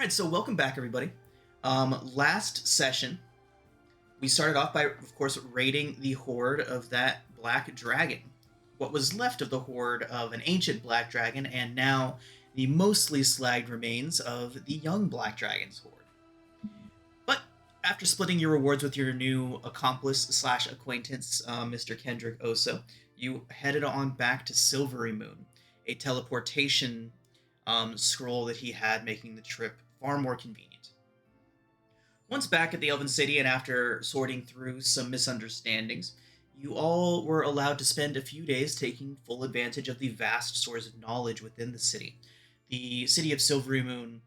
Alright, so welcome back, everybody. Last session, we started off by, of course, raiding the horde of that black dragon. What was left of the horde of an ancient black dragon, and now the mostly slagged remains of the young black dragon's horde. But after splitting your rewards with your new accomplice/acquaintance, Mr. Kendrick Oso, you headed on back to Silvery Moon, a teleportation scroll that he had, making the trip far more convenient. Once back at the Elven City, and after sorting through some misunderstandings, you all were allowed to spend a few days taking full advantage of the vast source of knowledge within the city. The city of Silvery Moon,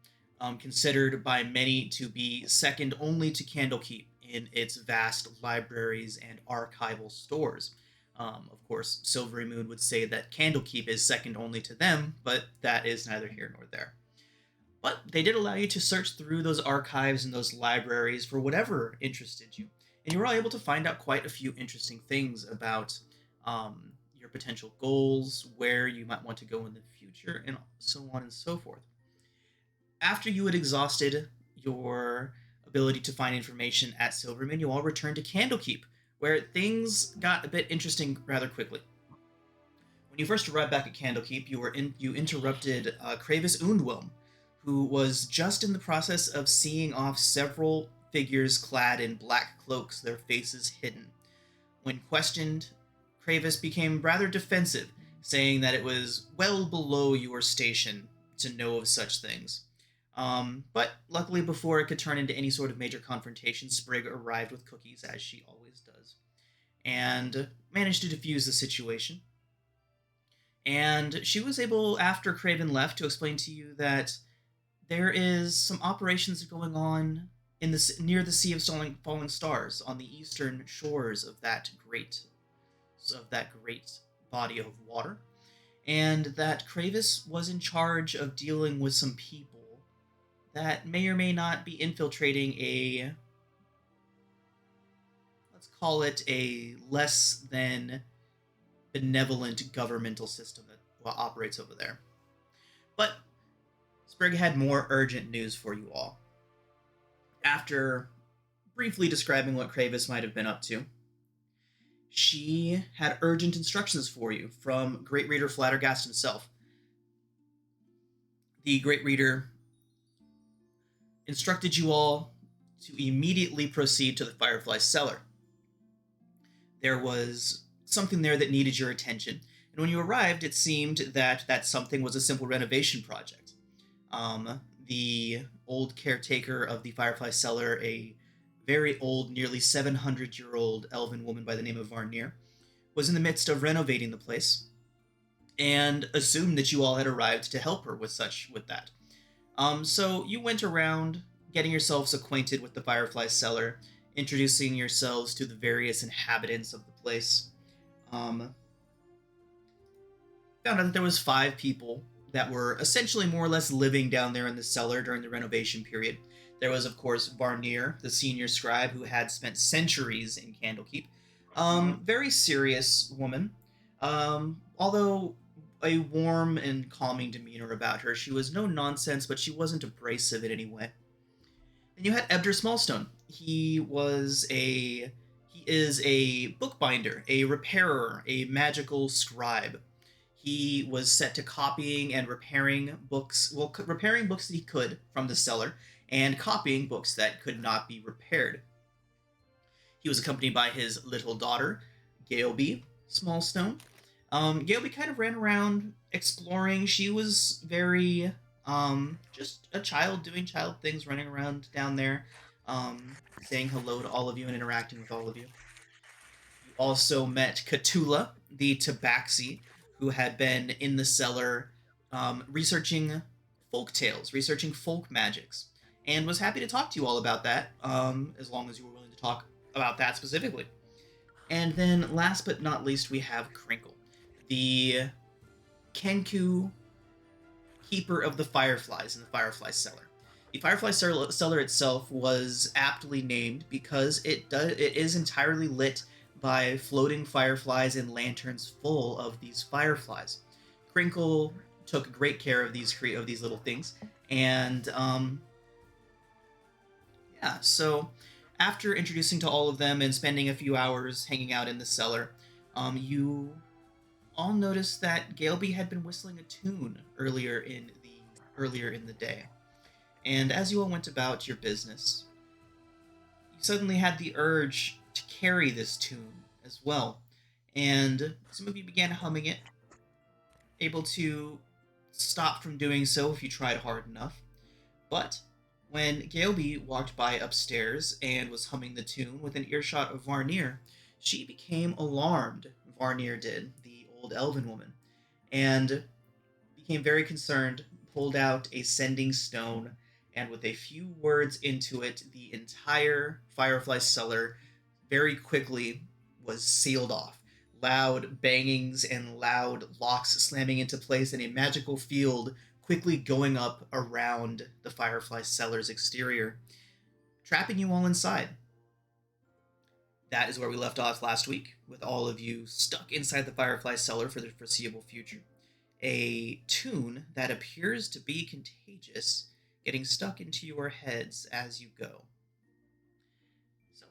considered by many to be second only to Candlekeep in its vast libraries and archival stores. Of course, Silvery Moon would say that Candlekeep is second only to them, but that is neither here nor there. But they did allow you to search through those archives and those libraries for whatever interested you, and you were all able to find out quite a few interesting things about your potential goals, where you might want to go in the future, and so on and so forth. After you had exhausted your ability to find information at Silvermoon, you all returned to Candlekeep, where things got a bit interesting rather quickly. When you first arrived back at Candlekeep, you interrupted Kravis Undwilm, who was just in the process of seeing off several figures clad in black cloaks, their faces hidden. When questioned, Kravis became rather defensive, saying that it was well below your station to know of such things. But luckily, before it could turn into any sort of major confrontation, Sprig arrived with cookies, as she always does, and managed to defuse the situation. And she was able, after Craven left, to explain to you that there is some operations going on in near the Sea of Falling Stars on the eastern shores of that great body of water, and that Kravis was in charge of dealing with some people that may or may not be infiltrating let's call it a less than benevolent governmental system that operates over there. But Sprig had more urgent news for you all. After briefly describing what Kravis might have been up to, she had urgent instructions for you from Great Reader Flattergast himself. The Great Reader instructed you all to immediately proceed to the Firefly Cellar. There was something there that needed your attention, and when you arrived, it seemed that that something was a simple renovation project. The old caretaker of the Firefly Cellar, a very old, nearly 700-year-old elven woman by the name of Varnir, was in the midst of renovating the place, and assumed that you all had arrived to help her with that. So you went around, getting yourselves acquainted with the Firefly Cellar, introducing yourselves to the various inhabitants of the place. Found out that there was 5 people that were essentially more or less living down there in the cellar during the renovation period. There was, of course, Varnir, the senior scribe, who had spent centuries in Candlekeep. Very serious woman. Although a warm and calming demeanor about her. She was no nonsense, but she wasn't abrasive in any way. And you had Edgar Smallstone. He is a bookbinder, a repairer, a magical scribe. He was set to copying and repairing books, repairing books that he could from the cellar, and copying books that could not be repaired. He was accompanied by his little daughter, Gailby Smallstone. Gailby kind of ran around exploring. She was very, just a child doing child things, running around down there, saying hello to all of you and interacting with all of you. You also met Cthulhu, the Tabaxi, who had been in the cellar researching folk tales, researching folk magics, and was happy to talk to you all about that, as long as you were willing to talk about that specifically. And then, last but not least, we have Crinkle, the Canku keeper of the Fireflies in the Firefly Cellar. The Firefly Cellar itself was aptly named because it is entirely lit by floating fireflies and lanterns full of these fireflies. Crinkle took great care of these little things, and Yeah, so after introducing to all of them and spending a few hours hanging out in the cellar, you all noticed that Galeby had been whistling a tune earlier in the day. And as you all went about your business, you suddenly had the urge to carry this tune as well. And some of you began humming it, able to stop from doing so if you tried hard enough. But when Galeby walked by upstairs and was humming the tune with an earshot of Varnir, she became alarmed. Varnir did, the old elven woman, and became very concerned, pulled out a sending stone, and with a few words into it, the entire Firefly cellar very quickly was sealed off. Loud bangings and loud locks slamming into place, and a magical field quickly going up around the Firefly cellar's exterior, trapping you all inside. That is where we left off last week, with all of you stuck inside the Firefly cellar for the foreseeable future. A tune that appears to be contagious getting stuck into your heads as you go. So,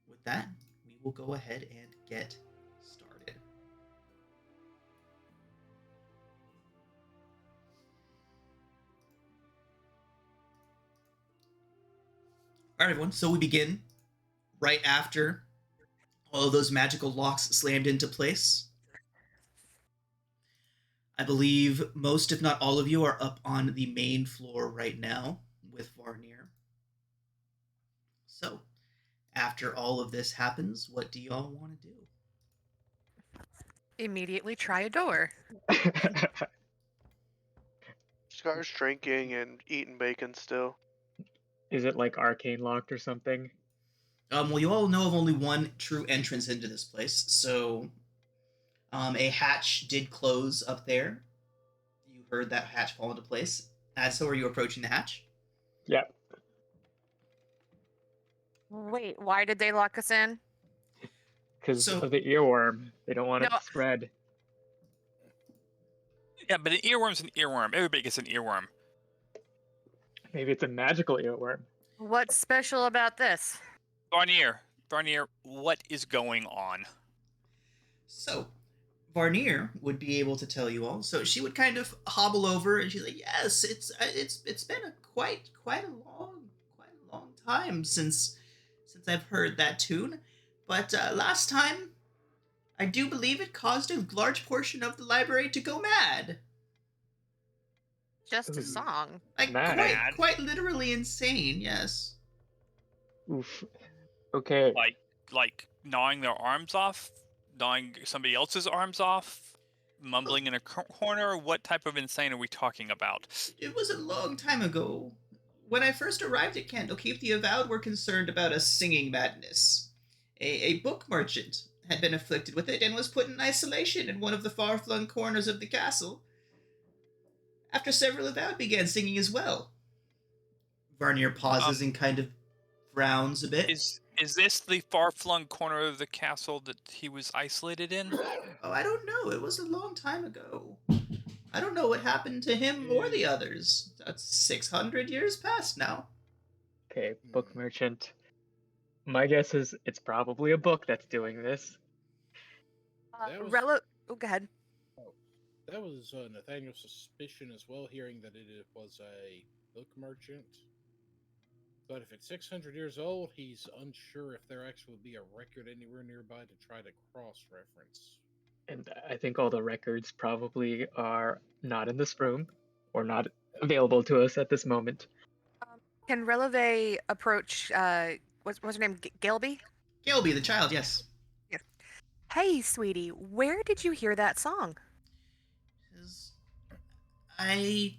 with that, we will go ahead and get started. All right, everyone. So we begin right after all of those magical locks slammed into place. I believe most, if not all of you, are up on the main floor right now with Varnir. So, after all of this happens, what do y'all want to do? Immediately try a door. Scar's drinking and eating bacon still. Is it like arcane locked or something? Well, you all know of only one true entrance into this place, so a hatch did close up there. You heard that hatch fall into place. So are you approaching the hatch? Yeah, Wait, why did they lock us in? because So- of the earworm. They don't want it No. to spread. Yeah, but an earworm's an earworm. Everybody gets an earworm. Maybe it's a magical earworm. What's special about this? Varnir, what is going on? So, Varnir would be able to tell you all. So she would kind of hobble over, and she's like, "Yes, it's been quite a long time since I've heard that tune, but last time, I do believe it caused a large portion of the library to go mad, Just a Ooh. song. like Mad? quite literally insane. Yes." Oof. Okay. Like gnawing their arms off, gnawing somebody else's arms off, mumbling in a corner. What type of insane are we talking about? It was a long time ago. When I first arrived at Candlekeep, the Avowed were concerned about a singing madness. A book merchant had been afflicted with it and was put in isolation in one of the far-flung corners of the castle. After several Avowed began singing as well. Varnir pauses and kind of frowns a bit. Is this the far-flung corner of the castle that he was isolated in? Oh, I don't know. It was a long time ago. I don't know what happened to him or the others. That's 600 years past now. Okay, book merchant. My guess is it's probably a book that's doing this. That was- Oh, go ahead. That was Nathaniel's suspicion as well, hearing that it was a book merchant. But if it's 600 years old, he's unsure if there actually would be a record anywhere nearby to try to cross-reference. And I think all the records probably are not in this room or not available to us at this moment. Can Releve approach, what's her name? Galeby? Galeby, the child, yes. Hey, sweetie, where did you hear that song? I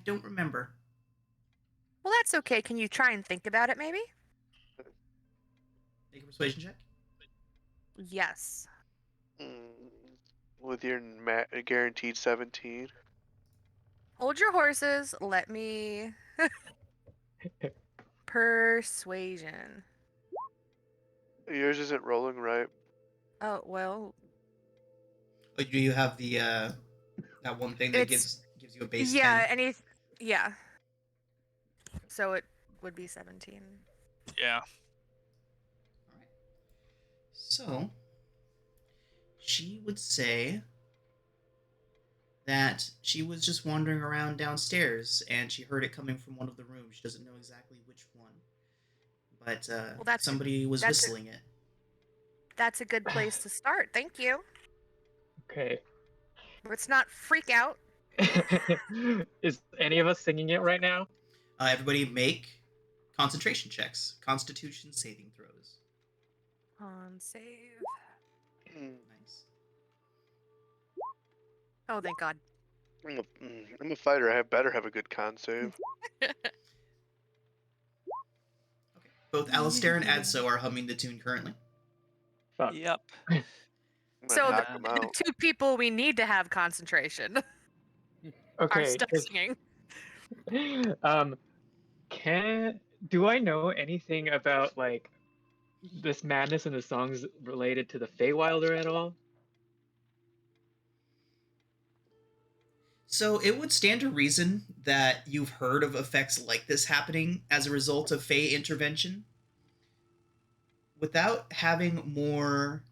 don't remember. Well, that's okay. Can you try and think about it, maybe? Make a persuasion check. Yes. With your guaranteed 17. Hold your horses. Let me... Persuasion. Yours isn't rolling right. Oh, well... Oh, do you have the that one thing that gives you a base? Yeah, 10? yeah. So it would be 17. Yeah. All right. So, she would say that she was just wandering around downstairs and she heard it coming from one of the rooms. She doesn't know exactly which one, but somebody was whistling it. That's a good place to start. Thank you. Okay. Let's not freak out. Is any of us singing it right now? Everybody make concentration checks, Constitution saving throws. On save. Nice. Oh, thank God. I'm a fighter. I better have a good con save. Okay. Both Alistair and Adso are humming the tune currently. Fuck. Yep. I'm gonna So knock 'em the out. two people we need to have concentration are Okay. still 'cause- singing. do I know anything about like this madness in the songs related to the Feywilder at all? So it would stand to reason that you've heard of effects like this happening as a result of Fey intervention. Without having more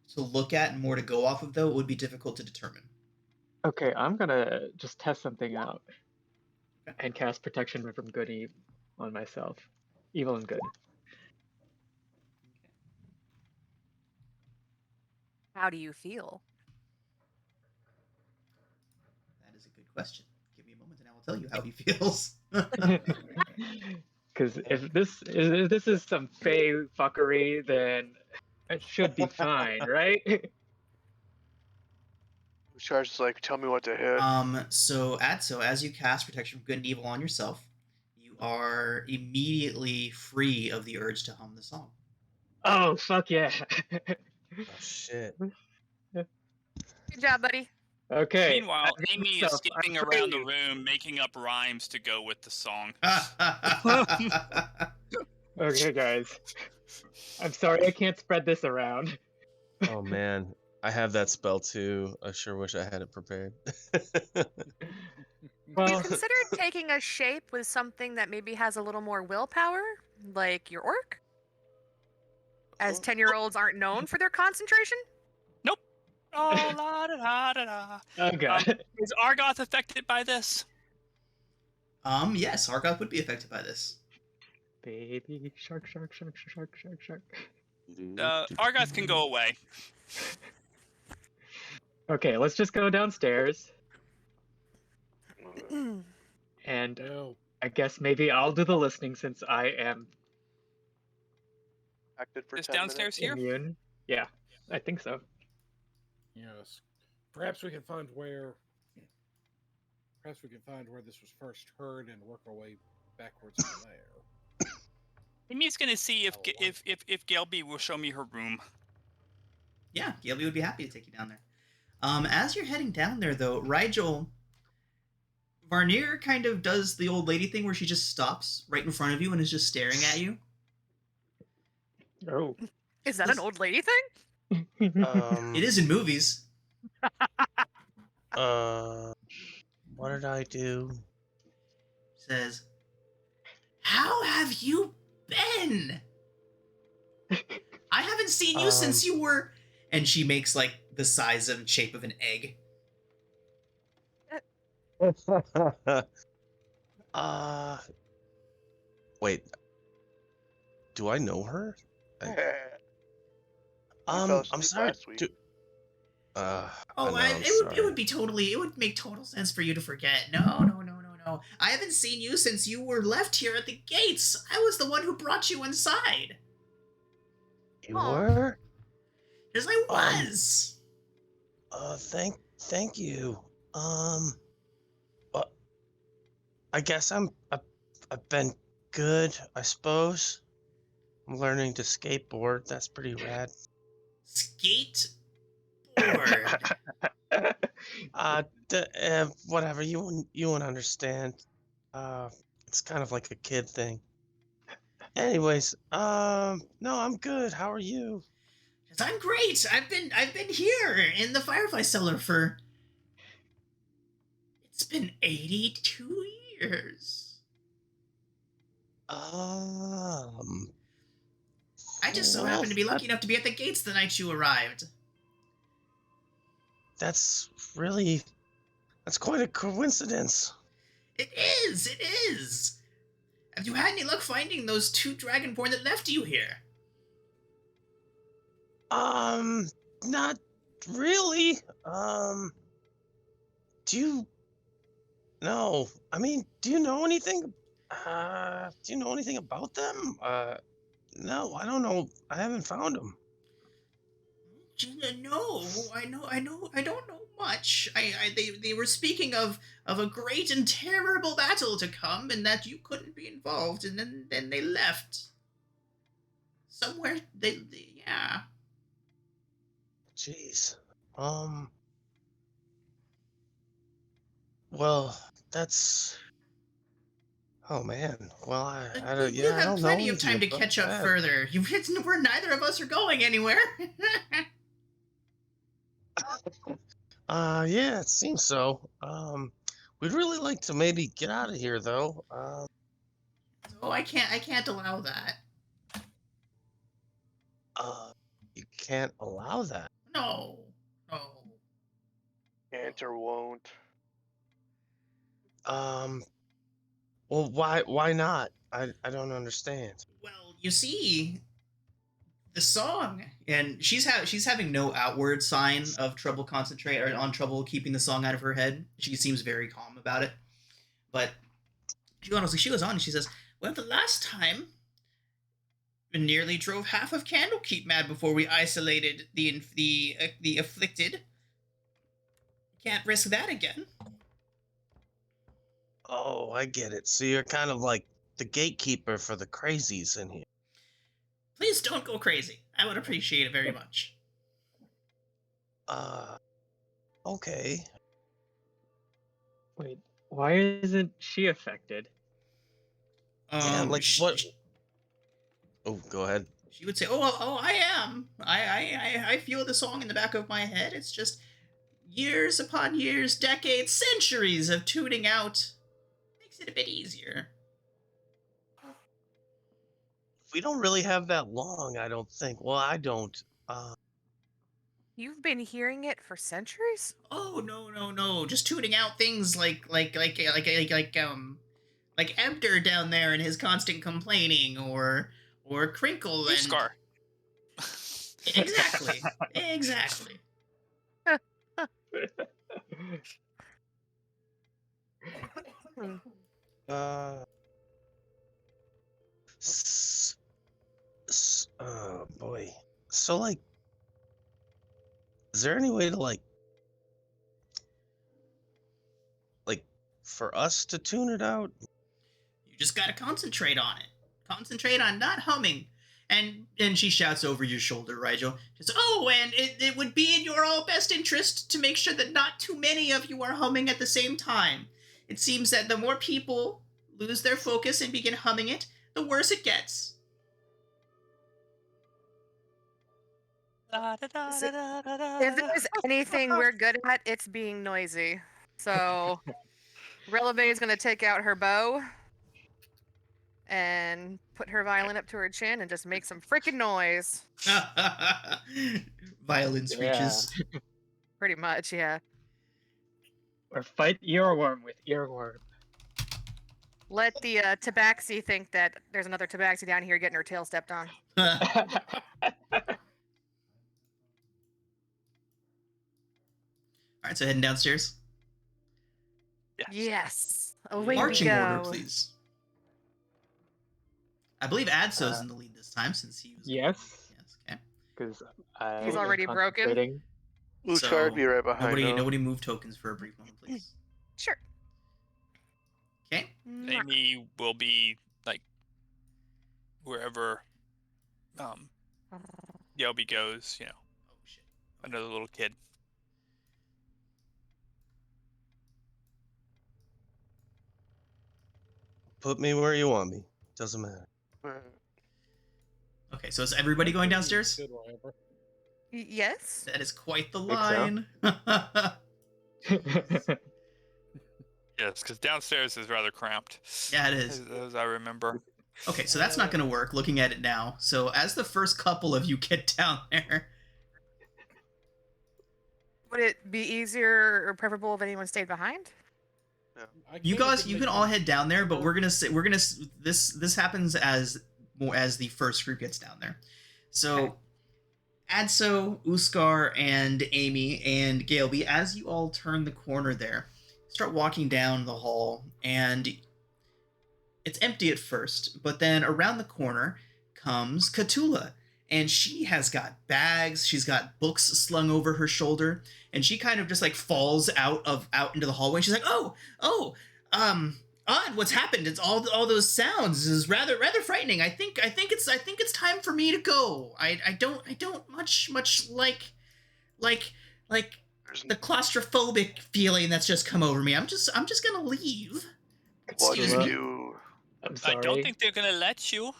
to look at and more to go off of, though, it would be difficult to determine. Okay, I'm gonna just test something out Okay. and cast protection from good and evil on myself. Evil and good. How do you feel? That is a good question. Give me a moment and I will tell you how he feels. Because if this is some Fey fuckery, then it should be fine, right? Charge is like, tell me what to hit. So as you cast Protection from Good and Evil on yourself, you are immediately free of the urge to hum the song. Oh fuck yeah! Oh shit. Good job, buddy. Okay. Meanwhile, Amy is myself, skipping I'm around the free. room, making up rhymes to go with the song. Okay, guys. I'm sorry I can't spread this around. Oh man, I have that spell too. I sure wish I had it prepared. Have you Well, considered taking a shape with something that maybe has a little more willpower, like your orc? As 10-year-olds aren't known for their concentration? Oh, la da da da da. oh god. Is Argoth affected by this? Yes, Argoth would be affected by this. Baby shark, shark, shark, shark, shark, shark. Argoth can go away. Okay, let's just go downstairs, and Well, I guess maybe I'll do the listening since I am Acted for Just 10 downstairs minutes. here? immune. Yeah, I think so. yes. Perhaps we can find where. Perhaps we can find where this was first heard and work our way backwards from there. Amy's gonna see if Oh, if Gelby will show me her room. Yeah, Gilby would be happy to take you down there. As you're heading down there, though, Rigel, Varnir kind of does the old lady thing where she just stops right in front of you and is just staring at you. Oh. Is that an old lady thing? It is in movies. What did I do? Says, "How have you been? I haven't seen you since you were..." And she makes, like, the size and shape of an egg. Wait. Do I know her? You fell I'm asleep sorry. last week. Oh, I'm it would be totally... It would make total sense for you to forget. No. I haven't seen you since you were left here at the gates. I was the one who brought you inside. You Aw. were? Yes, I was. Thank you. But I guess I've been good, I suppose. I'm learning to skateboard. That's pretty rad. Skateboard. Whatever, you won't understand. It's kind of like a kid thing. Anyways, no, I'm good. How are you? Yes, I'm great. I've been here in the Firefly Cellar for... It's been 82 years. I just so happened to be lucky enough to be at the gates the night you arrived. That's quite a coincidence. It is. Have you had any luck finding those 2 Dragonborn that left you here? Not really. No. I mean, do you know anything about them? No, I don't know. I haven't found them. No, I don't know much. They were speaking of a great and terrible battle to come, and that you couldn't be involved, and then they left. Somewhere yeah. Jeez. Well, that's. Oh man. Well, I don't. You Yeah, I have don't know plenty of anything time to about catch up that. further. We're neither of us are going anywhere. Yeah, it seems so. We'd really like to maybe get out of here, though. Oh, I can't allow that. You can't allow that. No. Can't or won't. Well, why not? I don't understand. Well, you see, the song, and she's having no outward sign of trouble concentrate or on trouble keeping the song out of her head. She seems very calm about it, but she goes on and she says, "Well, the last time, we nearly drove half of Candlekeep mad before we isolated the afflicted. Can't risk that again." Oh, I get it. So you're kind of like the gatekeeper for the crazies in here. Please don't go crazy. I would appreciate it very much. Okay. Wait, why isn't she affected? Yeah, like what? Oh, go ahead. She would say, "Oh, I am. I feel the song in the back of my head. It's just years upon years, decades, centuries of tuning out makes it a bit easier." We don't really have that long, I don't think. Well, I don't. You've been hearing it for centuries? Oh, no. Just tuning out things like Edgar down there and his constant complaining, or Crinkle and Scar. Exactly. Oh boy. So like, is there any way to like for us to tune it out? You just gotta concentrate on it. Concentrate on not humming. And she shouts over your shoulder, Rigel. She says, "Oh, and it would be in your all best interest to make sure that not too many of you are humming at the same time. It seems that the more people lose their focus and begin humming it, the worse it gets." If there's anything we're good at, it's being noisy. So, Releve is going to take out her bow and put her violin up to her chin and just make some freaking noise. Violin screeches. Yeah. Pretty much, yeah. Or fight earworm with earworm. Let the tabaxi think that there's another tabaxi down here getting her tail stepped on. All right, so heading downstairs. Yes. Away we Marching go. order, please. I believe Adso's in the lead this time, since he was. Yes. Yes. Okay. Because He's already broken. Luchar would be right behind him. Nobody move tokens for a brief moment, please. Sure. Okay. Amy will be like wherever Yobi goes, Oh shit. another little kid. Put me where you want me. Doesn't matter. Okay, so is everybody going downstairs? Good, whatever. Yes. That is quite the Think so. Yes, because downstairs is rather cramped. Yeah, it is. As I remember. Okay, so that's not going to work looking at it now. So as the first couple of you get down there, Would it be easier or preferable if anyone stayed behind? you guys, you can all head down there, but this happens as the first group gets down there. So Okay. Adso, Uskar, and Amy and Galeby, as you all turn the corner there, start walking down the hall, and it's empty at first, but then around the corner comes Cthulhu, and she has got bags, she's got books slung over her shoulder, and she kind of just like falls out into the hallway. She's like, Odd, what's happened? It's all those sounds. This is rather frightening. I think it's time for me to go. I don't much like the claustrophobic feeling that's just come over me. I'm just gonna leave. What do Excuse you me. do? I'm sorry. I don't think they're gonna let you.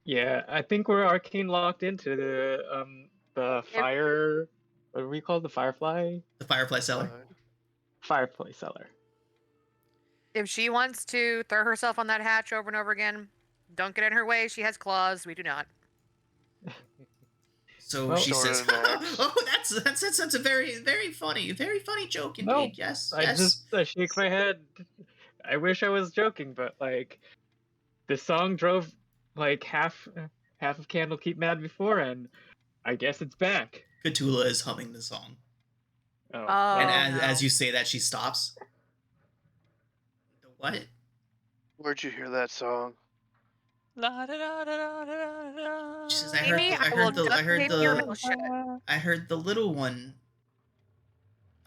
Yeah, I think we're arcane locked into the fire. What do we call it? The Firefly? The Firefly Cellar. Firefly Cellar. If she wants to throw herself on that hatch over and over again, don't get in her way. She has claws. We do not. So Well, she says, Jordan Max. "Oh, that's a very funny joke indeed. No, Yes, I yes." just shake my head. I wish I was joking, but like, the song drove like half of Candlekeep mad before, and I guess it's back. Cthulhu is humming the song, Oh, and no. as you say that, she stops. The what? Where'd you hear that song? La, da, da, da, da, da, da. She says, Amy, I will duct tape your mouth shut. I heard the little one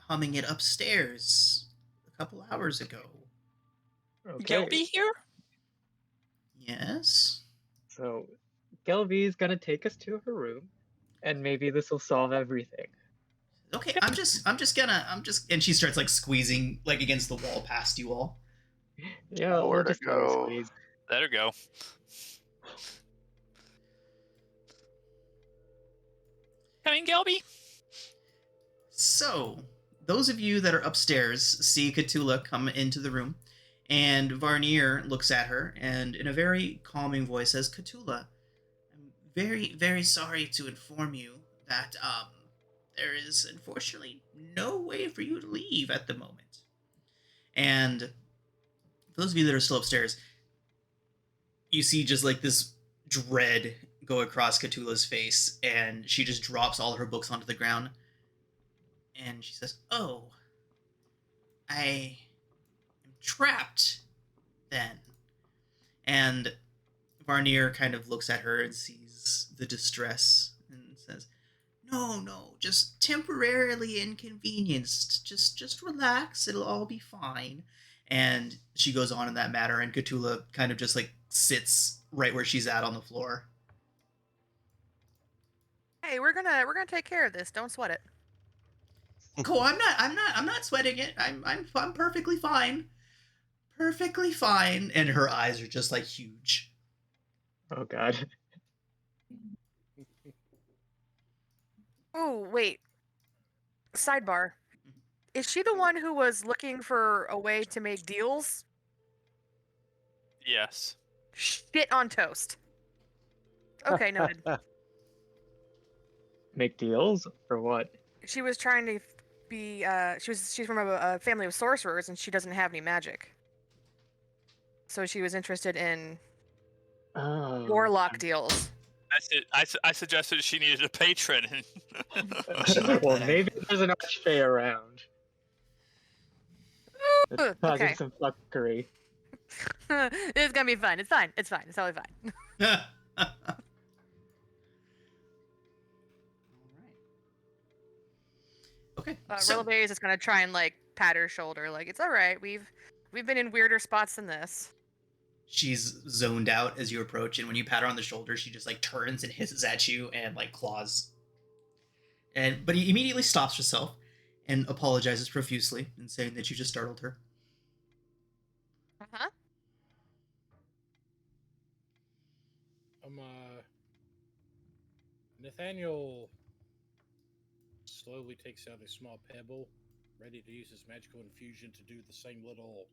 humming it upstairs a couple hours ago. okay. Gelby here? Yes. So, Gelby's gonna take us to her room, and maybe this will solve everything. Okay, I'm just, and she starts like squeezing like against the wall past you all. Yeah, Nowhere we'll to just let her go. squeeze. Let her go. Come in, Gelby. So, those of you that are upstairs see Cthulhu come into the room, and Varnier looks at her and in a very calming voice says, Cthulhu, I'm very sorry to inform you that there is unfortunately no way for you to leave at the moment. And for those of you that are still upstairs, you see just like this dread go across Cthulhu's face, and she just drops all her books onto the ground. And she says, "Oh, I am trapped then." And Varnier kind of looks at her and sees the distress and says, No, just temporarily inconvenienced. Just relax, it'll all be fine." And she goes on in that matter, and Cthulhu kind of just like sits right where she's at on the floor. Hey, we're gonna take care of this. Don't sweat it. Cool, I'm not sweating it. I'm perfectly fine. Perfectly fine. And her eyes are just like huge. Oh god. Oh, wait. Sidebar. Is she the one who was looking for a way to make deals? Yes. Shit on toast. Okay, noted. Make deals? For what? She was trying to be, she's from a family of sorcerers, and she doesn't have any magic. So she was interested in Oh. warlock deals. I suggested she needed a patron. Well, maybe there's an archfey around. It's causing Okay. some fuckery. It's gonna be fun. It's fine. It's fine. It's totally fine. All right. Okay. So, Rillaberry is just gonna try and like pat her shoulder, like it's all right. We've been in weirder spots than this. she's zoned out as you approach, and when you pat her on the shoulder, she just like turns and hisses at you and like claws. But he immediately stops herself and apologizes profusely and saying that you just startled her. Uh-huh. Nathaniel slowly takes out a small pebble, ready to use his magical infusion to do the same little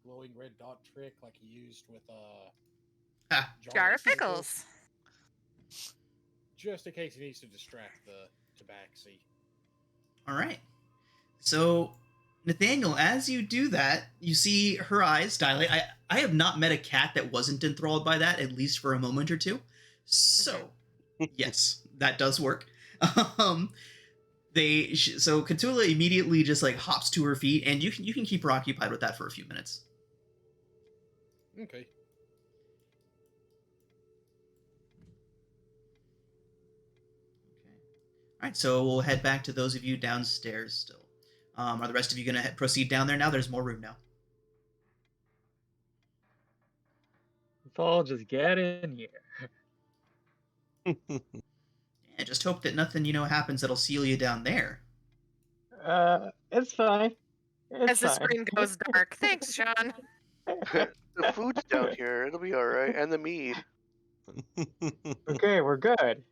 glowing red dot trick like he used with Jar of pickles. Just in case he needs to distract the tabaxi. All right. So, Nathaniel, as you do that, you see her eyes dilate. I have not met a cat that wasn't enthralled by that, at least for a moment or two. So, yes, that does work. So Cthulhu immediately just like hops to her feet, and you can keep her occupied with that for a few minutes. Okay. All right, so we'll head back to those of you downstairs still. Are the rest of you going to proceed down there now? There's more room now. Let's all just get in here. Yeah, just hope that nothing, happens that'll seal you down there. It's fine. As the screen goes dark. Thanks, Sean. The food's down here. It'll be all right, and the mead. Okay, we're good.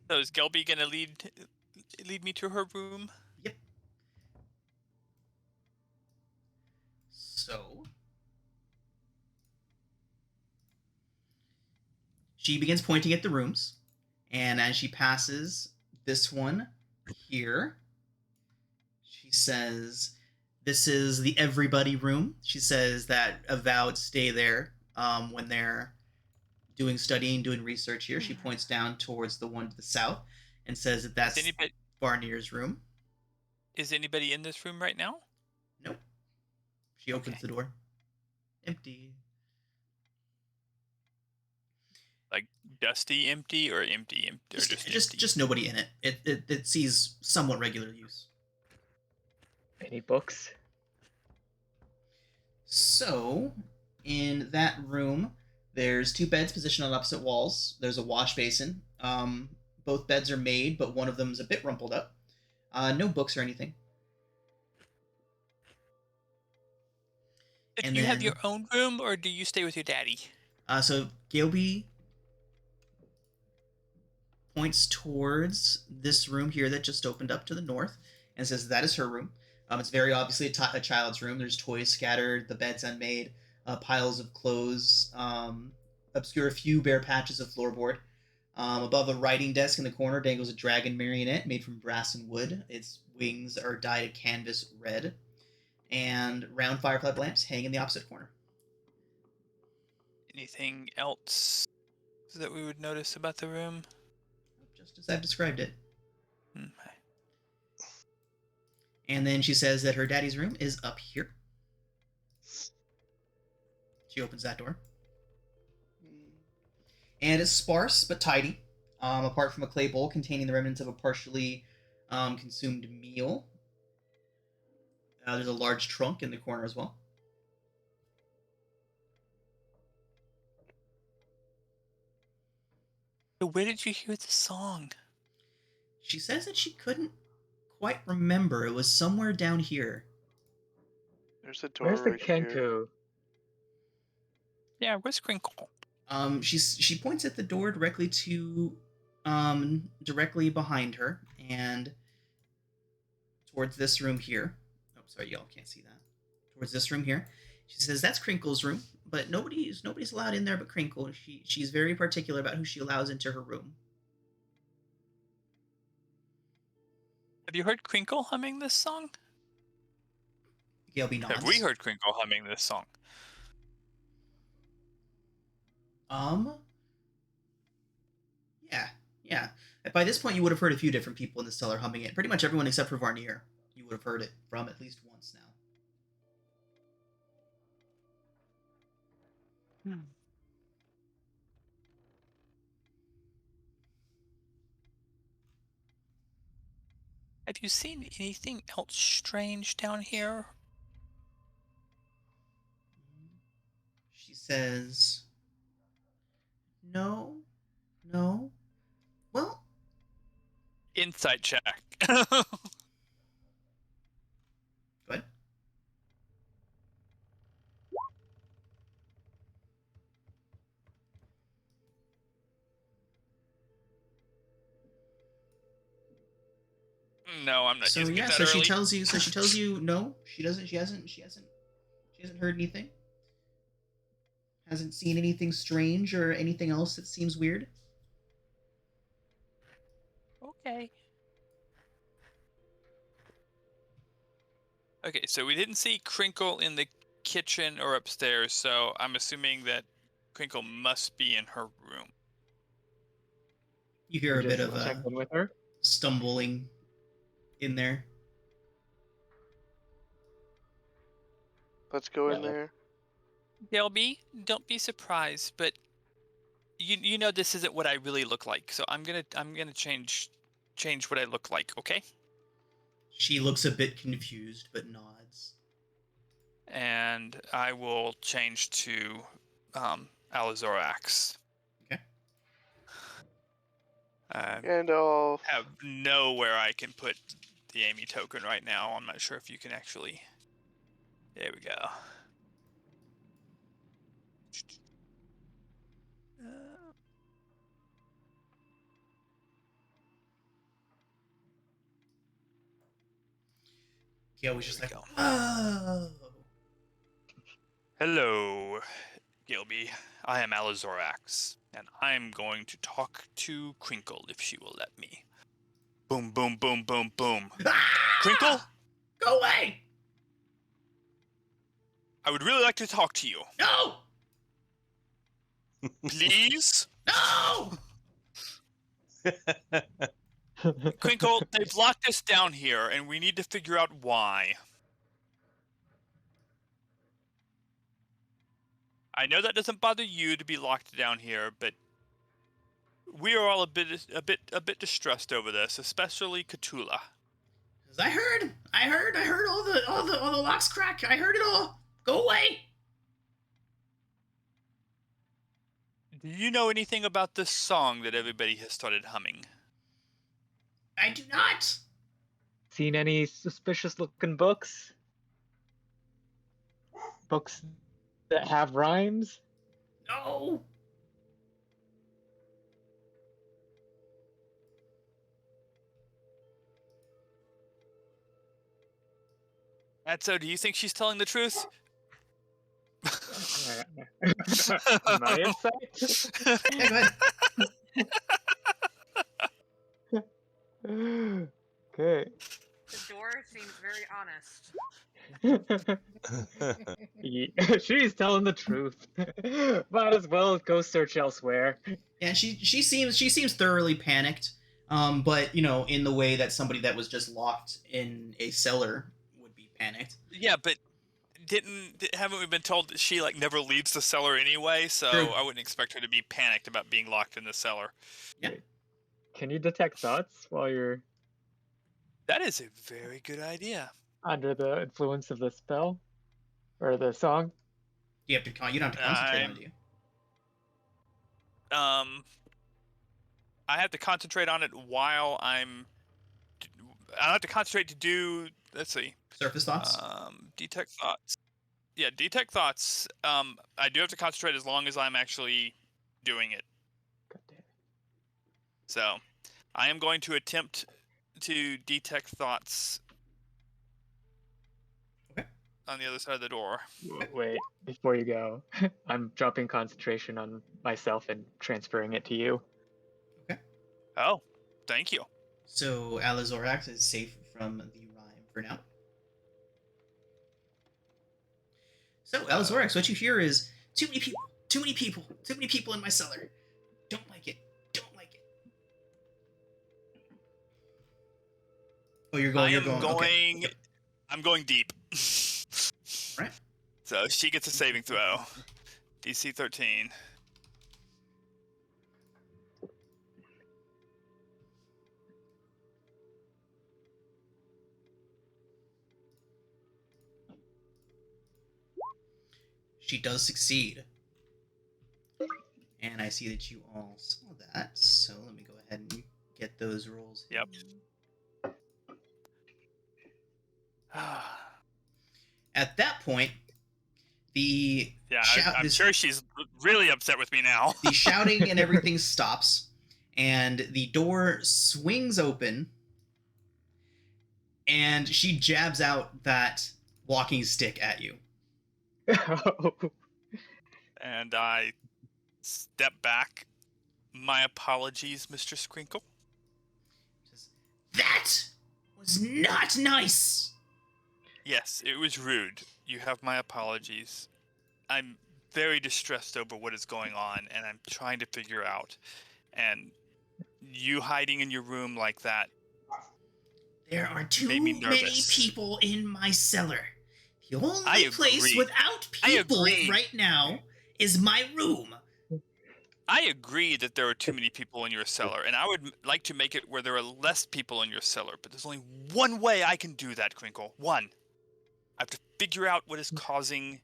So is Gelby gonna lead me to her room? Yep. So she begins pointing at the rooms, and as she passes this one here, she says, "This is the everybody room." She says that Avowed stay there when they're doing research here. She points down towards the one to the south and says that that's Varnier's room. Is anybody in this room right now? Nope. She opens the door. Empty. Like dusty empty or empty or just empty? Just nobody in it. It sees somewhat regular use. Any books? So, in that room, there's 2 beds positioned on opposite walls. There's a wash basin. Both beds are made, but one of them is a bit rumpled up. No books or anything. Do you have your own room, or do you stay with your daddy? So Gilby points towards this room here that just opened up to the north and says that is her room. It's very obviously a child's room. There's toys scattered, the bed's unmade, piles of clothes, obscure a few bare patches of floorboard. Above a writing desk in the corner dangles a dragon marionette made from brass and wood. Its wings are dyed a canvas red. And round firefly lamps hang in the opposite corner. Anything else that we would notice about the room? Just as I've described it. Okay. And then she says that her daddy's room is up here. She opens that door. And it's sparse but tidy, apart from a clay bowl containing the remnants of a partially consumed meal. There's a large trunk in the corner as well. So where did you hear the song? She says that she couldn't quite remember. It was somewhere down here. There's a door Where's the right Canku? here. Yeah, where's Crinkle? She points at the door directly behind her and towards this room here. Oh, sorry, y'all can't see that. Towards this room here. She says that's Crinkle's room, but nobody's allowed in there but Crinkle. She's very particular about who she allows into her room. Have you heard Crinkle humming this song? Gailby nods. Have we heard Crinkle humming this song? Yeah. By this point, you would have heard a few different people in the cellar humming it. Pretty much everyone except for Varnier. You would have heard it from at least once now. Have you seen anything else strange down here? She says, No. Well, Insight check. go ahead. No, I'm not So using yeah, it that so early. she tells you no, she hasn't heard anything. Hasn't seen anything strange or anything else that seems weird? Okay. Okay, so we didn't see Crinkle in the kitchen or upstairs, so I'm assuming that Crinkle must be in her room. You hear a bit Just of check in with her. stumbling in there. Let's go in Yeah. there. Delby, don't be surprised, but you know this isn't what I really look like, so I'm gonna change what I look like, okay? She looks a bit confused, but nods. And I will change to Alizorax. Okay. And I'll Have nowhere I can put the Amy token right now. I'm not sure if you can actually. There we go. Gail was just There like, we go. oh. Hello, Gilby. I am Alizorax, and I'm going to talk to Crinkle if she will let me. Boom, boom, boom, boom, boom. Ah! Crinkle, Go away! I would really like to talk to you. No! Please? No! Crinkle, they've locked us down here, and we need to figure out why. I know that doesn't bother you to be locked down here, but we are all a bit distressed over this, especially Cthulhu. I heard all the locks crack. I heard it all. Go away. Do you know anything about this song that everybody has started humming? I do not. Seen any suspicious looking books? Books that have rhymes? No. Atso, do you think she's telling the truth? My insight? Yeah, go ahead. Okay. The door seems very honest. She's telling the truth. Might as well go search elsewhere. Yeah, she seems thoroughly panicked. But you know, in the way that somebody that was just locked in a cellar would be panicked. Yeah, but haven't we been told that she like never leaves the cellar anyway? So True. I wouldn't expect her to be panicked about being locked in the cellar. Yeah. Can you detect thoughts while you're That is a very good idea. under the influence of the spell or the song? You don't have to concentrate on it, do you? I have to concentrate on it while I have to concentrate to do. Let's see. Surface thoughts. Detect thoughts. Yeah, detect thoughts. I do have to concentrate as long as I'm actually doing it. God damn it. So, I am going to attempt to detect thoughts. Okay. On the other side of the door. Wait, before you go, I'm dropping concentration on myself and transferring it to you. Oh, thank you. So Alizorax is safe from the rhyme for now. So Alizorax, what you hear is too many people in my cellar. Don't like it. Oh, you're going. Okay. I'm going deep. Right. So she gets a saving throw. DC 13. She does succeed. And I see that you all saw that, so let me go ahead and get those rolls. Yep. At that point, the Yeah, I'm sure she's really upset with me now. the shouting and everything stops, and the door swings open, and she jabs out that walking stick at you. And I step back. My apologies, Mr. Crinkle. That was not nice. Yes, it was rude. You have my apologies. I'm very distressed over what is going on, and I'm trying to figure out. And you hiding in your room like that There are too made me many nervous. people in my cellar. The only I place agree. without I people agree. right now is my room. I agree that there are too many people in your cellar, and I would like to make it where there are less people in your cellar, but there's only one way I can do that, Crinkle. One. I have to figure out what is causing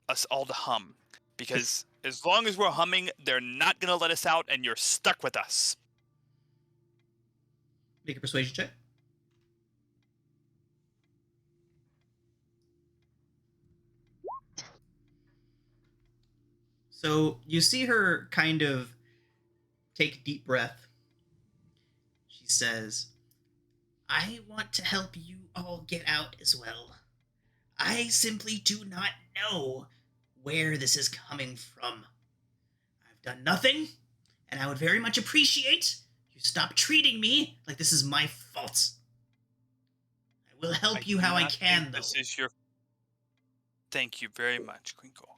us all to hum. Because as long as we're humming, they're not going to let us out, and you're stuck with us. Make a persuasion check. So you see her kind of take a deep breath. She says, I want to help you all get out as well. I simply do not know where this is coming from. I've done nothing, and I would very much appreciate you stop treating me like this is my fault. I will help you how I can, though. This is your... Thank you very much, Crinkle.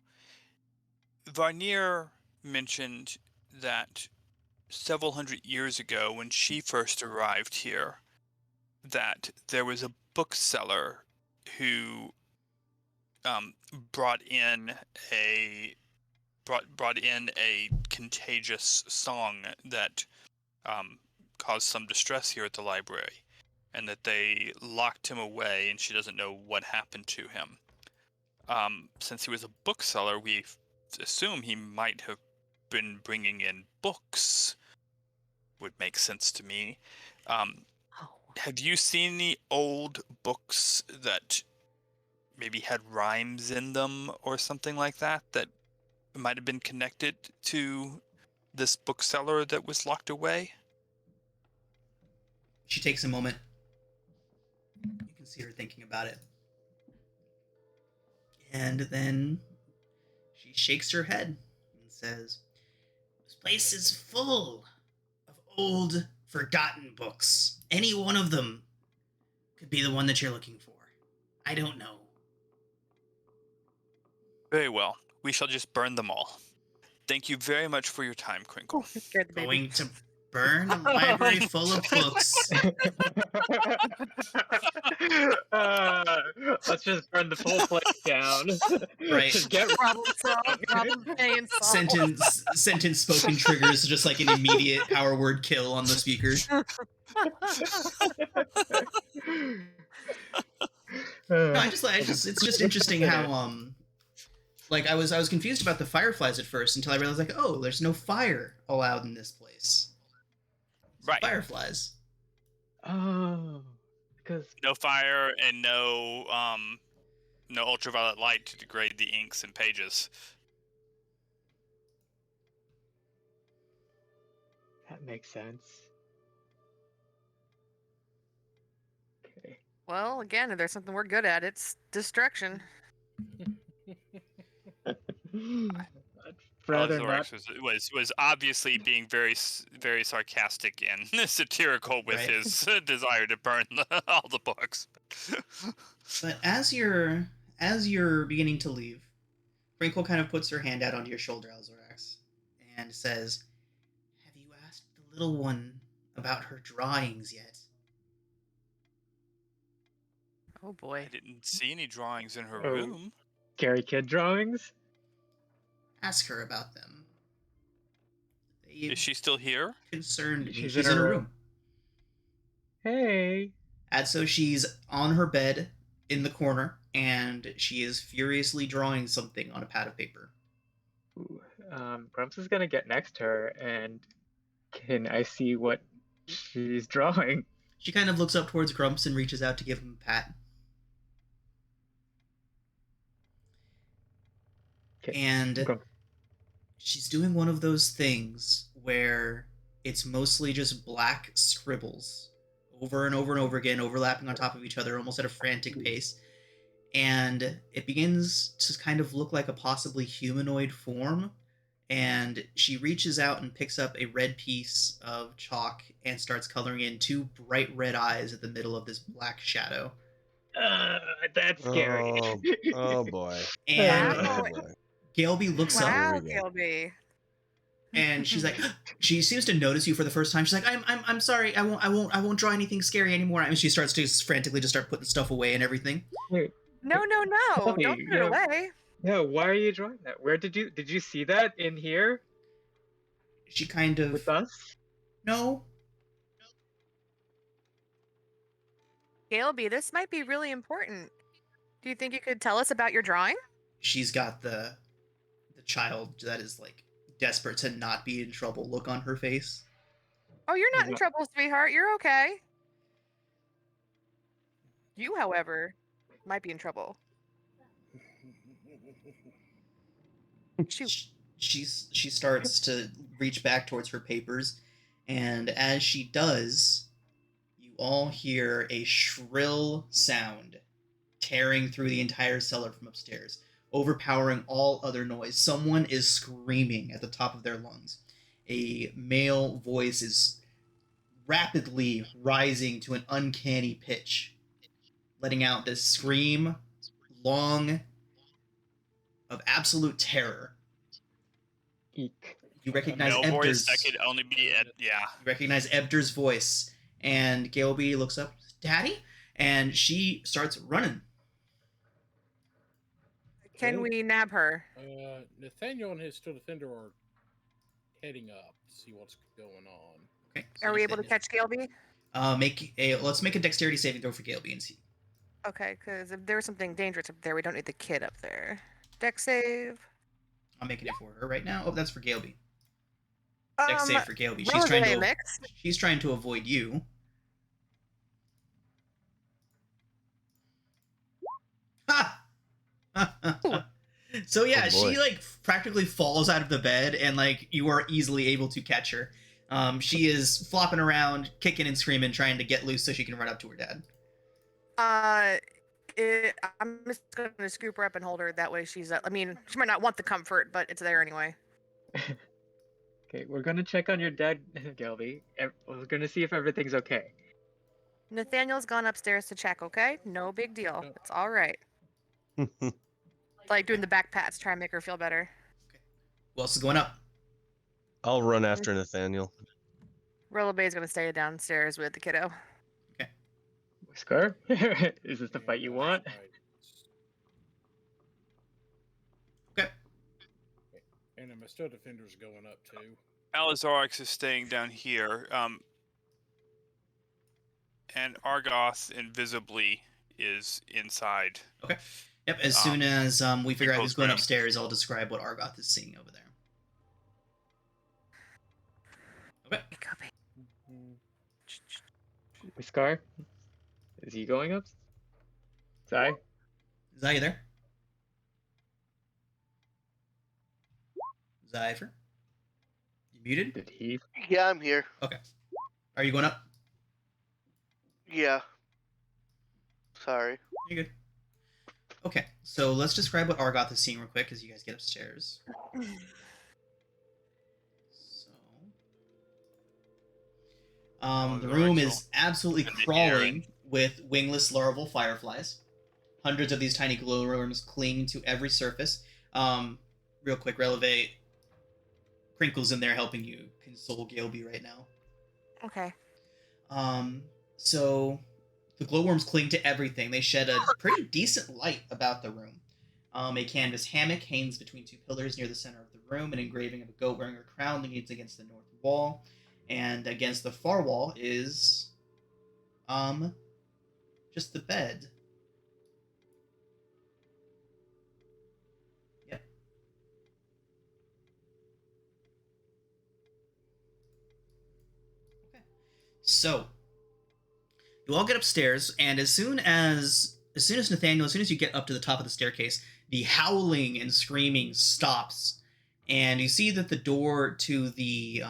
Varnier mentioned that several hundred years ago, when she first arrived here, that there was a bookseller who brought in a contagious song that caused some distress here at the library, and that they locked him away, and she doesn't know what happened to him. Since he was a bookseller, we assume he might have been bringing in books. Would make sense to me. Have you seen any old books that maybe had rhymes in them or something like that that might have been connected to this bookseller that was locked away? She takes a moment. You can see her thinking about it. And then she shakes her head and says, this place is full of old, forgotten books. Any one of them could be the one that you're looking for. I don't know. Very well. We shall just burn them all. Thank you very much for your time, Crinkle. Scared the baby. Going to burn a library full of books. Let's just burn the full place down. Right. Just get Problem solved. Problem pain solved. Sentence spoken triggers just like an immediate power word kill on the speaker. No, it's just interesting how like I was confused about the Fireflies at first until I realized like, oh, there's no fire allowed in this place. Right. Fireflies. Oh, because No fire and no ultraviolet light to degrade the inks and pages. that makes sense. Okay. Well, again, if there's something we're good at, it's destruction. I'd rather not. Alex was obviously being very sarcastic and satirical with Right. his desire to burn all the books. But as you're beginning to leave, Crinkle kind of puts her hand out onto your shoulder, Alzorax, and says, have you asked the little one about her drawings yet? Oh boy. I didn't see any drawings in her Oh. room. Scary kid drawings? Ask her about them. They Is she still here? concerned me. She's She's in in her her room. room. Hey. And so she's on her bed in the corner, and she is furiously drawing something on a pad of paper. Ooh, Grumps is gonna get next to her, and can I see what she's drawing? She kind of looks up towards Grumps and reaches out to give him a pat. Okay. And Grumps. she's doing one of those things where it's mostly just black scribbles over and over and over again, overlapping on top of each other almost at a frantic pace. and it begins to kind of look like a possibly humanoid form. And she reaches out and picks up a red piece of chalk and starts coloring in two bright red eyes at the middle of this black shadow. That's scary. Oh boy. And Wow. Oh boy. Galby looks up Wow, we go. Gilby. and she's like, she seems to notice you for the first time. She's like, I'm sorry, I won't draw anything scary anymore. And she starts to frantically just start putting stuff away and everything. Wait, No, Gilby, don't put it away. yeah, why are you drawing that? Where did you see that in here She kind of with us? no. Galby, this might be really important. Do you think you could tell us about your drawing? She's got the child that is like desperate to not be in trouble look on her face. Oh, you're not in Yeah. trouble, sweetheart. You're okay. You, however, might be in trouble. Shoot. She starts to reach back towards her papers, and as she does, you all hear a shrill sound tearing through the entire cellar from upstairs, overpowering all other noise. Someone is screaming at the top of their lungs. A male voice is rapidly rising to an uncanny pitch, letting out this scream, long, of absolute terror. Eek. You recognize Male voice Ebder's. that could only be yeah. You recognize Ebder's voice, and Galby looks up, "Daddy," and she starts running. Can we nab her? Nathaniel and his still defender are heading up to see what's going on. Okay. Are we able to catch Galby? Let's make a dexterity saving throw for Galby and see. Okay, because if there's something dangerous up there, we don't need the kid up there. Dex save. I'm making it for her right now. Oh, that's for Galby. Dex save for Galby. Releve mix. She's trying to avoid you. Ha! So yeah, Oh, boy. she like practically falls out of the bed, and like you are easily able to catch her. She is flopping around, kicking and screaming, trying to get loose so she can run up to her dad. I'm just gonna scoop her up and hold her. That way she's. I mean, she might not want the comfort, but it's there anyway. Okay, we're gonna check on your dad, Galby. We're gonna see if everything's okay. Nathaniel's gone upstairs to check. Okay, no big deal. Oh. It's all right. Like doing the back pats, try and make her feel better. Who else is going up? I'll run after Nathaniel. Rollerbade's gonna stay downstairs with the kiddo. Whisker, is this the fight you want? Okay. And my still defender's going up too. Alizarix is staying down here, and Argoth invisibly is inside. Yep. As soon as we figure out who's going room. upstairs, I'll describe what Argoth is seeing over there. Okay. Whisker, is he going up? Sorry. Zai, you there? Zypher? You muted? Did he? Yeah, I'm here. Are you going up? Yeah. Sorry. You're good. Okay, so let's describe what Argoth is seeing real quick as you guys get upstairs. The room is absolutely And the crawling with wingless larval fireflies. Hundreds of these tiny glowworms cling to every surface. Real quick, Releve. Crinkle's in there helping you console Galby right now. Okay. So the glowworms cling to everything. They shed a pretty decent light about the room. A canvas hammock hangs between two pillars near the center of the room. An engraving of a goat wearing a crown leans against the north wall. And against the far wall is just the bed. Yep. Okay. So you all get upstairs, and as soon as Nathaniel, as soon as you get up to the top of the staircase, the howling and screaming stops, and you see that the door to the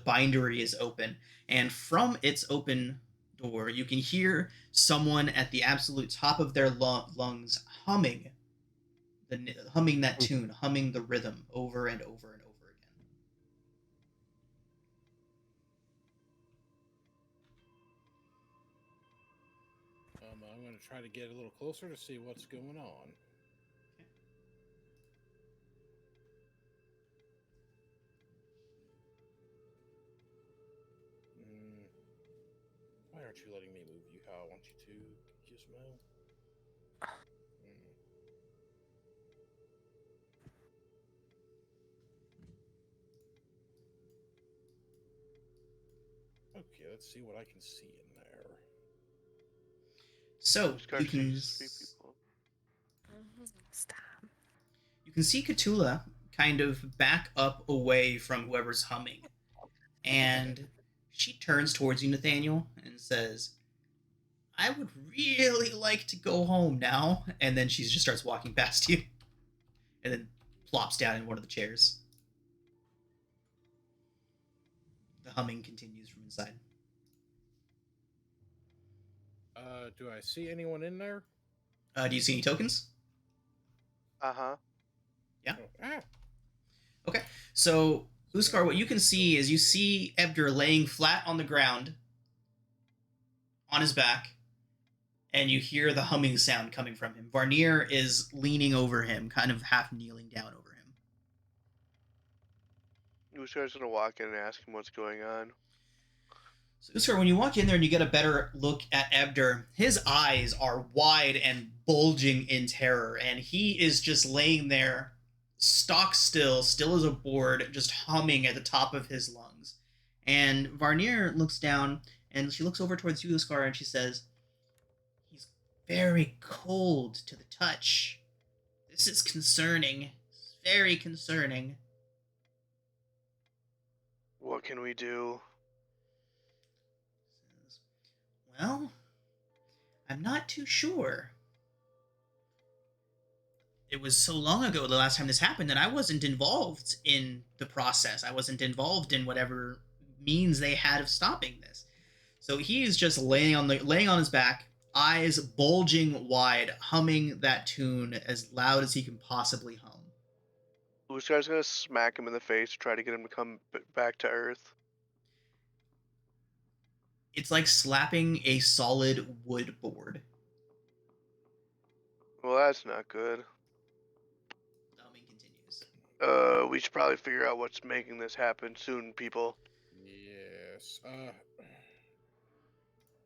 bindery is open, and from its open door, you can hear someone at the absolute top of their lungs humming humming that tune, humming the rhythm over and over and over again. I'm going to try to get a little closer to see what's going on. Why aren't you letting me move you how I want you to, Gizmo? Okay, let's see what I can see in there. So Scar you can sees 3 people. Stop. you can see Cthulhu kind of back up away from whoever's humming, and she turns towards you, Nathaniel, and says, "I would really like to go home now." And then she just starts walking past you, and then plops down in one of the chairs. The humming continues from inside. Do I see anyone in there? Do you see any tokens? Uh-huh. Yeah. Ah. Okay. So, Uskar, what you can see is you see Edgar laying flat on the ground on his back, and you hear the humming sound coming from him. Varnier is leaning over him, kind of half kneeling down over him. Uskar's gonna walk in and ask him what's going on. So, Uskar, when you walk in there and you get a better look at Ebder, his eyes are wide and bulging in terror, and he is just laying there, stock still as a board, just humming at the top of his lungs. And Varnier looks down, and she looks over towards you, Uskar, and she says, "He's very cold to the touch. This is concerning. It's very concerning." What can we do? Well, I'm not too sure. It was so long ago the last time this happened that I wasn't involved in the process. I wasn't involved in whatever means they had of stopping this. So he's just laying on his back, eyes bulging wide, humming that tune as loud as he can possibly hum. Uskar's gonna smack him in the face to try to get him to come back to Earth. It's like slapping a solid wood board. Well, that's not good. The humming continues. We should probably figure out what's making this happen soon, people. Yes.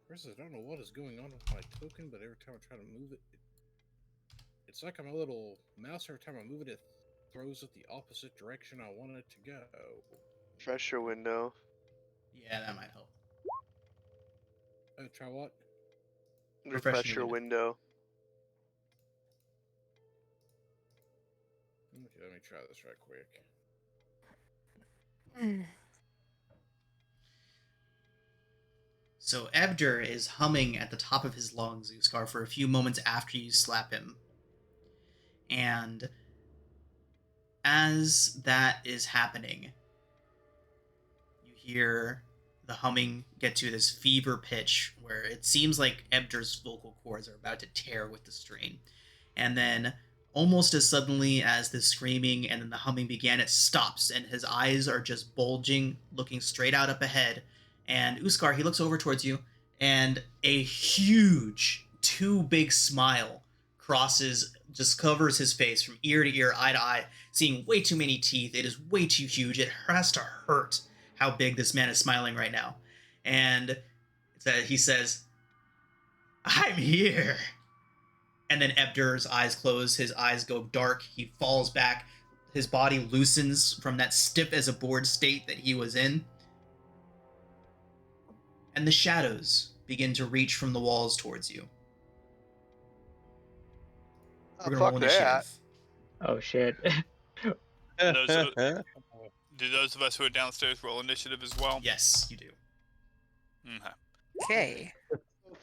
First, I don't know what is going on with my token, but every time I try to move it, it's like I'm a little mouse. Every time I move it, it throws it the opposite direction I want it to go. Refresh your window. Yeah, that might help. Try what? Refresh your window. Okay, let me try this right quick. So Ebder is humming at the top of his lungs, Uskar, for a few moments after you slap him. And as that is happening, you hear the humming get to this fever pitch where it seems like Ebder's vocal cords are about to tear with the strain. And then, almost as suddenly as the screaming and then the humming began, it stops, and his eyes are just bulging, looking straight out up ahead. And Uskar, he looks over towards you, and a huge, too big smile just covers his face from ear to ear, eye to eye, seeing way too many teeth. It is way too huge. It has to hurt how big this man is smiling right now. And he says, "I'm here." And then Ebder's eyes close, his eyes go dark, he falls back, his body loosens from that stiff as a board state that he was in. And the shadows begin to reach from the walls towards you. We're gonna roll initiative. Oh shit. Do those of us who are downstairs roll initiative as well? Yes, you do. Okay.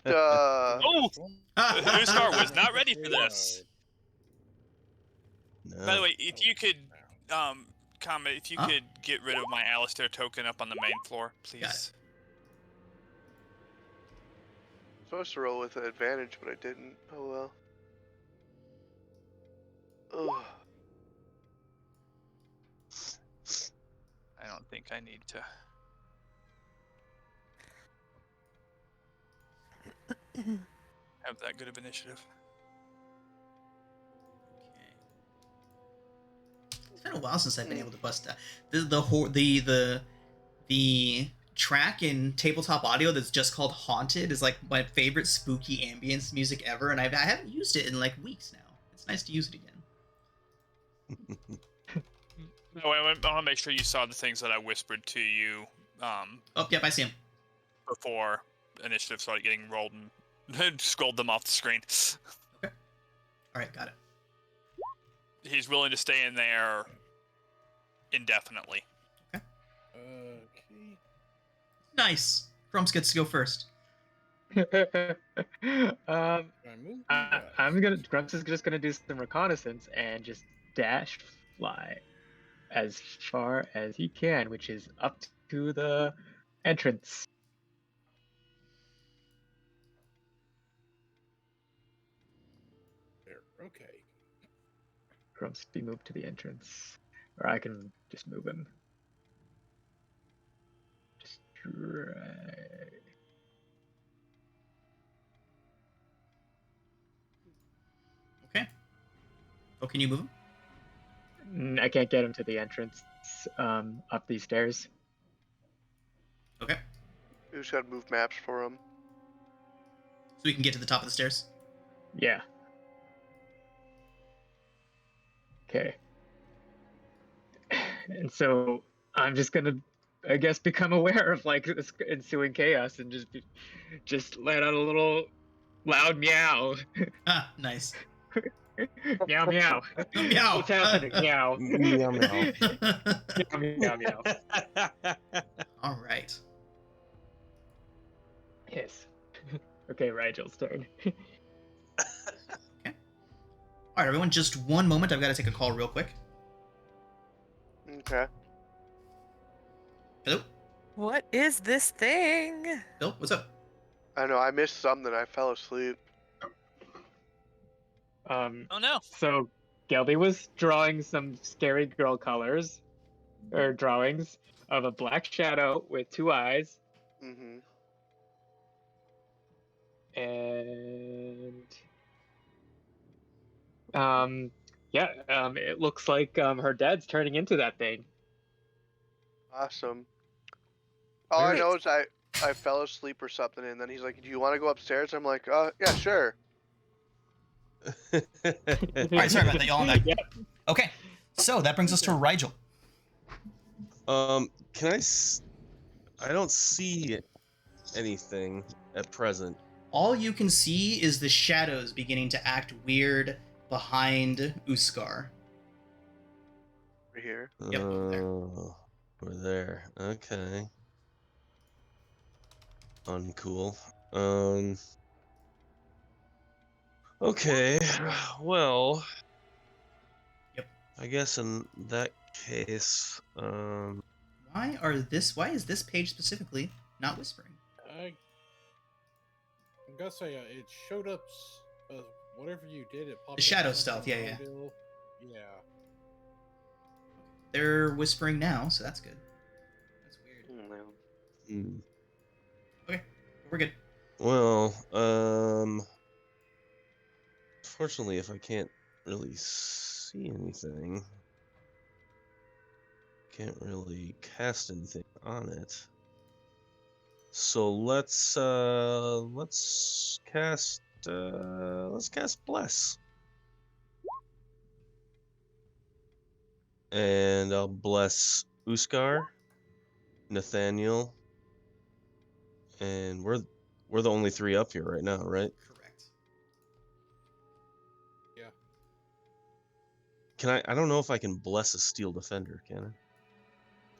Oh! Uskar was not ready for this. No. By the way, if you could, comment, if you could get rid of my Alistair token up on the main floor, please. Supposed to roll with an advantage, but I didn't. Oh well. Ugh. I don't think I need to. Have that good of initiative. Okay. It's been a while since I've been able to bust that. The track in tabletop audio that's just called Haunted is like my favorite spooky ambience music ever, and I haven't used it in like weeks now. It's nice to use it again. No, I want to make sure you saw the things that I whispered to you Oh, yep, I see him. before initiative started getting rolled and scrolled them off the screen. Okay. All right, got it. He's willing to stay in there indefinitely. Okay. Nice. Grumps gets to go first. Can I move? Grumps is just gonna do some reconnaissance and just dash fly as far as he can, which is up to the entrance. There. Okay. Grumps be moved to the entrance, or I can just move him. Just drag. Okay. Oh, can you move him? I can't get him to the entrance up these stairs. Okay. We just gotta move maps for him. So we can get to the top of the stairs. Yeah. Okay. And so I'm just gonna, I guess, become aware of like this ensuing chaos and just let out a little loud meow. Ah, nice. Meow meow. Meow. What's happening? Meow. Meow, meow. Meow meow meow. All right. Yes. Okay, Rigel's turn. All right, everyone, just one moment. I've got to take a call real quick. Okay. Hello? What is this thing? Bill, what's up? I know, I missed something. I fell asleep. Oh no! So Gelby was drawing some scary girl colors, or drawings of a black shadow with two eyes, Mm-hmm. and it looks like her dad's turning into that thing. Awesome. All I Great. know is I fell asleep or something, and then he's like, "Do you want to go upstairs?" I'm like, yeah, sure." All right, sorry about that, y'all. I'm back. Yeah. Okay, so that brings us to Rigel. Can I don't see anything at present. All you can see is the shadows beginning to act weird behind Uskar. We're here. Yep, over there. We're there. Okay. Uncool. Okay. Well. Yep. I guess in that case, Why is this page specifically not whispering? I'm gonna say it showed up. Whatever you did, it popped. The shadow up stealth, something yeah. audio. Yeah. They're whispering now, so that's good. That's weird. Okay, we're good. well, fortunately, if I can't really see anything, can't really cast anything on it. So let's cast Bless. And I'll bless Uskar, Nathaniel, and we're the only three up here right now, right? Correct. Yeah. Can I don't know if I can bless a steel defender, can I?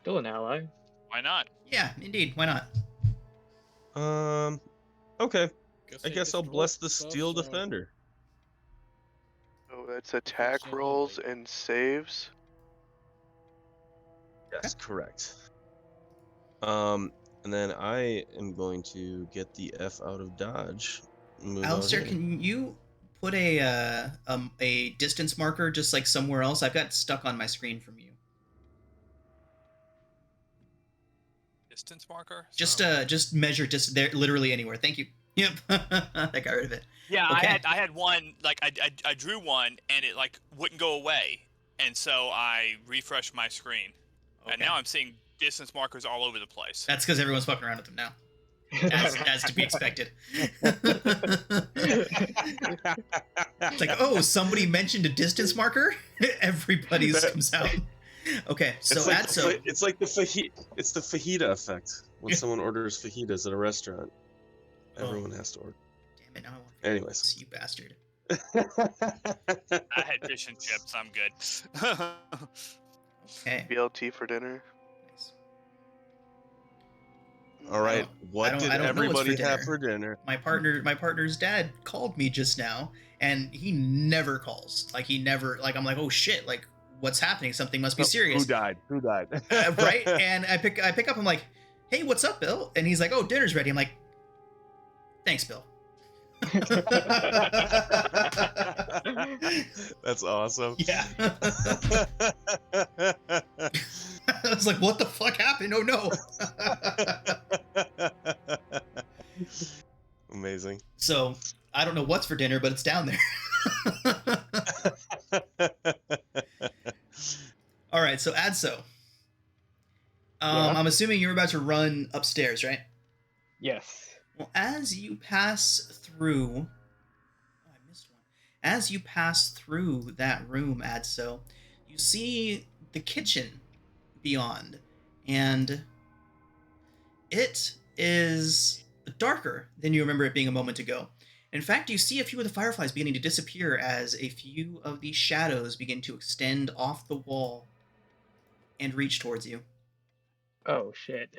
Still an ally. Why not? Yeah, indeed. Why not? Okay. I they guess I'll destroyed bless the stuff, steel so- defender. So it's attack Absolutely. rolls and saves. That's correct. And And then I am going to get the F out of Dodge. Move out Alistair, here. can you put a distance marker just like somewhere else? I've got stuck on my screen from you. Distance marker. Just measure distance there, literally anywhere. Thank you. Yep, that got rid of it. Yeah, Okay. I had one, like I drew one and it like wouldn't go away, and so I refreshed my screen, and Okay. now I'm seeing distance markers all over the place. That's because everyone's fucking around with them now, as to be expected. It's like, oh, somebody mentioned a distance marker. Everybody's comes out. Okay, so it's like the fajita effect when someone orders fajitas at a restaurant. Everyone has to order. Damn it! Now I want. Anyways, You bastard. I had fish and chips. I'm good. Okay. BLT for dinner. Nice. all right. What I did don't know what's everybody have for dinner? My partner's dad called me just now, and he never calls. Like he never. Like I'm like, oh shit! Like what's happening? Something must be serious. Who died? Right? And I pick up. I'm like, hey, what's up, Bill? And he's like, oh, dinner's ready. I'm like, thanks, Bill. That's awesome. Yeah. I was like, what the fuck happened? Oh no. Amazing. So I don't know what's for dinner, but it's down there. All right, so Adso. Yeah. I'm assuming you're about to run upstairs, right? Yes. Well, as you pass through, oh, I missed one. As you pass through that room, Adso, you see the kitchen beyond, and it is darker than you remember it being a moment ago. In fact, you see a few of the fireflies beginning to disappear as a few of the shadows begin to extend off the wall and reach towards you. Oh shit.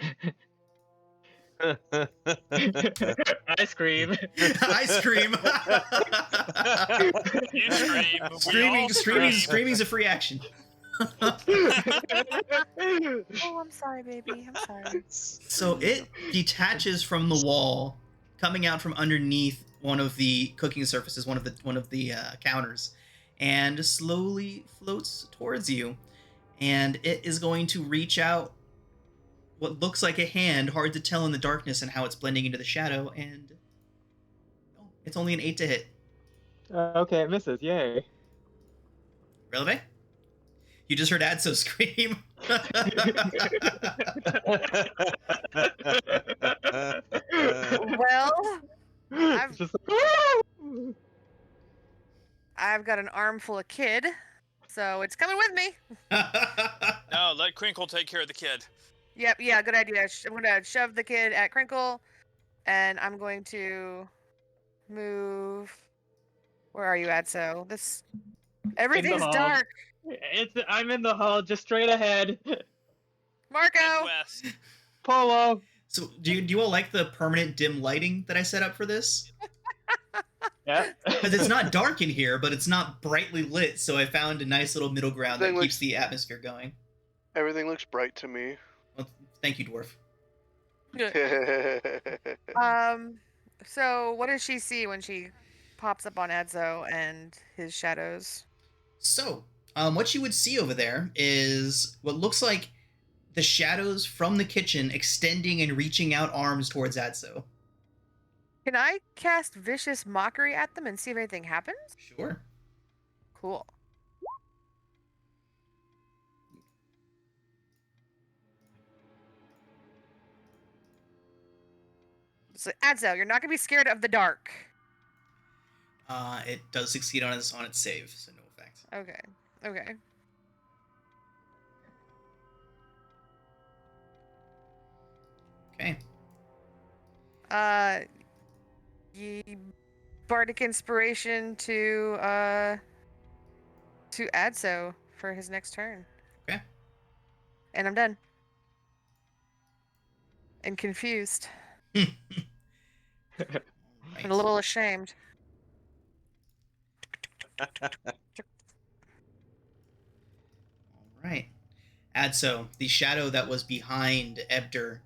I scream. I scream. You scream. We all scream. Screaming's a free action. Oh, I'm sorry, baby. I'm sorry. So it detaches from the wall, coming out from underneath one of the cooking surfaces, one of the counters, and slowly floats towards you. And it is going to reach out what looks like a hand, hard to tell in the darkness and how it's blending into the shadow, and oh, it's only an 8 to hit. Okay, it misses. Yay. Releve? You just heard Adso scream. Well, I've- Just I've got an armful of kid, so it's coming with me. No, let Crinkle take care of the kid. Yep, yeah, good idea. I'm gonna shove the kid at Crinkle, and I'm going to move. Where are you at? So this everything's hall. dark. I'm in the hall, just straight ahead. Marco, West. Polo. So, do you all like the permanent dim lighting that I set up for this? Yeah. Because it's not dark in here, but it's not brightly lit, so I found a nice little middle ground that Thing keeps looks- the atmosphere going. Everything looks bright to me. Well, thank you, Dwarf. So what does she see when she pops up on Edzo and his shadows? So, what you would see over there is what looks like the shadows from the kitchen extending and reaching out arms towards Adso. Can I cast Vicious Mockery at them and see if anything happens? Sure. Cool. So, Adzo, you're not gonna be scared of the dark. It does succeed on its save, so no effect. Okay. Okay. Okay. Bardic Inspiration to Adzo for his next turn. Okay. And I'm done. And confused. Alright. And a little ashamed. Alright. Adso, the shadow that was behind Ebder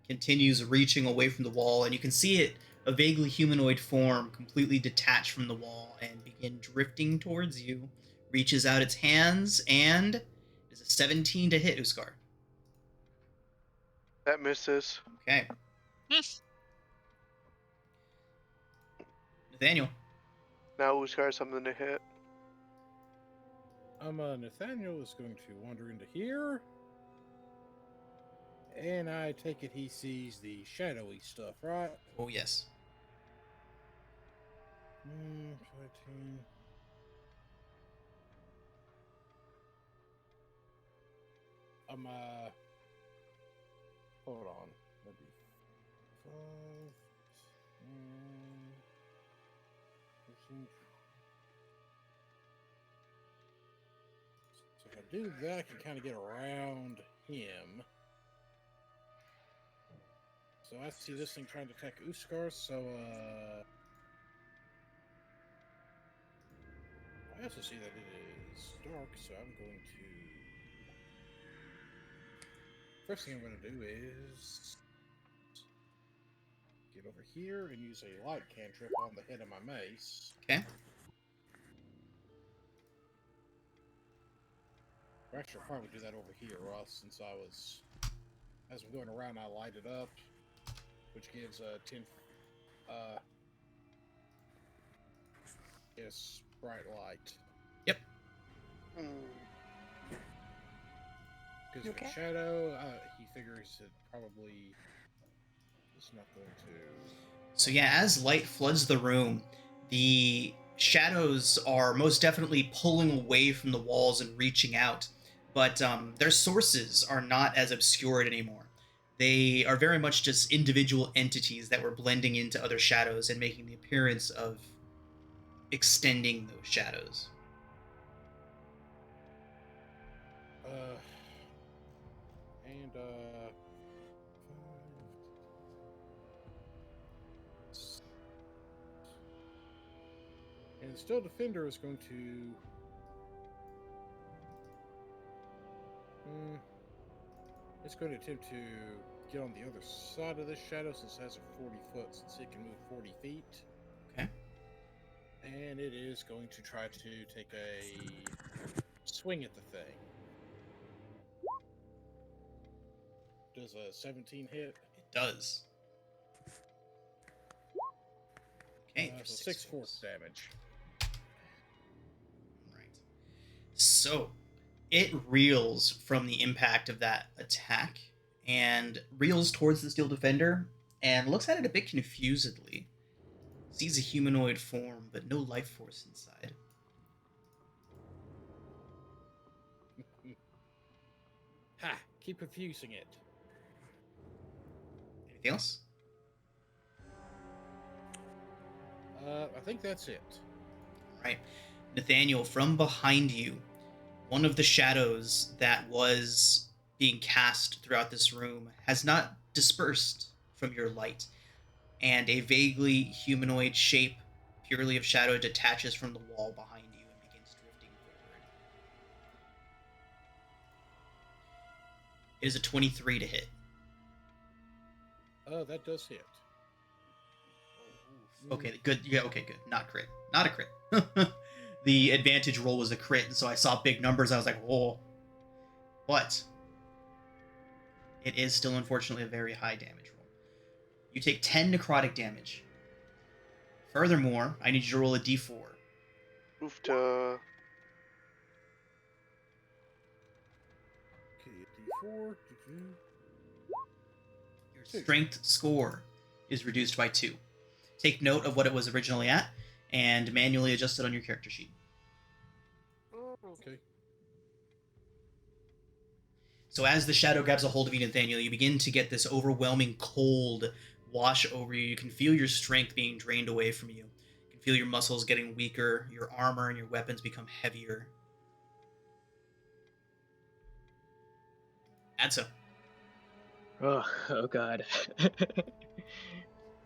continues reaching away from the wall, and you can see it, a vaguely humanoid form, completely detached from the wall and begin drifting towards you. Reaches out its hands, and is a 17 to hit, Uskar. That misses. Okay. Nathaniel. Now Uskar has something to hit. Nathaniel is going to wander into here. And I take it he sees the shadowy stuff, right? Oh, yes. 14. Hold on. Maybe 5, 14. So if I do that, I can kind of get around him. So I see this thing trying to attack Uskar, so I also see that it is dark, so I'm going to... First thing I'm going to do is get over here and use a light cantrip on the head of my mace. Okay. Actually, I'll probably do that over here, Ross, since as I'm going around, I light it up, which gives 10, yes, bright light. Yep. Because Okay. with shadow, he figures it probably is not going to... So yeah, as light floods the room, the shadows are most definitely pulling away from the walls and reaching out, but their sources are not as obscured anymore. They are very much just individual entities that were blending into other shadows and making the appearance of extending those shadows. And the Still Defender is going to... It's going to attempt to get on the other side of this shadow since it has a 40 foot, since it can move 40 feet. Okay. And it is going to try to take a swing at the thing. Does a 17 hit? It does. Okay, So 6 force damage. Right. So, it reels from the impact of that attack and reels towards the Steel Defender and looks at it a bit confusedly. Sees a humanoid form, but no life force inside. Ha! Keep confusing it. Anything else? I think that's it. Right. Nathaniel, from behind you, one of the shadows that was being cast throughout this room has not dispersed from your light, and a vaguely humanoid shape, purely of shadow, detaches from the wall behind you and begins drifting forward. It is a 23 to hit. That does hit. Okay, good. Yeah, okay, good. Not crit. Not a crit. The advantage roll was a crit, and so I saw big numbers. I was like, oh. But it is still, unfortunately, a very high damage roll. You take 10 necrotic damage. Furthermore, I need you to roll a d4. Oofta. Okay, D4. Your strength score is reduced by 2. Take note of what it was originally at, and manually adjust it on your character sheet. Okay. So as the shadow grabs a hold of you, Nathaniel, you begin to get this overwhelming cold wash over you. You can feel your strength being drained away from you. You can feel your muscles getting weaker, your armor and your weapons become heavier. Adso. Oh god.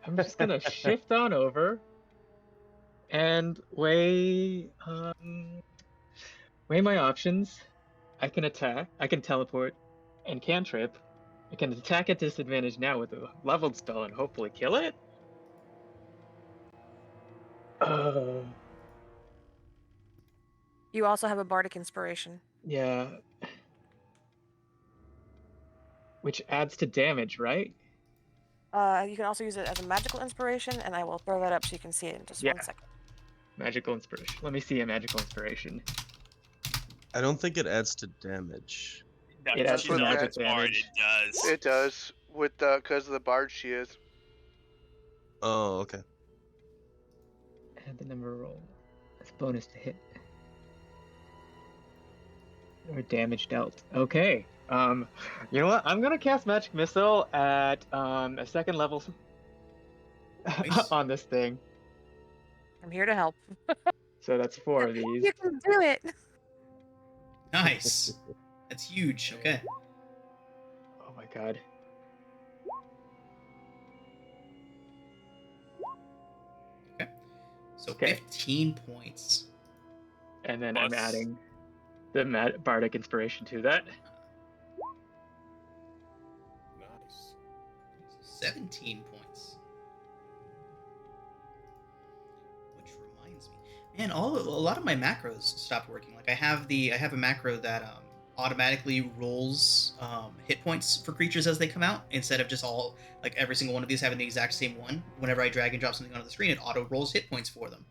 I'm just gonna shift on over and weigh my options. I can attack, I can teleport, and cantrip, I can attack at disadvantage now with a leveled spell and hopefully kill it? You also have a Bardic Inspiration. Yeah. Which adds to damage, right? You can also use it as a magical inspiration, and I will throw that up so you can see it in just Yeah. 1 second. Magical inspiration. Let me see a magical inspiration. I don't think it adds to damage. It adds to what magic that- damage. It does. It does with because of the bard she is. Oh, okay. Add the number roll. That's bonus to hit. Or damage dealt. Okay. You know what? I'm gonna cast Magic Missile at a second level Nice. on this thing. I'm here to help. So that's 4 of these. You can do it. Nice. That's huge. Okay. Oh my god. So Okay. 15 points. And then I'm Plus- adding the Bardic Inspiration to that. Nice. 17 points. Which reminds me, man, a lot of my macros stopped working. Like I have a macro that automatically rolls hit points for creatures as they come out, instead of just all like every single one of these having the exact same one. Whenever I drag and drop something onto the screen, it auto rolls hit points for them.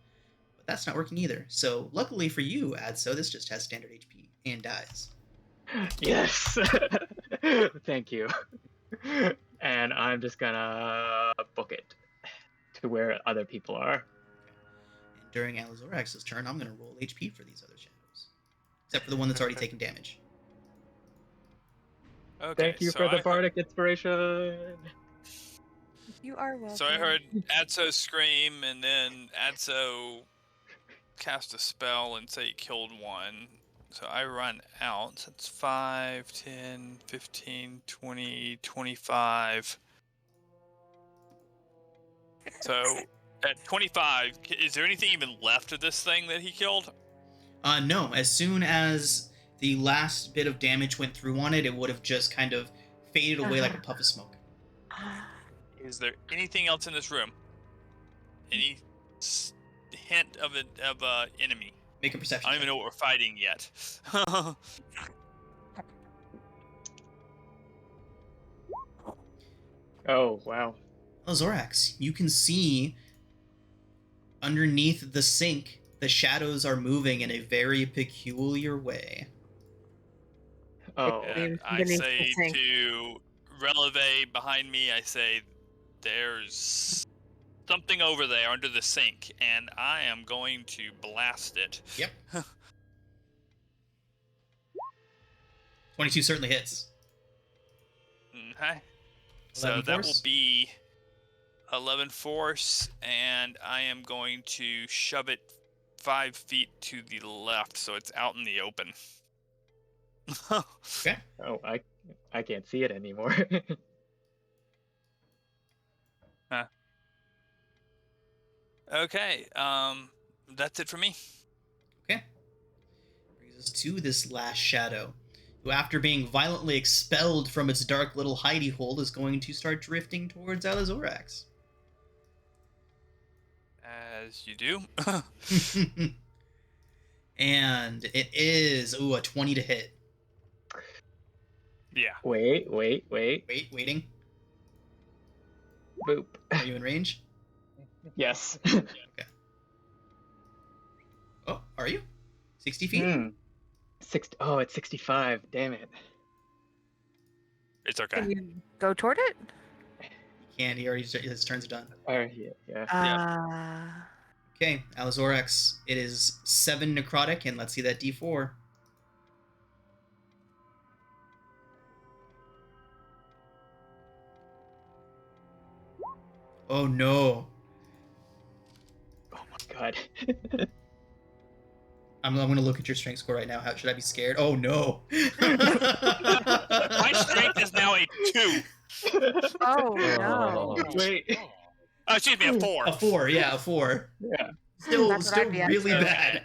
But that's not working either. So luckily for you, Adso, this just has standard HP and dies. Yes! Thank you. And I'm just gonna book it to where other people are. And during Alizorax's turn, I'm going to roll HP for these other shadows. Except for the one that's already taken damage. Okay, Thank you so for the I Bardic Inspiration! You are welcome. So I heard Adso scream, and then Adso cast a spell and say he killed one. So I run out. That's 5, 10, 15, 20, 25. So at 25, is there anything even left of this thing that he killed? No, as soon as the last bit of damage went through on it, it would have just kind of faded away like a puff of smoke. Is there anything else in this room? Any hint of a enemy? Make a perception I don't check. even know what we're fighting yet. Oh, wow. Oh, Zorax, you can see underneath the sink, the shadows are moving in a very peculiar way. Oh, And I Beneath the say sink. to Releve behind me, I say, there's something over there under the sink, and I am going to blast it. Yep. 22 certainly hits. Okay. So 11 that will force? be 11 force, and I am going to shove it 5 feet to the left, so it's out in the open. Okay. oh, I can't see it anymore. Okay, that's it for me. Okay. Brings us to this last shadow, who, after being violently expelled from its dark little hidey hole, is going to start drifting towards Alizorax. As you do. And it is, a 20 to hit. Yeah. Wait. Waiting. Boop. Are you in range? Yes. Oh, are you? 60 feet? Oh, it's 65. Damn it. It's okay. Can you go toward it? Can't, his turns are done. Alright, yeah. Okay, Alizorax, it is 7 necrotic, and let's see that d4. Oh no. Oh my god. I'm gonna look at your strength score right now. How should I be scared? Oh no. My strength is now a 2. Oh no. Wait. Oh, excuse me, a 4. A 4, yeah, a 4. Yeah. Still That's what I'd be at, really too. bad.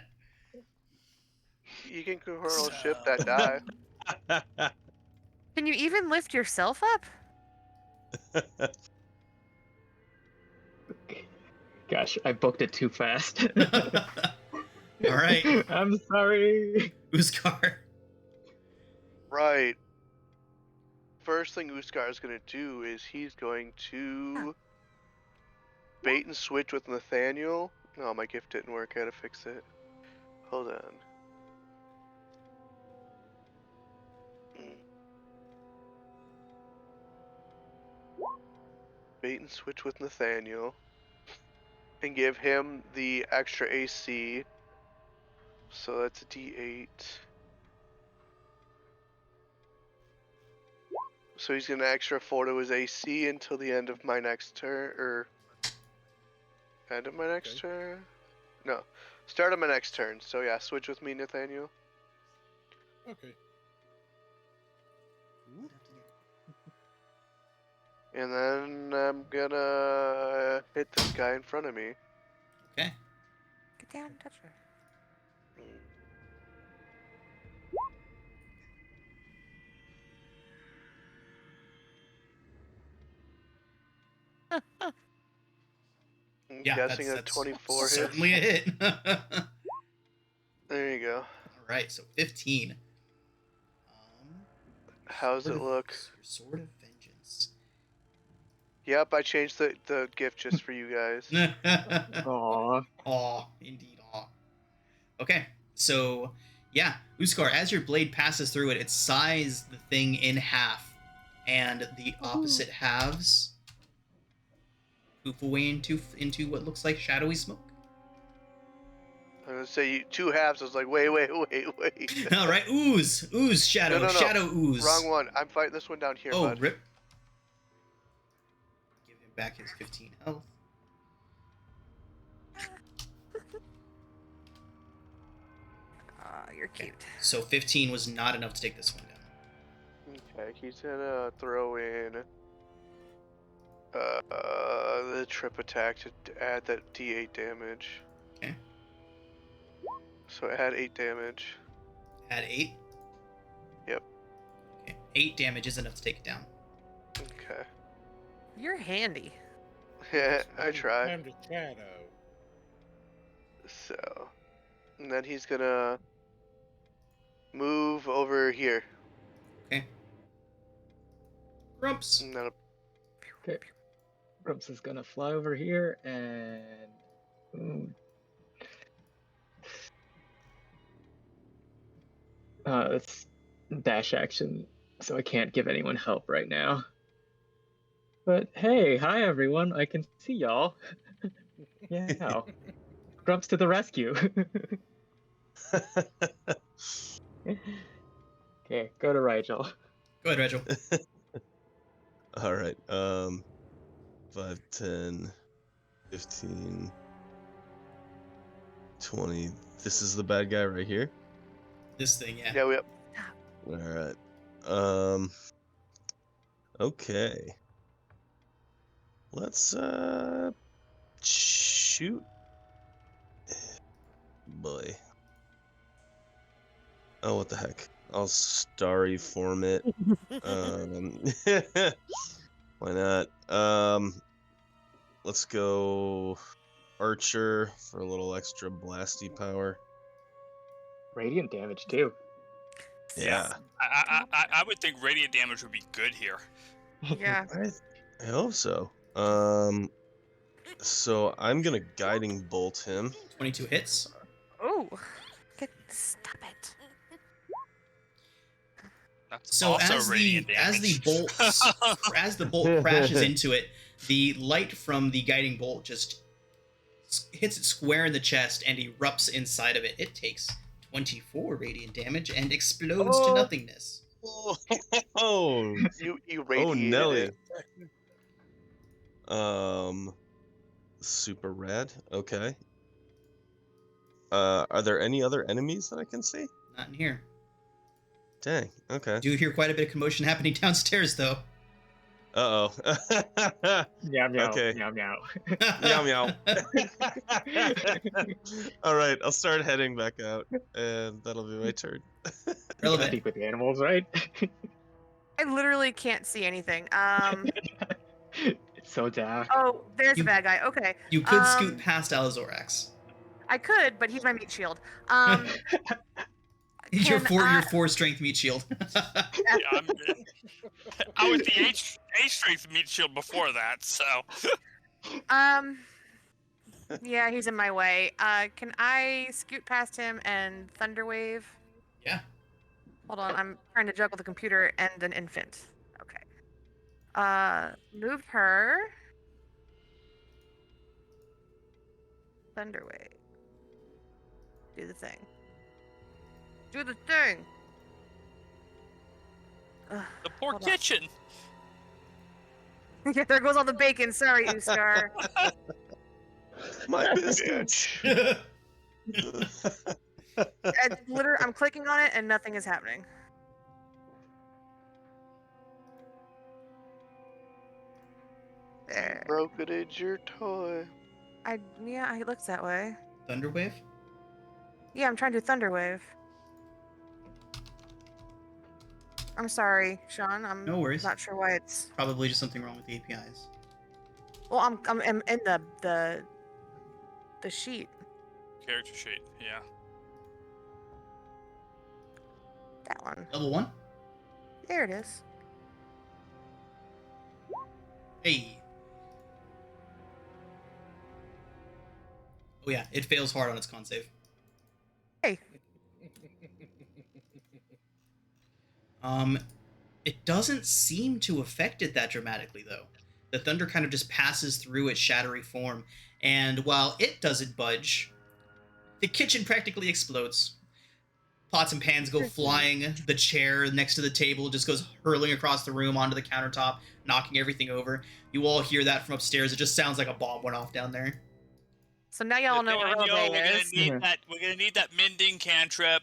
You can control a ship that die. Can you even lift yourself up? Gosh, I booked it too fast. All right, I'm sorry. Uskar. Right. First thing Uskar is going to do is he's going to bait and switch with Nathaniel. No, my gift didn't work. I gotta fix it. Hold on. Bait and switch with Nathaniel. And give him the extra AC. So that's a D8. So he's gonna extra 4 to his AC until the end of my next turn, or end of my next turn? No, start of my next turn. So yeah, switch with me, Nathaniel. Okay. And then I'm gonna hit this guy in front of me. Okay. Get down, touch her. I'm Yeah, guessing that's a 24 hit. certainly a hit. All There you go. right, so 15. How's Sword it of- look? Your Sword of Vengeance. Yep, I changed the gift just for you guys. Aw. Aw, indeed, aw. Okay, so yeah, Uskar, as your blade passes through it, it sighs the thing in half, and the opposite halves poof away into what looks like shadowy smoke. I was gonna say two halves. I was like, wait. All right, ooze, shadow, No. shadow ooze. Wrong one. I'm fighting this one down here, Oh, bud. rip. Give him back his 15 health. You're cute. So 15 was not enough to take this one down. Okay, he's gonna throw in the trip attack to add that D8 damage. Okay. So add 8 damage. Add 8? Yep. Okay, 8 damage is enough to take it down. Okay. You're handy. Yeah, I try. Time to shadow. So, and then he's gonna move over here. Okay. Grumps. And then Okay. Grumps is gonna fly over here and. It's dash action, so I can't give anyone help right now. But hey, hi everyone, I can see y'all. Yeah. Grumps to the rescue. Okay, go to Rigel. Go ahead, Rigel. All right. 5, 10, 15, 20. This is the bad guy right here. This thing, yeah. yeah, All right. Okay. Let's shoot. Boy. Oh, what the heck? I'll starry form it. Why not? Let's go Archer for a little extra blasty power. Radiant damage too. Yeah. I would think radiant damage would be good here. Yeah. I hope so. So I'm gonna guiding bolt him. 22 hits. Oh. Stop it. That's So also as the radiant as the bolt crashes into it, the light from the guiding bolt just hits it square in the chest and erupts inside of it. It takes 24 radiant damage and explodes to nothingness. Oh, you radiated Nelly. it. Super rad. Okay. Are there any other enemies that I can see? Not in here. Dang. Okay. Do hear quite a bit of commotion happening downstairs, though. Uh oh. Meow meow. Okay. Meow meow. Meow meow. All right, I'll start heading back out, and that'll be my turn. Relevant. Speak with the animals, right? I literally can't see anything. It's so dark. Oh, there's You- a bad guy. Okay. You could scoot past Alizorax. I could, but he's my meat shield. Your Can your I- 4 strength meat shield. Yeah, I was the H strength meat shield before that, so Yeah, he's in my way. Can I scoot past him and Thunderwave? Yeah. Hold on, I'm trying to juggle the computer and an infant. Okay. Move her. Thunderwave. Do the thing. Do the thing! Ugh, the poor hold on. kitchen. Yeah, there goes all the bacon. Sorry, Uskar. My biscuits. Literally, I'm clicking on it and nothing is happening. There. Broke it, it's your toy. Yeah, it looks that way. Thunderwave? Yeah, I'm trying to do Thunderwave. I'm sorry, Sean. I'm No worries. not sure why it's. Probably just something wrong with the APIs. Well, I'm in the sheet. Character sheet, yeah. That one. Level 1? There it is. Hey. Oh yeah, it fails hard on its con save. Hey. It doesn't seem to affect it that dramatically, though. The thunder kind of just passes through its shadowy form, and while it doesn't budge, the kitchen practically explodes. Pots and pans go flying, the chair next to the table just goes hurling across the room onto the countertop, knocking everything over. You all hear that from upstairs. It just sounds like a bomb went off down there. So now y'all know where Rose is. We're gonna need that mending cantrip.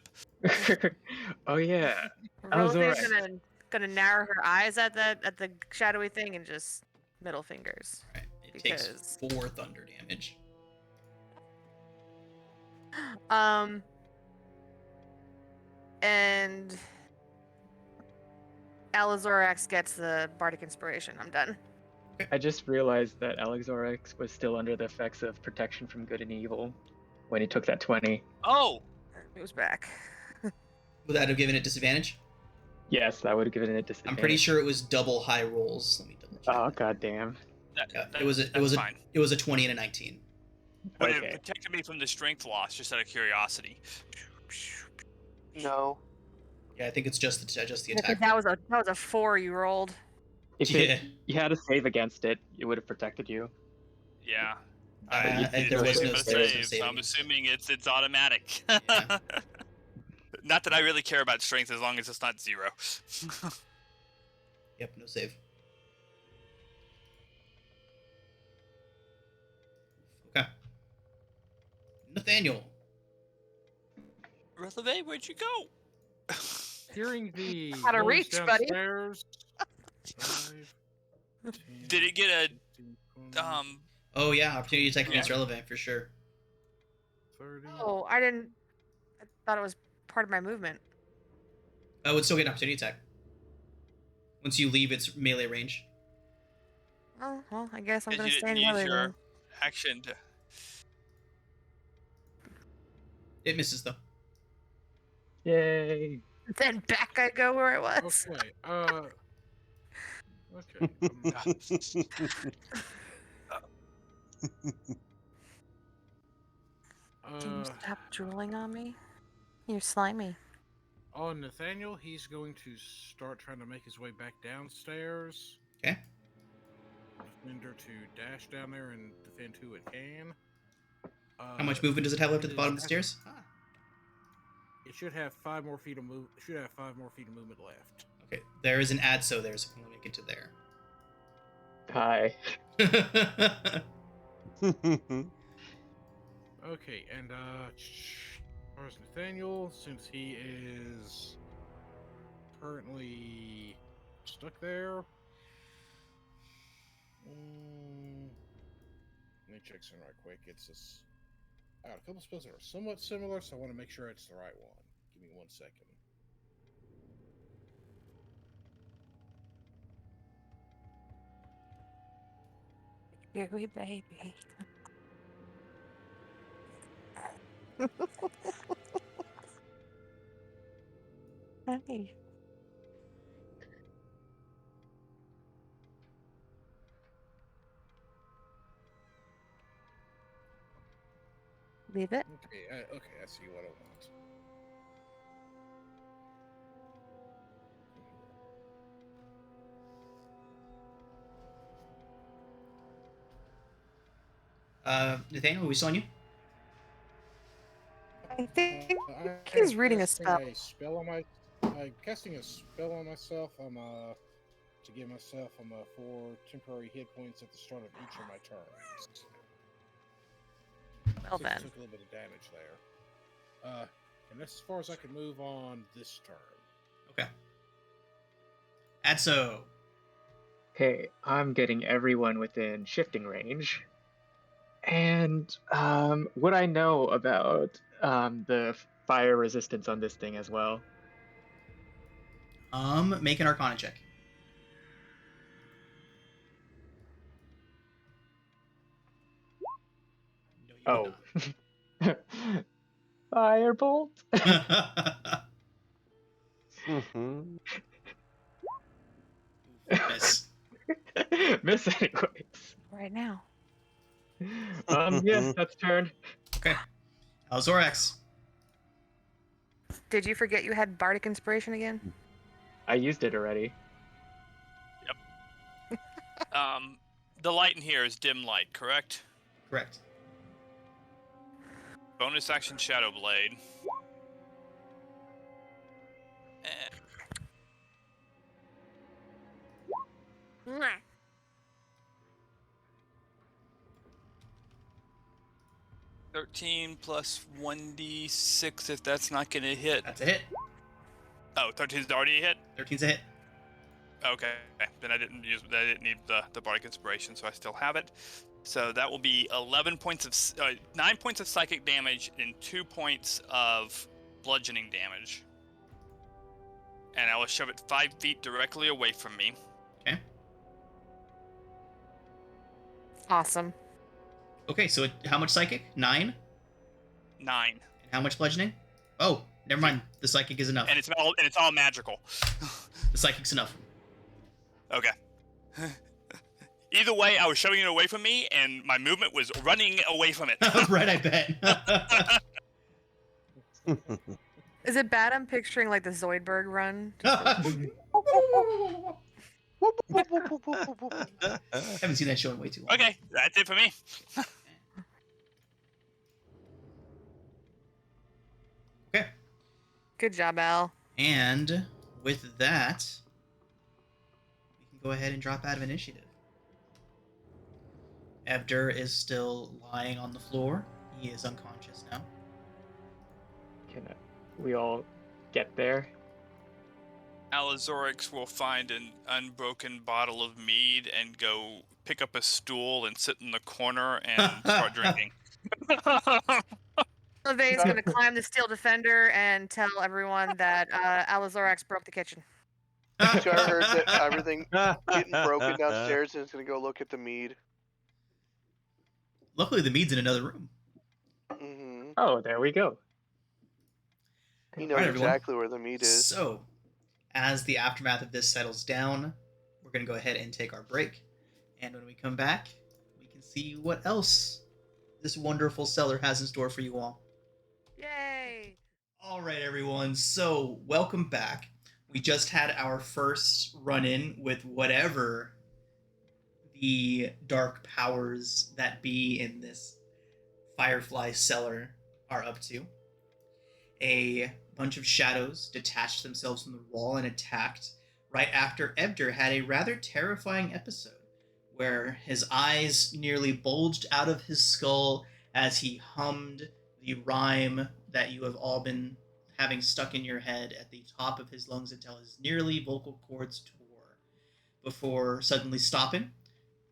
Oh yeah. Rose is Alright. gonna narrow her eyes at the shadowy thing and just middle fingers. Right. It Because- takes 4 thunder damage. And Alizorax gets the Bardic Inspiration. I'm done. I just realized that Alexorex was still under the effects of protection from good and evil when he took that 20. Oh, It was back. Would that have given it disadvantage? Yes, that would have given it a disadvantage. I'm pretty sure it was double high rolls. Let me double check. Oh goddamn. Yeah, that- it was that's fine. it was a 20 and a 19. But Okay. it protected me from the strength loss, just out of curiosity. No. Yeah, I think it's just the I think attack. that was a 4 you rolled. If Yeah. you had a save against it, it would have protected you. Yeah. And It there was didn't no have a save, so I'm against it. assuming it's automatic. Yeah. Not that I really care about strength as long as it's not 0. Yep, no save. Okay. Nathaniel. Releve, where'd you go? Hearing the How to noise reach, buddy. downstairs. 5, 10, Did it get 15, 20, a Oh yeah, opportunity attack against Yeah. relevant for sure. 30. Oh, I thought it was part of my movement. I would still get an opportunity attack. Once you leave its melee range. Oh, well, I guess I'm Did gonna you stand use melee your then. action to... It misses though. Yay! Then back I go where I was. Okay. Okay. Can you stop drooling on me? You're slimy. On Nathaniel, he's going to start trying to make his way back downstairs. Okay. Defender to dash down there and defend who it can. How much movement does it have left at the bottom of the stairs? Ah, It should have 5 more feet of Should have 5 more feet of movement left. okay. There is an ADSO there, so I'm gonna make it to there. Hi. Okay, and as Nathaniel, since he is currently stuck there. Let me check something right quick. It's just I got a couple spells that are somewhat similar, so I want to make sure it's the right one. Give me 1 second. Gooey baby. Hey. Leave it. Okay, I see what I want. Nathaniel, are we still on you? I think I'm he's reading a casting spell. a spell on my. I'm casting a spell on myself. To give myself 4 temporary hit points at the start of each of my turns. Well So then. took a little bit of damage there. And that's as far as I can move on this turn. Okay. Adso. Okay, I'm getting everyone within shifting range. And would I know about the fire resistance on this thing as well? Make an Arcana check. No, you Oh. Firebolt? would not. Mm-hmm. Miss. Miss anyways. Right now. Yeah, that's turn. Okay. Alzorax. Did you forget you had Bardic Inspiration again? I used it already. The light in here is dim light, correct? Correct. Bonus action Shadow Blade. Eh, Mwah. 13 plus 1d6 if that's not going to hit. That's a hit. Oh, 13's already a hit? 13's a hit. Okay, then I didn't need the Bardic Inspiration, so I still have it. So that will be 9 points of psychic damage and 2 points of bludgeoning damage. And I will shove it 5 feet directly away from me. Okay. Awesome. Okay, so how much psychic? 9? 9. And how much bludgeoning? Oh, never mind. The psychic is enough. And it's all magical. The psychic's enough. Okay. Either way, I was shoving it away from me, and my movement was running away from it. Right, I bet. Is it bad I'm picturing like the Zoidberg run? Haven't seen that show in way too long. Okay, that's it for me. Okay. Good job, Al. And with that, we can go ahead and drop out of initiative. Edgar is still lying on the floor. He is unconscious now. Can we all get there? Alazorix will find an unbroken bottle of mead and go pick up a stool and sit in the corner and start drinking. Leve's gonna climb the steel defender and tell everyone that Alazorax broke the kitchen. So I heard that everything getting broken downstairs, and it's gonna go look at the mead. Luckily, the mead's in another room. Mm-hmm. Oh, there we go. He knows Right, everyone. exactly where the mead is. So, as the aftermath of this settles down, we're going to go ahead and take our break. And when we come back, we can see what else this wonderful cellar has in store for you all. Yay! All right, everyone. So, welcome back. We just had our first run-in with whatever the dark powers that be in this Firefly cellar are up to. A bunch of shadows detached themselves from the wall and attacked right after Edgar had a rather terrifying episode where his eyes nearly bulged out of his skull as he hummed the rhyme that you have all been having stuck in your head at the top of his lungs until his nearly vocal cords tore, before suddenly stopping,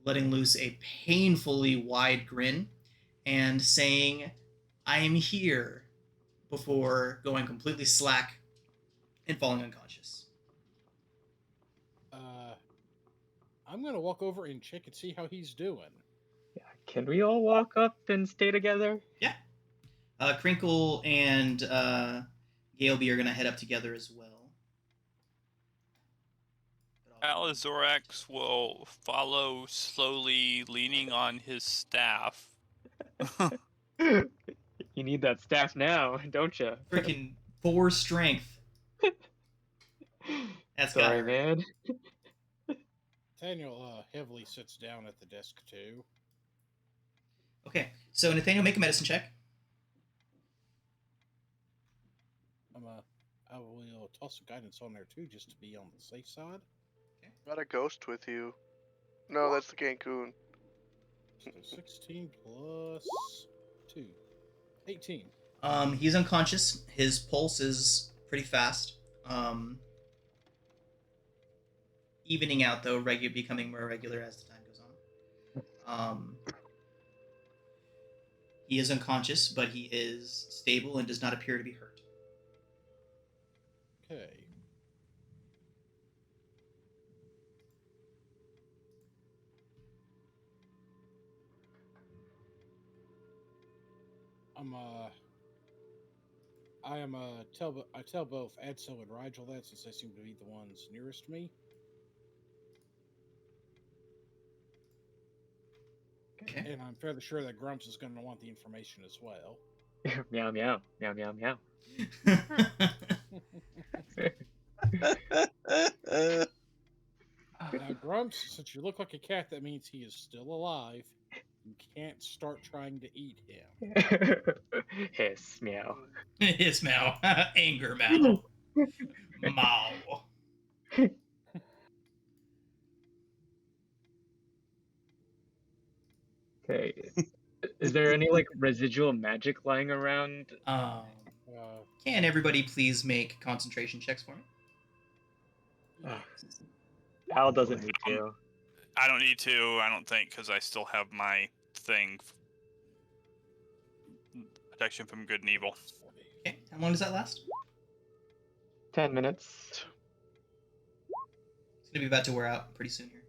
letting loose a painfully wide grin, and saying, "I am here," before going completely slack and falling unconscious. I'm gonna walk over and check and see how he's doing. Can we all walk up and stay together? Yeah. Crinkle and Galeby are going to head up together as well. Alizorax will follow slowly, leaning on his staff. You need that staff now, don't you? Freaking 4 strength. That's got Sorry, her. man. Nathaniel heavily sits down at the desk too. Okay, so Nathaniel, make a medicine check. I will toss a guidance on there too, just to be on the safe side. Got a ghost with you. No, that's the Cancun. So 16 plus 2. 18. He's unconscious. His pulse is pretty fast. Evening out though, becoming more regular as the time goes on. He is unconscious, but he is stable and does not appear to be hurt. Okay. I tell both Edzo and Rigel that, since they seem to be the ones nearest me. Okay. And I'm fairly sure that Grumps is going to want the information as well. Meow meow meow meow meow. Now, Grumps, since you look like a cat, that means he is still alive. You can't start trying to eat him. Hiss meow. His Mao. Anger Mao. Mao. Okay. Is there any like residual magic lying around? Can everybody please make concentration checks for me? Al doesn't need to. I don't need to, I don't think, because I still have my thing. Protection from good and evil. Okay, how long does that last? 10 minutes. It's gonna be about to wear out pretty soon here.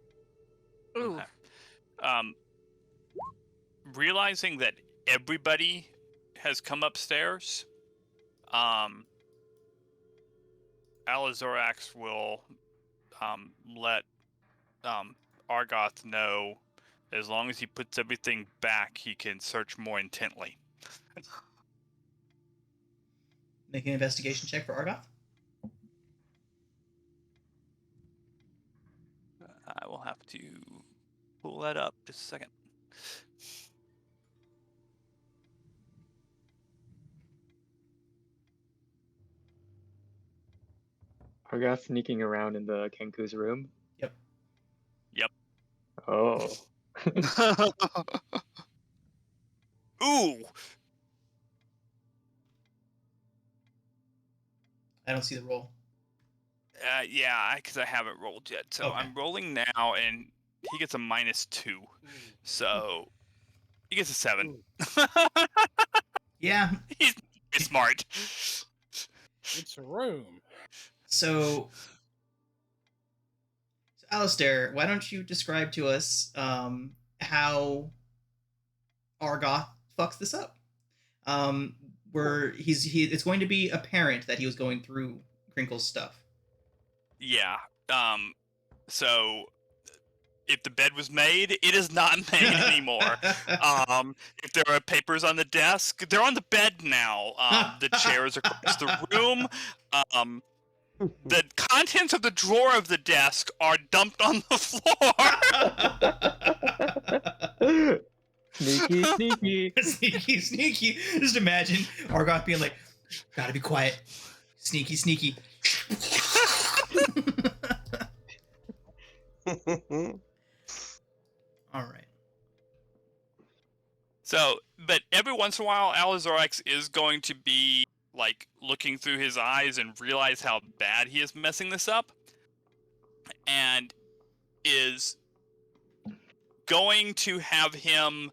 Ooh. Okay. Realizing that everybody has come upstairs, Alizorax will let Argoth know, as long as he puts everything back, he can search more intently. Make an investigation check for Argoth. I will have to pull that up just a second. Argoth sneaking around in the Kenku's room? Yep. Yep. Oh. Ooh! I don't see the roll. Yeah, because I haven't rolled yet. So Okay. I'm rolling now, and he gets a -2. So he gets a 7. Yeah. He's very smart. It's a room. So Alistair, why don't you describe to us how Argoth fucks this up? Where it's going to be apparent that he was going through Crinkle's stuff. Yeah. So if the bed was made, it is not made anymore. If there are papers on the desk, they're on the bed now. The chairs across the room. The contents of the drawer of the desk are dumped on the floor. Sneaky, sneaky. Sneaky. Just imagine Argoth being like, gotta be quiet. Sneaky. All right. So, but every once in a while, Alizorax is going to be like looking through his eyes and realize how bad he is messing this up, and is going to have him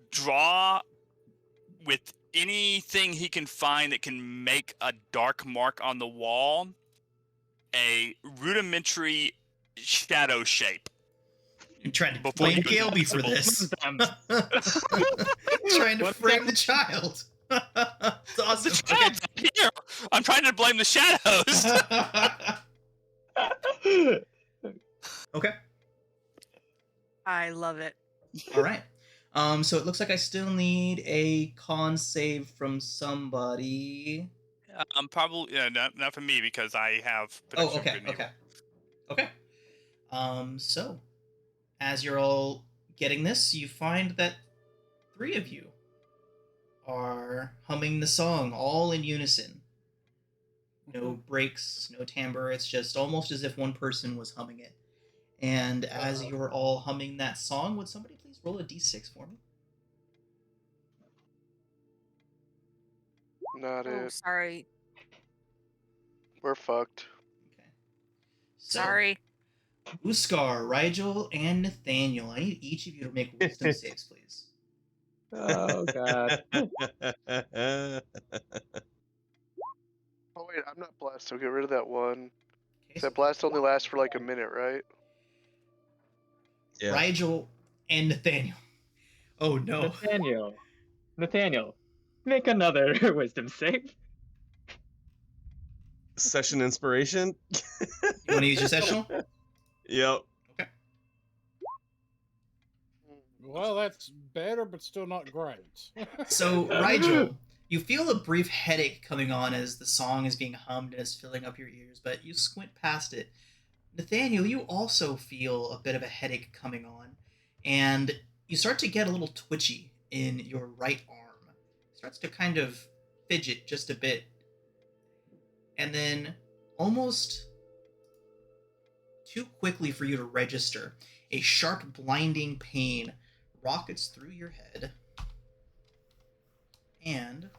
draw with anything he can find that can make a dark mark on the wall, a rudimentary shadow shape. You're trying to Before blame you Galeby for this. Trying to What's frame that? the child. It's awesome. The child's not here. I'm trying to blame the shadows. Okay. I love it. All right. So it looks like I still need a con save from somebody. Probably not for me because I have. Oh, protection of okay, good and evil. okay. So as you're all getting this, you find that 3 of you are humming the song all in unison. No breaks, no timbre. It's just almost as if one person was humming it. And as you're all humming that song, would somebody please roll a d6 for me? Not Oh, it. sorry. We're fucked. Okay. So, Sorry. Uskar, Rigel, and Nathaniel, I need each of you to make wisdom saves, please. Oh god. Oh wait, I'm not blessed, so get rid of that one. Okay, That blast only lasts for like a minute, right? Yeah. Rigel and Nathaniel. Oh no. Nathaniel, make another wisdom save. Session inspiration. You want to use your sessional? Yep. Okay. Well, that's better, but still not great. So, Rigel, you feel a brief headache coming on as the song is being hummed and is filling up your ears, but you squint past it. Nathaniel, you also feel a bit of a headache coming on, and you start to get a little twitchy in your right arm. It starts to kind of fidget just a bit. And then, almost too quickly for you to register, a sharp, blinding pain rockets through your head. And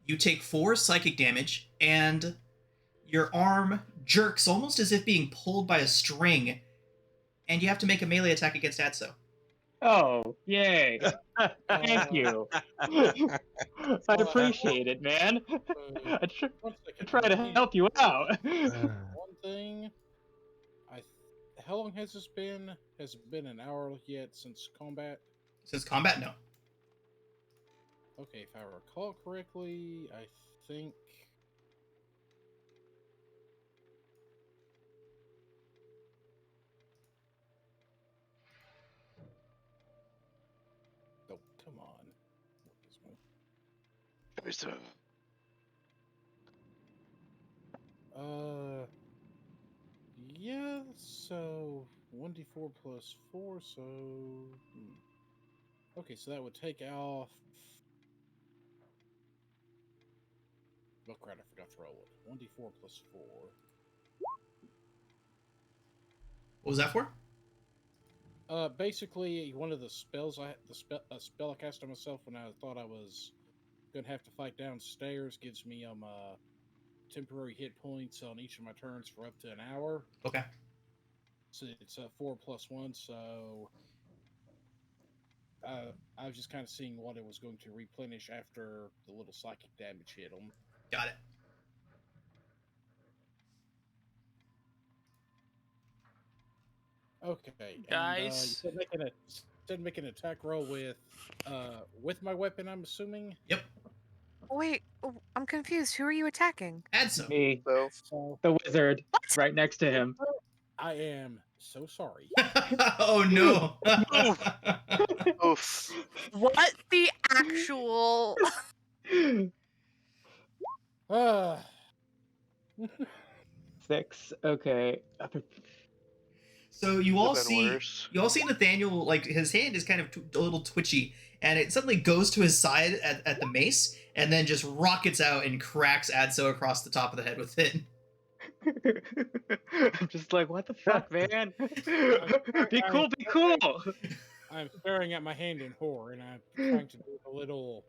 you take 4 psychic damage, and your arm jerks almost as if being pulled by a string, and you have to make a melee attack against Adso. Oh, yay. Thank you. I appreciate it, man. I try to help you out. One thing, how long has this been? Has it been an hour yet since combat? Since combat, no. Okay, if I recall correctly, I think. Oh, come on. Yeah, so 1d4 plus 4, so. Okay, so that would take off. Oh, crap, I forgot to roll it. 1d4 plus 4. What was that for? Basically, one of the spells a spell I cast on myself when I thought I was gonna have to fight downstairs gives me temporary hit points on each of my turns for up to an hour. Okay. So it's 4 plus 1. So I was just kind of seeing what it was going to replenish after the little psychic damage hit them. Got it. Okay, Guys. And, you said make an attack roll with my weapon. I'm assuming. Yep. Wait, I'm confused. Who are you attacking? Adso. Me, So the wizard, right next to him. I am so sorry. Oh no. oof. What the actual? 6. Okay. So you all Could've been see worse. Nathaniel, like his hand is kind of a little twitchy, and it suddenly goes to his side at the mace, and then just rockets out and cracks Adso across the top of the head with it. I'm just like, what the fuck, man? Be cool, be cool. I'm staring at my hand in horror, and I'm trying to do the little.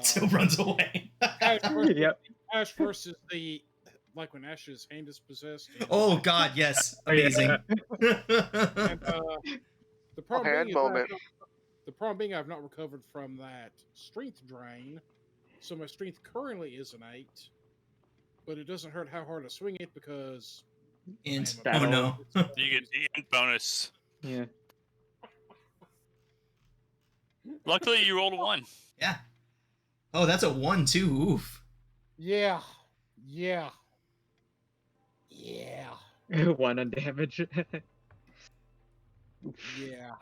Still runs away. Yep. Ash versus the when Ash's hand is possessed. Oh God, yes, amazing. And, the problem hand being moment. the problem being I've not recovered from that strength drain, so my strength currently is an 8. but it doesn't hurt how hard I swing it because Int. I am a Oh no. You get the int bonus. Yeah. Luckily, you rolled a 1. Yeah. Oh, that's a 1 too. Oof. Yeah. 1 on damage. Yeah.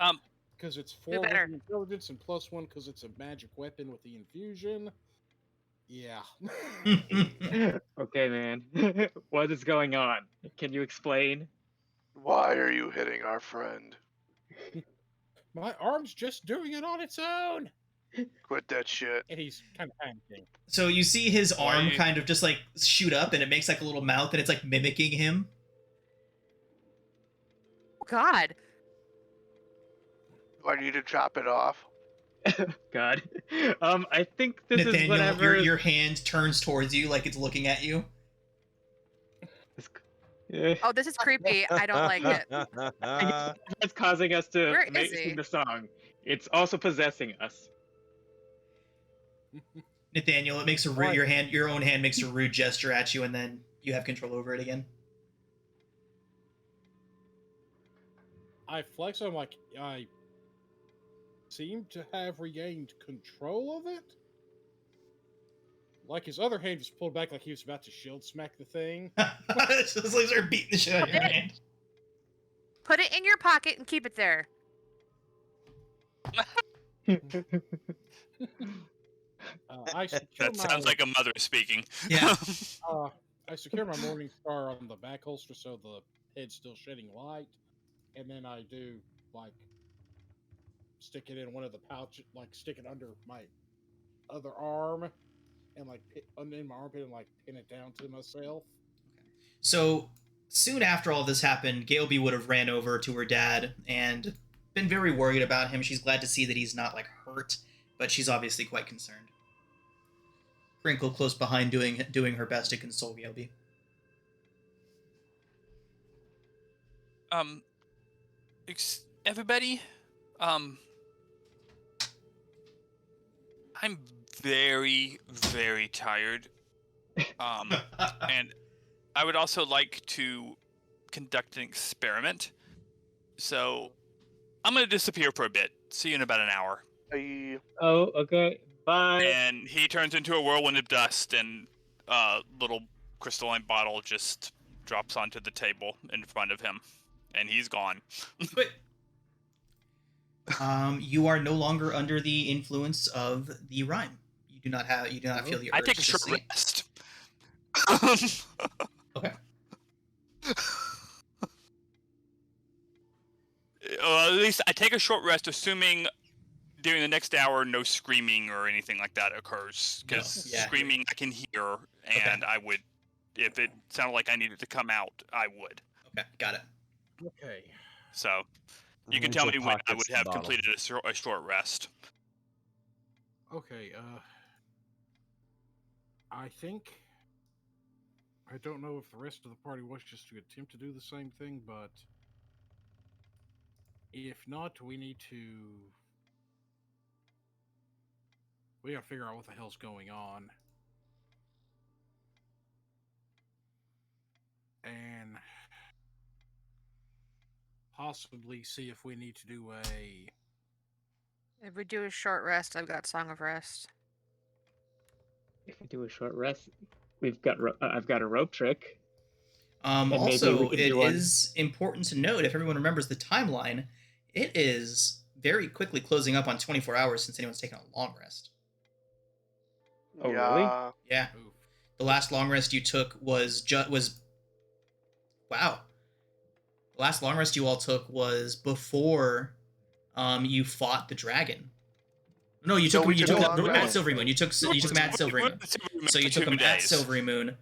Because it's Do 4 with better. the intelligence and +1 because it's a magic weapon with the infusion. Yeah. Okay, man. What is going on? Can you explain? Why are you hitting our friend? My arm's just doing it on its own. Quit that shit. And he's kind of panicking. So you see his Why arm you- kind of just like shoot up, and it makes like a little mouth, and it's like mimicking him. God. Do I need to chop it off? God. I think this is Nathaniel, whatever. your hand turns towards you like it's looking at you. Yeah. Oh, this is creepy. I don't like it. That's causing us to Where make is he? sing the song. It's also possessing us. Nathaniel, it makes a Why? your own hand makes a rude gesture at you, and then you have control over it again. I flex. I'm like, I seem to have regained control of it. Like his other hand was pulled back, like he was about to shield smack the thing. So it's like start beating the shit out of your hand. Put it in your pocket and keep it there. I secure That sounds my, like a mother speaking. Yeah. I secure my morning star on the back holster so the head's still shedding light, and then I do like stick it in one of the pouches, like stick it under my other arm, and like in my armpit and like pin it down to myself. So soon after all this happened, Gailby would have ran over to her dad and been very worried about him. She's glad to see that he's not like hurt, but she's obviously quite concerned. Crinkle close behind doing her best to console Gailby. Everybody, I'm very, very tired. And I would also like to conduct an experiment. So I'm going to disappear for a bit. See you in about an hour. Oh, okay. Bye. And he turns into a whirlwind of dust, and a little crystalline bottle just drops onto the table in front of him, and he's gone. But you are no longer under the influence of the rhyme. You do not feel the urge I take a to short sing. rest. Okay. At least I take a short rest, assuming during the next hour no screaming or anything like that occurs. Because No. Yeah. screaming I can hear, and I would, if it sounded like I needed to come out, I would. Okay, got it. Okay. So you can tell me when I would have completed a short rest. Okay. I think. I don't know if the rest of the party wishes to attempt to do the same thing, but if not, we need to. We gotta figure out what the hell's going on. And possibly see if we need to do a. If we do a short rest, I've got Song of Rest. If we do a short rest, I've got a rope trick. maybe Also, we can it do one. is important to note, if everyone remembers the timeline, it is very quickly closing up on 24 hours since anyone's taken a long rest. Oh, really? Yeah. Oof. The last long rest you took was wow. The last long rest you all took was before you fought the dragon. No, you took we him took a at long rest. Silvery Moon. You took him at Silvery Moon. So you took him at Silvery Moon.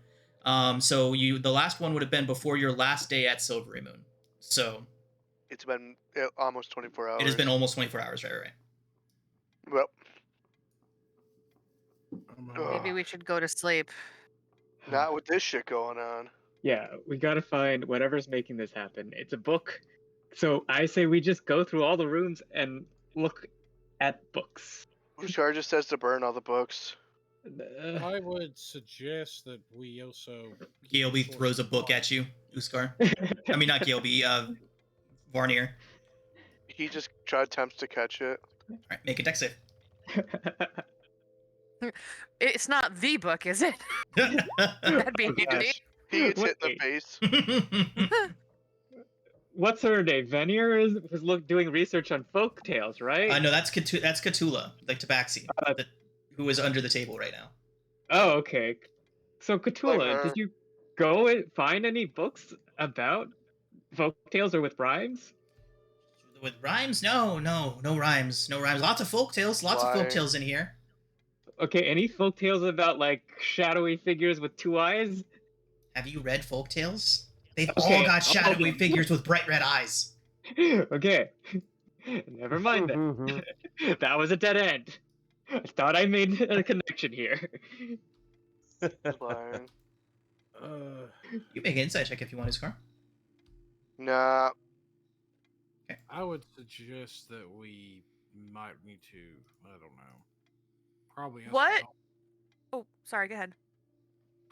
So the last one would have been before your last day at Silvery Moon. So It's been almost 24 hours. it has been almost 24 hours, right? Well, Maybe we should go to sleep. not with this shit going on. Yeah, we gotta find whatever's making this happen. It's a book. So I say we just go through all the rooms and look at books. Ushar just says to burn all the books. I would suggest that we also. Gilby source throws a book supply. at you, Uskar. I mean, not Gilby, Varnier. He just attempts to catch it. All right, make a dex save. It's not the book, is it? That'd be Oh, handy. gosh. He gets hit in the Wait. face. What's her name? Venier was doing research on folk tales, right? No, that's Cthulhu, like Tabaxi, who is under the table right now. Oh, okay. So Cthulhu, her. did you go and find any books about folk tales or with rhymes? With rhymes? No rhymes. Lots of folk tales. Lots of folk tales in here. Okay, any folk tales about like shadowy figures with 2 eyes? Have you read folk tales? They've Okay, all got shadowy okay. figures with bright red eyes. Okay. Never mind then. That was a dead end. I thought I made a connection here. Lying. You make an insight check if you want to, Scar. Nah. I would suggest that we might need to. I don't know. Probably. Ask the What? doc- Oh, sorry. Go ahead.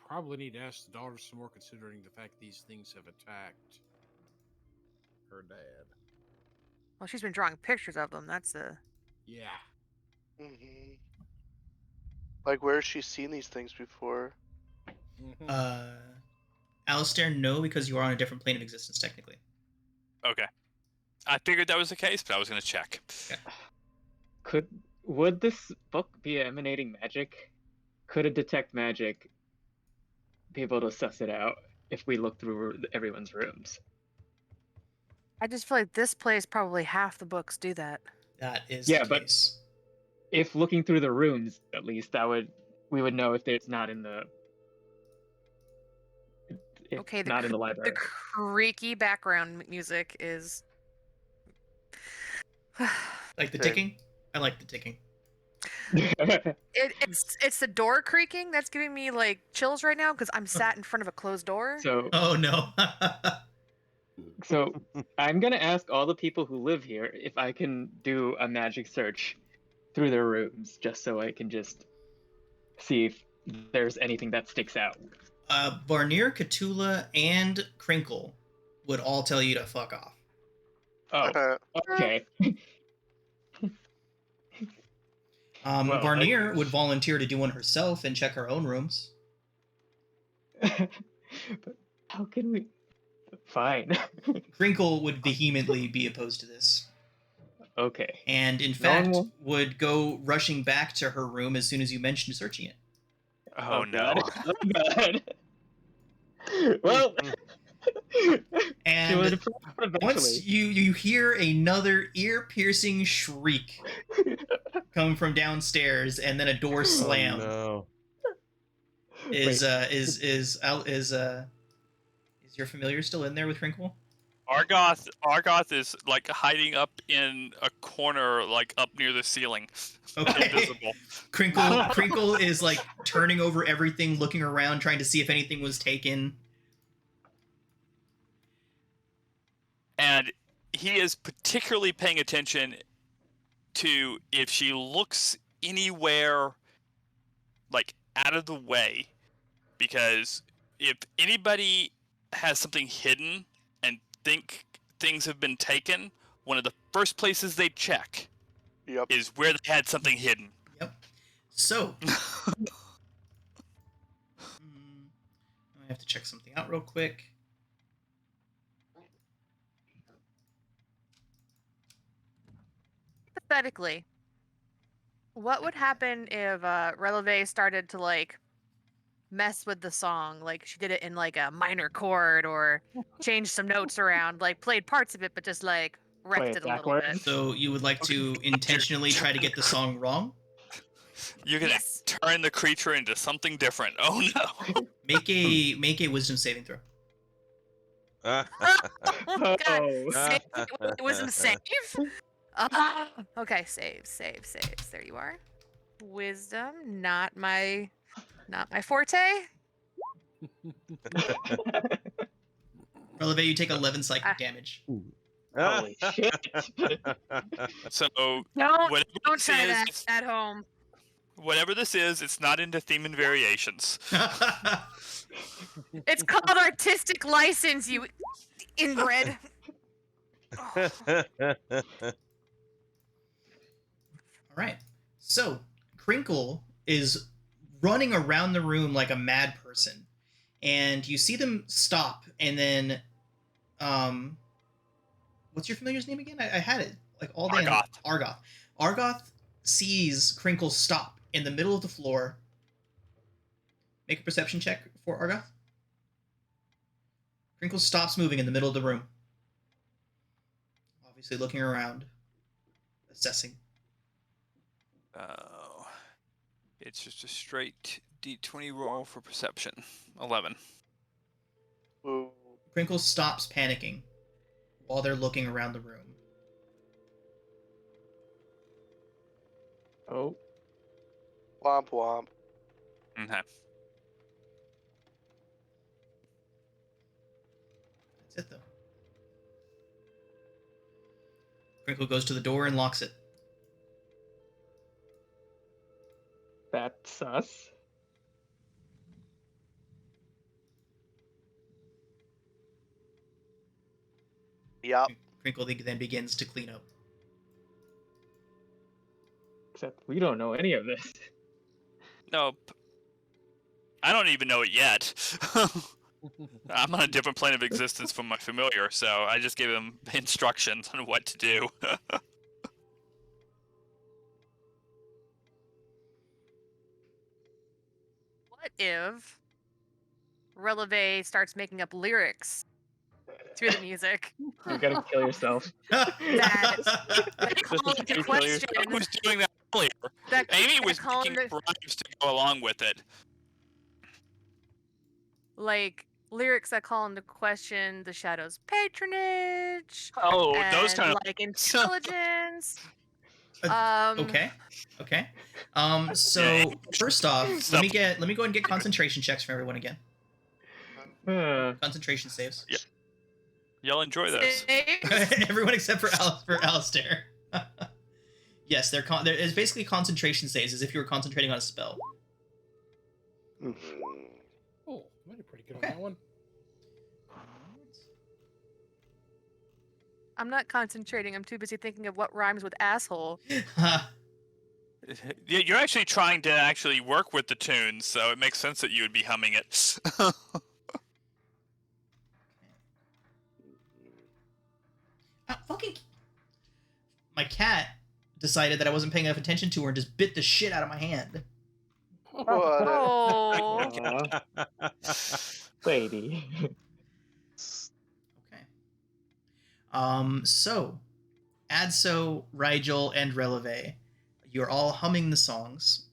Probably need to ask the daughter some more, considering the fact these things have attacked her dad. Well, she's been drawing pictures of them. That's a. Yeah. Mm-hmm. Like, where has she seen these things before? Mhm. Alistair, no, because you are on a different plane of existence, technically. Okay. I figured that was the case, but I was going to check. Would this book be emanating magic? Could it detect magic? Be able to suss it out if we look through everyone's rooms? I just feel like this place probably half the books do that. That is Yeah, the but- case. If looking through the rooms, at least we would know if it's not in the. If Okay, not in the library. The creaky background music is. Like the Okay. ticking? I like the ticking. It's the door creaking that's giving me like chills right now because I'm sat in front of a closed door. so Oh, no. So I'm gonna ask all the people who live here if I can do a magic search through their rooms, just so I can just see if there's anything that sticks out. Barnier, Cthulhu, and Crinkle would all tell you to fuck off. Oh, okay. Well, Barnier would volunteer to do one herself and check her own rooms. But how can we? Fine. Crinkle would vehemently be opposed to this. Okay. And in No fact, one will- would go rushing back to her room as soon as you mentioned searching it. Oh, no. God. Oh god. Well. She And would eventually. once you hear another ear-piercing shriek come from downstairs, and then a door slam. Oh, no. Is your familiar still in there with Crinkle? Argoth is like hiding up in a corner, like up near the ceiling. Okay. Invisible. Crinkle is like turning over everything, looking around, trying to see if anything was taken. And he is particularly paying attention to if she looks anywhere like out of the way, because if anybody has something hidden and think things have been taken, one of the first places they check Yep. is where they had something hidden. Yep. So, I have to check something out real quick. Hypothetically, what would happen if Releve started to like mess with the song? Like she did it in like a minor chord or changed some notes around, like played parts of it, but just like Play wrecked it it a little backwards. bit. So you would like to intentionally try to get the song wrong? You're gonna Yes. turn the creature into something different. Oh no! Make a wisdom saving throw. Oh God! Oh. It was a save. Okay, saves. There you are. Wisdom, not my forte. Releve, you take 11 psychic damage. Holy shit. So Don't whatever don't this try that is, at home. Whatever this is, it's not into theme and variations. It's called artistic license, you inbred. All right. So Crinkle is running around the room like a mad person, and you see them stop, and then, what's your familiar's name again? I had it like all day. Argoth. Argoth sees Crinkle stop in the middle of the floor. Make a perception check for Argoth. Crinkle stops moving in the middle of the room. Obviously looking around, assessing. Oh, it's just a straight D20 roll for perception. 11. Ooh. Crinkle stops panicking while they're looking around the room. Oh, Womp womp. Okay. That's it, though. Crinkle goes to the door and locks it. that's us. Yup. Crinkle then begins to clean up. Except we don't know any of this. Nope. I don't even know it yet. I'm on a different plane of existence from my familiar, so I just gave him instructions on what to do. What if Releve starts making up lyrics through the music? You gotta kill yourself. That call Just into kill question. yourself. I was doing that earlier. That, Amy that was call making into, rhymes to go along with it. like lyrics that call into question the shadow's patronage. Oh, and those kind of like intelligence. Okay. So first off, let me go ahead and get concentration checks from everyone again. Concentration saves. Yeah. Y'all enjoy those. Everyone except for Alistair. Yes, it's basically concentration saves, as if you were concentrating on a spell. Oh, I did pretty good Okay. on that one. I'm not concentrating. I'm too busy thinking of what rhymes with asshole. You're actually trying to actually work with the tunes, so it makes sense that you would be humming it. Fucking... My cat decided that I wasn't paying enough attention to her and just bit the shit out of my hand. What? Oh, Aw, lady. Okay. So, Adso, Rigel, and Releve, you're all humming the songs,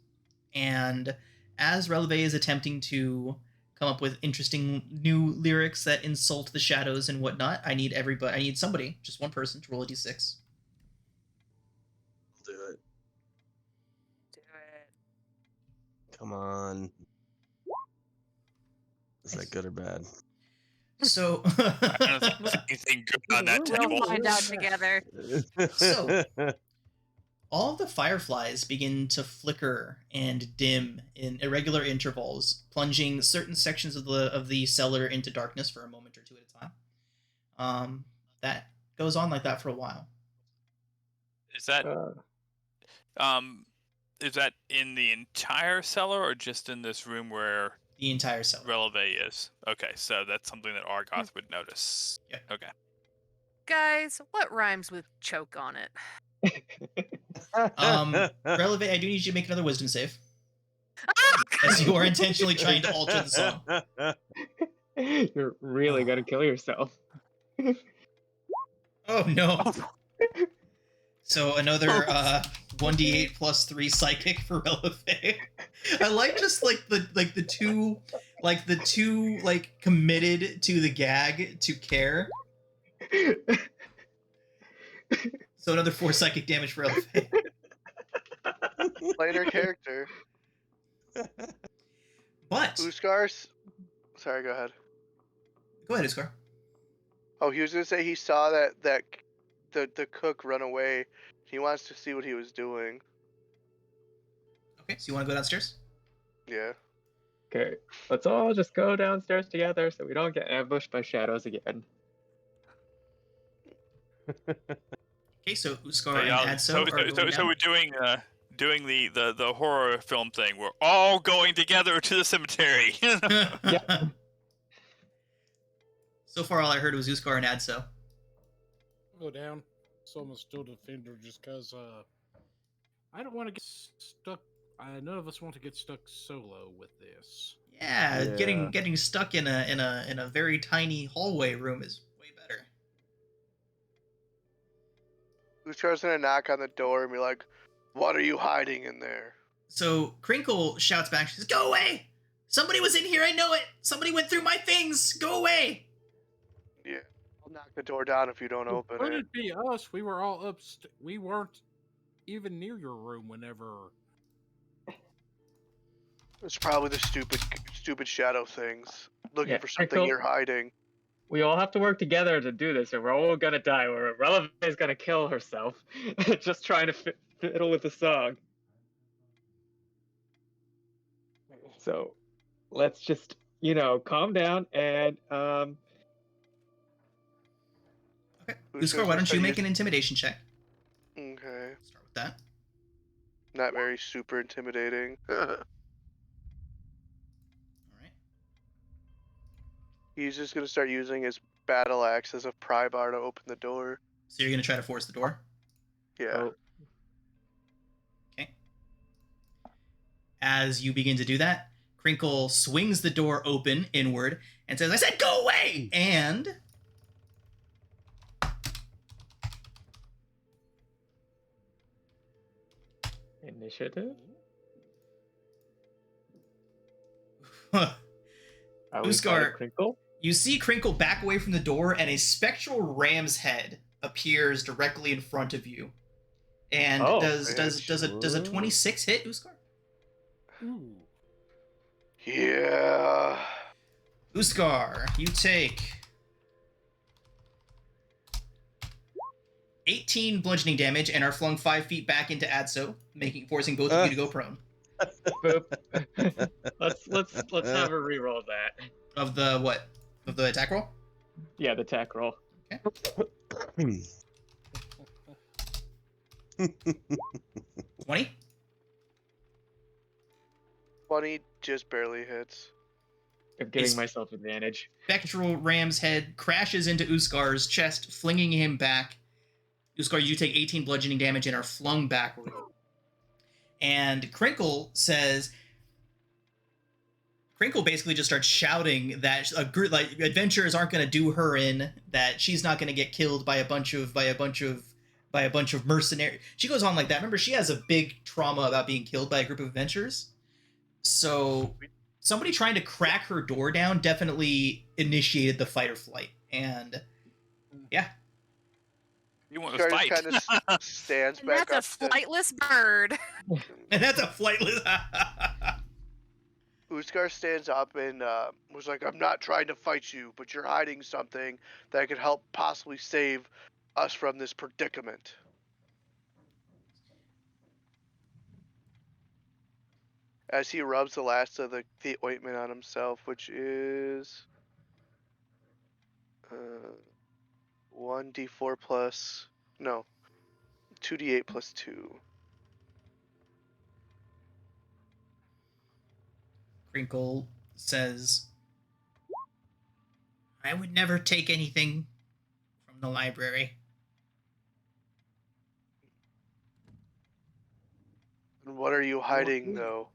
and as Releve is attempting to come up with interesting new lyrics that insult the shadows and whatnot, I need somebody, just one person, to roll a d6. Do it. do it. Come on. Is that good or bad? So, I don't think there's anything good on that We'll table. find out together. So- all of the fireflies begin to flicker and dim in irregular intervals, plunging certain sections of the cellar into darkness for a moment or two at a time. That goes on like that for a while. Is that in the entire cellar or just in this room where The entire cellar. Releve is? Okay, so that's something that Argoth would notice. Yeah. Okay. Guys, what rhymes with choke on it? Releve, I do need you to make another wisdom save, as you are intentionally trying to alter the song. You're really gonna kill yourself. Oh no! So another 1d8 plus 3 psychic for Releve. I like just the two committed to the gag to care. So another 4 psychic damage for Releve. Playing her character. But Uskar's. Sorry, go ahead. go ahead, Uskar. Oh, he was gonna say he saw that the cook run away. He wants to see what he was doing. Okay. so you want to go downstairs? Yeah. Okay, let's all just go downstairs together so we don't get ambushed by shadows again. Okay, so Uskar But and yeah, Adso are going so down. we're doing the horror film thing. We're all going together to the cemetery. So far, all I heard was Uskar and Adso. Go down. Someone's still defender just because I don't want to get stuck. None of us want to get stuck solo with this. Yeah, Yeah. getting stuck in a very tiny hallway room is way better. Uskar's gonna knock on the door and be like, "What are you hiding in there?" So Crinkle shouts back, she says, "Go away! Somebody was in here, I know it! Somebody went through my things! Go away!" Yeah. I'll knock the door down if you don't open Could it. it be us? We were all we weren't even near your room whenever. It's probably the stupid shadow things looking Yeah, for something Crinkle. you're hiding. We all have to work together to do this, or we're all gonna die. Or Releve is gonna kill herself, just trying to fiddle with the song. So, let's just, calm down and Okay. Who's Uskar, why don't you gonna make use- an intimidation check? Okay. Start with that. Not very super intimidating. Alright. He's just gonna start using his battle axe as a pry bar to open the door. So you're gonna try to force the door? Yeah. oh, Okay. As you begin to do that, Crinkle swings the door open inward and says, "I said go away!" And initiative. huh, Are we Uskar. fighting Crinkle? You see Crinkle back away from the door, and a spectral ram's head appears directly in front of you. And Oh, does a 26 hit, Uskar? Ooh. Yeah. Uskar, you take 18 bludgeoning damage and are flung 5 feet back into Adso, forcing both of you to go prone. Boop. let's have her reroll that. Of the what? Of the attack roll? Yeah, the attack roll. 20? 20 just barely hits. I'm giving It's- myself advantage. Spectral ram's head crashes into Uskar's chest, flinging him back. Uskar, you take 18 bludgeoning damage and are flung backward. And Crinkle basically just starts shouting that adventurers aren't going to do her in, that she's not going to get killed by a bunch of mercenaries. She goes on like that. Remember, she has a big trauma about being killed by a group of adventurers. So somebody trying to crack her door down definitely initiated the fight or flight. And yeah. You want to Uskar fight? kind of stands And back that's a up. flightless bird. And that's a flightless. Uskar stands up and was like, "I'm not trying to fight you, but you're hiding something that could help possibly save us from this predicament." As he rubs the last of the ointment on himself, which is 1d4 plus, no, 2d8 plus 2. Crinkle says, "I would never take anything from the library." And what are you hiding, though?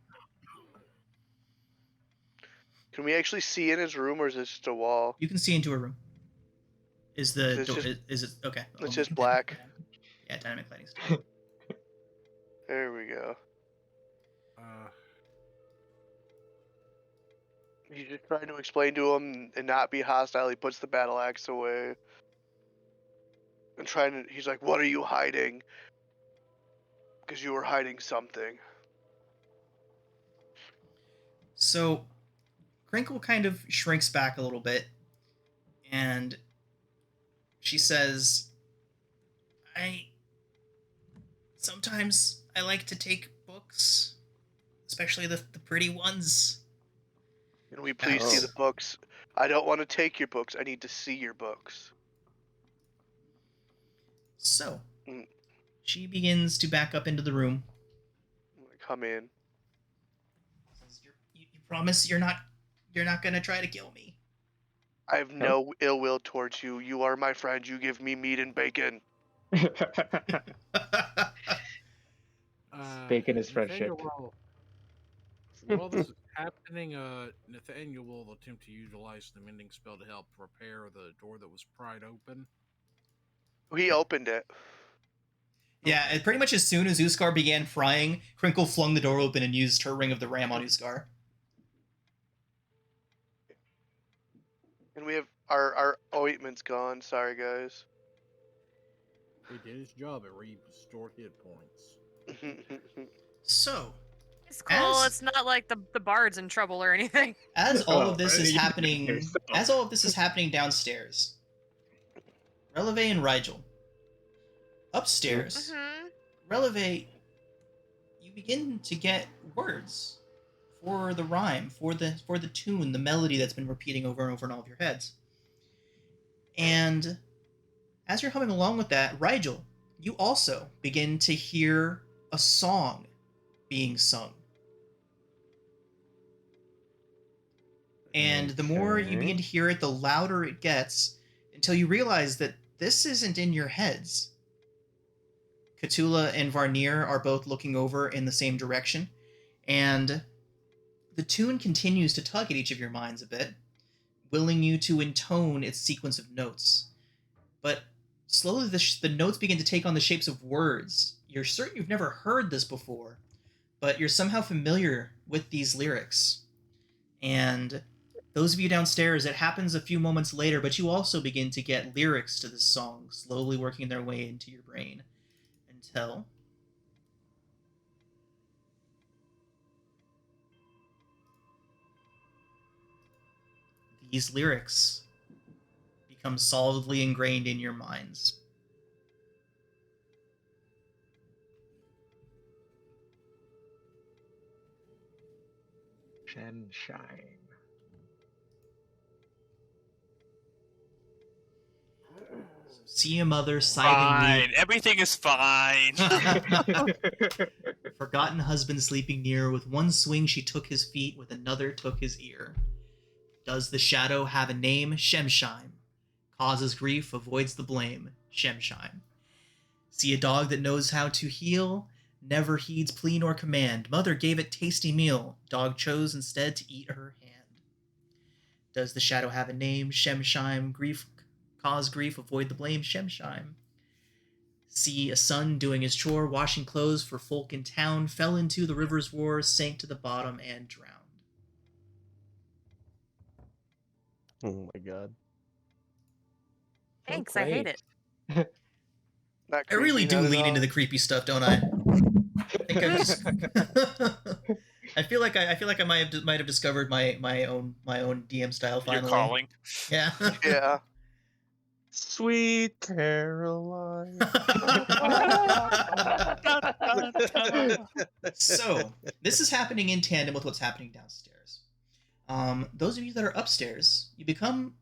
Can we actually see in his room, or is it just a wall? You can see into a room. Is the It's door? just- Is it okay? It's just black. Yeah, dynamic lighting. Stuff. There we go. He's just trying to explain to him and not be hostile. He puts the battle axe away. And he's like, "What are you hiding?" Because you were hiding something. So, Crinkle kind of shrinks back a little bit, and she says, Sometimes I like to take books especially the pretty ones. Can we please see the books? I don't want to take your books. I need to see your books. So, Mm. she begins to back up into the room. Come in. Says, you promise you're not gonna try to kill me? I have no ill will towards you. You are my friend. You give me meat and bacon. Bacon is friendship. While this is happening, Nathaniel will attempt to utilize the mending spell to help repair the door that was pried open. He opened it. Yeah, and pretty much as soon as Uskar began frying, Crinkle flung the door open and used her Ring of the Ram on Uskar. And we have our ointment's gone. Sorry, guys. He did his job. It restored hit points. So, It's cool. It's not like the bard's in trouble or anything. As all of this is happening, downstairs, Releve and Rigel. Upstairs, Releve, you begin to get words for the rhyme, for the tune, the melody that's been repeating over and over in all of your heads. And as you're humming along with that, Rigel, you also begin to hear a song being sung. And the more you begin to hear it, the louder it gets, until you realize that this isn't in your heads. Cthulhu and Varnir are both looking over in the same direction, and the tune continues to tug at each of your minds a bit, willing you to intone its sequence of notes. But slowly the notes begin to take on the shapes of words. You're certain you've never heard this before, but you're somehow familiar with these lyrics. And those of you downstairs, it happens a few moments later, but you also begin to get lyrics to this song slowly working their way into your brain until these lyrics become solidly ingrained in your minds. Sunshine. See a mother sighing Fine. Everything is fine. Forgotten husband sleeping near. With one swing she took his feet, with another took his ear. Does the shadow have a name? Shemshime. Causes grief, avoids the blame. Shemshime. See a dog that knows how to heal, never heeds plea nor command. Mother gave it tasty meal, dog chose instead to eat her hand. Does the shadow have a name? Shemshime. Grief, cause grief, avoid the blame. Shemshime. See a son doing his chore, washing clothes for folk in town, fell into the river's roar, sank to the bottom and drowned. Oh my god. Thanks, I hate it. I really do lean into the creepy stuff, don't I? I think I just I feel like I might have discovered my own DM style finally. You're calling. Yeah. Yeah. Sweet Caroline. So, this is happening in tandem with what's happening downstairs. Those of you that are upstairs, you become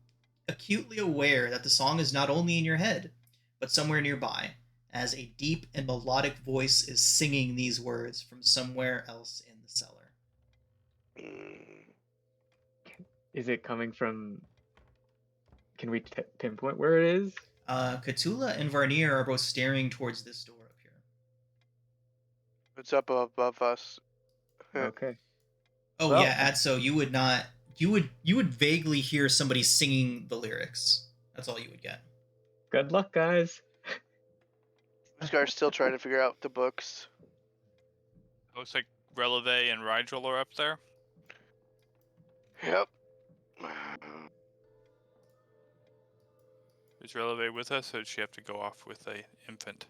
acutely aware that the song is not only in your head, but somewhere nearby, as a deep and melodic voice is singing these words from somewhere else in the cellar. Is it coming from... Can we pinpoint where it is? Cthulhu and Varnir are both staring towards this door up here. It's up above us. Okay. Oh Well- yeah, Adso, you would not. You would vaguely hear somebody singing the lyrics. That's all you would get. Good luck, guys. Scar's still trying to figure out the books. Looks like Releve and Rigel are up there. Yep. Is Releve with us, or does she have to go off with a infant?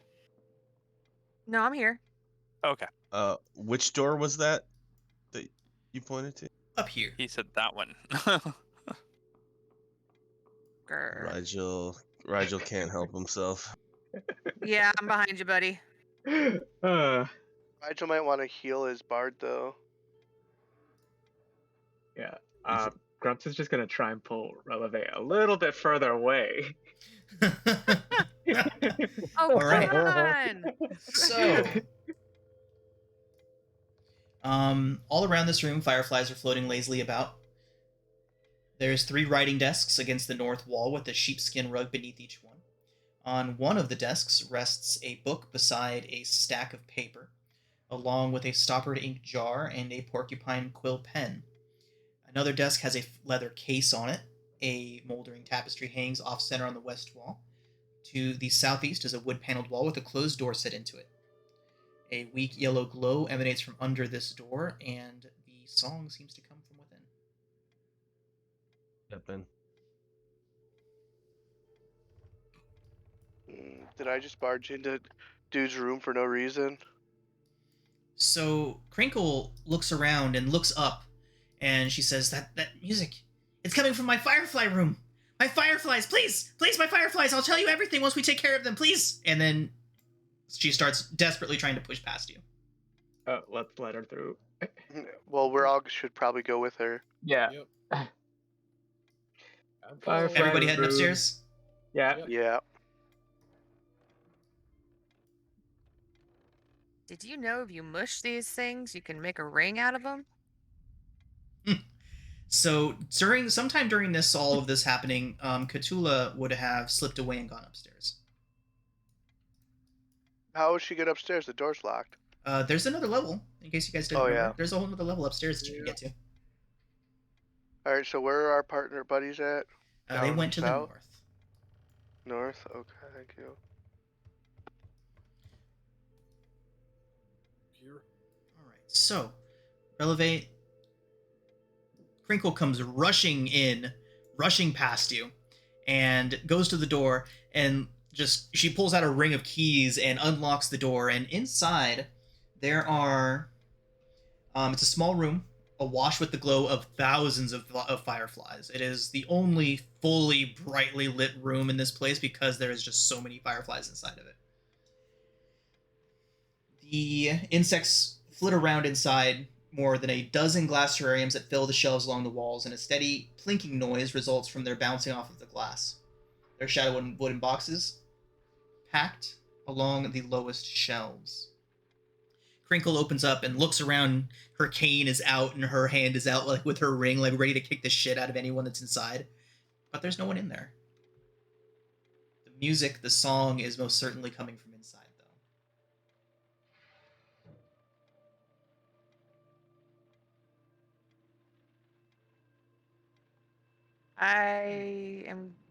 No, I'm here. Okay. Which door was that you pointed to? Up here. He said that one. Grr. Rigel can't help himself. Yeah, I'm behind you, buddy. Rigel might want to heal his bard though. Yeah. Grumps is just gonna try and pull Releve a little bit further away. Oh, All right. come on! So, all around this room, fireflies are floating lazily about. There's 3 writing desks against the north wall with a sheepskin rug beneath each one. On one of the desks rests a book beside a stack of paper, along with a stoppered ink jar and a porcupine quill pen. Another desk has a leather case on it. A moldering tapestry hangs off-center on the west wall. To the southeast is a wood-paneled wall with a closed door set into it. A weak yellow glow emanates from under this door, and the song seems to come from within. Step in. Did I just barge into dude's room for no reason? So Crinkle looks around and looks up, and she says, that music, it's coming from my firefly room. My fireflies, please, my fireflies, I'll tell you everything once we take care of them, please. And then she starts desperately trying to push past you. Let's let her through. Well, we're all should probably go with her. Yeah. Yep. Firefly Everybody heading room. upstairs? Yeah. Yep. Yeah. Did you know if you mush these things, you can make a ring out of them? So sometime during all of this happening, Cthulhu would have slipped away and gone upstairs. How would she get upstairs? The door's locked. There's another level, in case you guys didn't Oh, remember. yeah. There's a whole other level upstairs that you can get to. All right, so where are our partner buddies at? They Down went to the south? north. North? Okay, thank you. Here. All right, so Releve, Crinkle comes rushing past you, and goes to the door, and she pulls out a ring of keys and unlocks the door, and inside there are, it's a small room, awash with the glow of thousands of fireflies. It is the only fully brightly lit room in this place because there is just so many fireflies inside of it. The insects flit around inside more than a dozen glass terrariums that fill the shelves along the walls, and a steady plinking noise results from their bouncing off of the glass. Their shadow wooden boxes packed along the lowest shelves. Crinkle opens up and looks around. Her cane is out and her hand is out, like with her ring, like ready to kick the shit out of anyone that's inside. But there's no one in there. The music, the song, is most certainly coming from inside, though.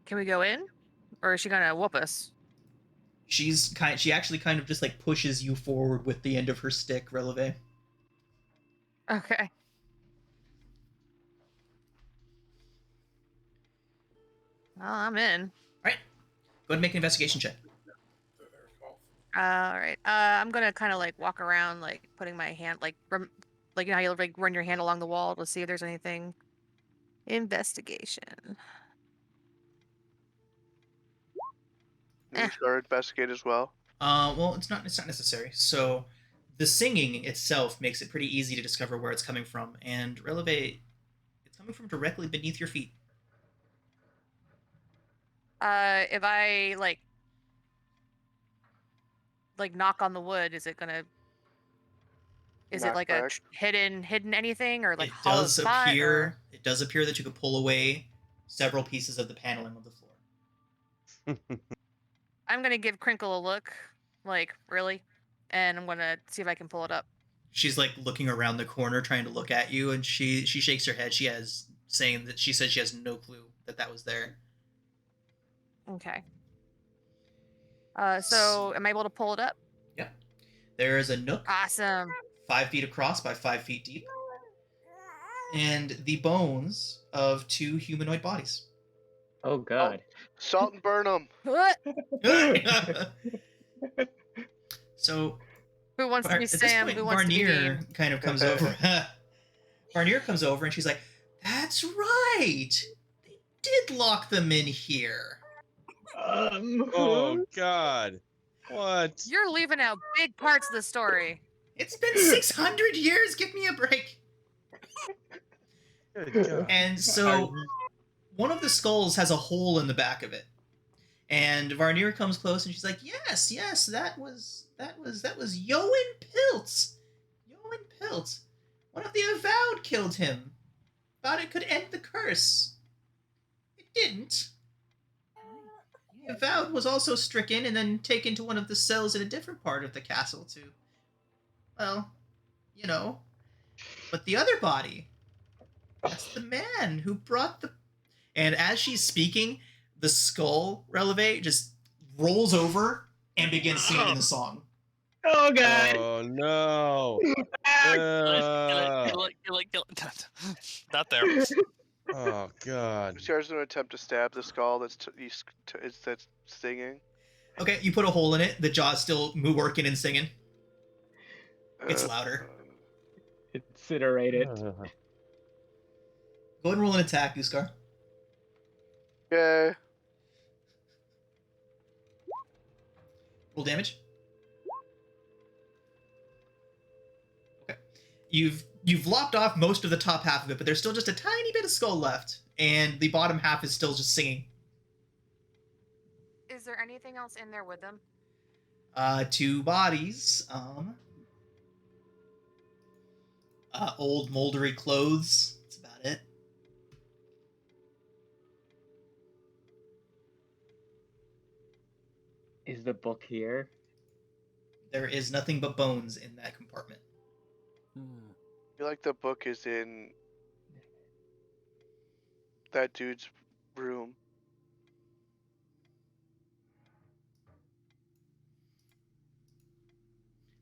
Can we go in? Or is she gonna whoop us? She actually kind of just like pushes you forward with the end of her stick, Releve. Okay. Well, I'm in. All right. Go ahead and make an investigation check. All right. I'm gonna kind of like walk around, like putting my hand, like you know how you like run your hand along the wall to see if there's anything. Investigation. You sure investigate as well? Well, it's not necessary. So, the singing itself makes it pretty easy to discover where it's coming from, and Releve, it's coming from directly beneath your feet. If I like knock on the wood, is it gonna? Is it Knock like back. a hidden anything or like It hollow does spot? appear. It does appear that you could pull away several pieces of the paneling of the floor. I'm gonna give Crinkle a look, like really, and I'm gonna see if I can pull it up. She's like looking around the corner, trying to look at you, and she shakes her head. She says she has no clue that was there. Okay. So am I able to pull it up? Yep. There is a nook. Awesome. 5 feet across by 5 feet deep, and the bones of 2 humanoid bodies. Oh God. Salt and burn them. What? So, Who wants to at be this Sam? point, Who wants to be Barnier Dean? kind of comes over. Barnier comes over, and she's like, "That's right. They did lock them in here." Oh God. What? You're leaving out big parts of the story. It's been 600 years. Give me a break. Good God. And so one of the skulls has a hole in the back of it. And Varnir comes close and she's like, yes, that was Yoan Piltz. Yoan Piltz. One of the Avowed killed him. Thought it could end the curse. It didn't. The Avowed was also stricken and then taken to one of the cells in a different part of the castle to, well, you know. But the other body, that's the man who brought the... And as she's speaking, the skull releve just rolls over and begins singing the song. Oh god! Oh no! Kill it. Not there. Oh God! Uskars going to attempt to stab the skull that's that's singing. Okay, you put a hole in it. The jaw's still working and singing. It's Uh, louder. Incinerate it. Go ahead and roll an attack, Uskar. Okay. Roll damage. Okay. You've lopped off most of the top half of it, but there's still just a tiny bit of skull left, and the bottom half is still just singing. Is there anything else in there with them? 2 bodies. Old moldery clothes. That's about it. Is the book here? There is nothing but bones in that compartment. I feel like the book is in that dude's room.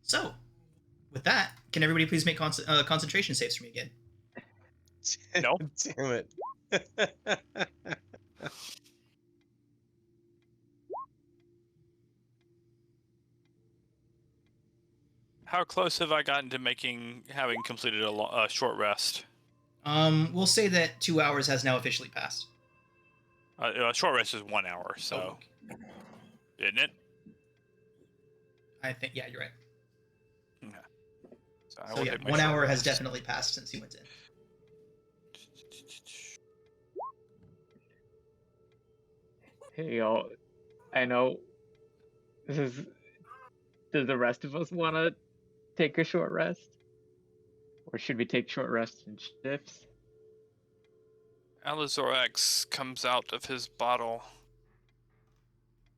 So, with that, can everybody please make concentration saves for me again? No. Damn it. How close have I gotten to having completed a short rest? We'll say that 2 hours has now officially passed. Short rest is 1 hour, so Oh, isn't it? I think, yeah, you're right. Okay. So, I So will yeah, take my 1 short hour has rest. definitely passed since he went in. Hey y'all, I know this is. Does the rest of us want to take a short rest? Or should we take short rests in shifts? Alizorax comes out of his bottle.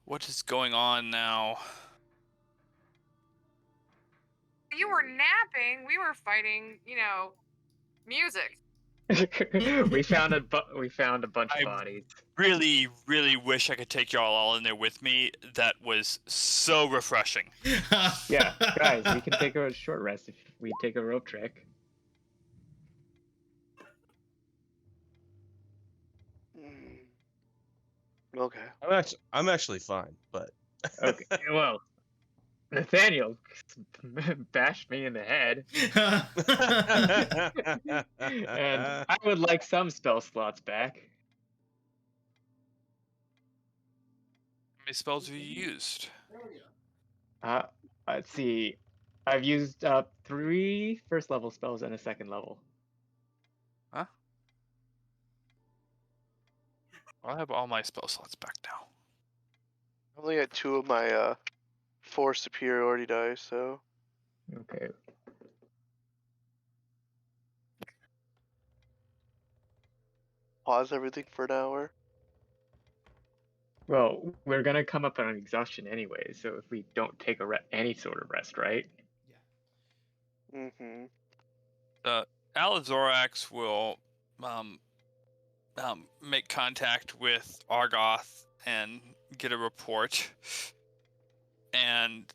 What is going on now? You were napping. We were fighting, music. we found a bunch I- of bodies. Really, really wish I could take y'all all in there with me. That was so refreshing. Yeah, guys, we can take a short rest if we take a rope trick. Okay. I'm actually fine, but Okay, well, Nathaniel bashed me in the head, and I would like some spell slots back. How many spells have you used? Let's see. I've used up 3 first level spells and a second level. Huh? I'll have all my spell slots back now. I only got 2 of my 4 superiority dice, so Okay. pause everything for an hour. Well, we're gonna come up on an exhaustion anyway, so if we don't take any sort of rest, right? Mm-hmm. Alizorax will make contact with Argoth and get a report. And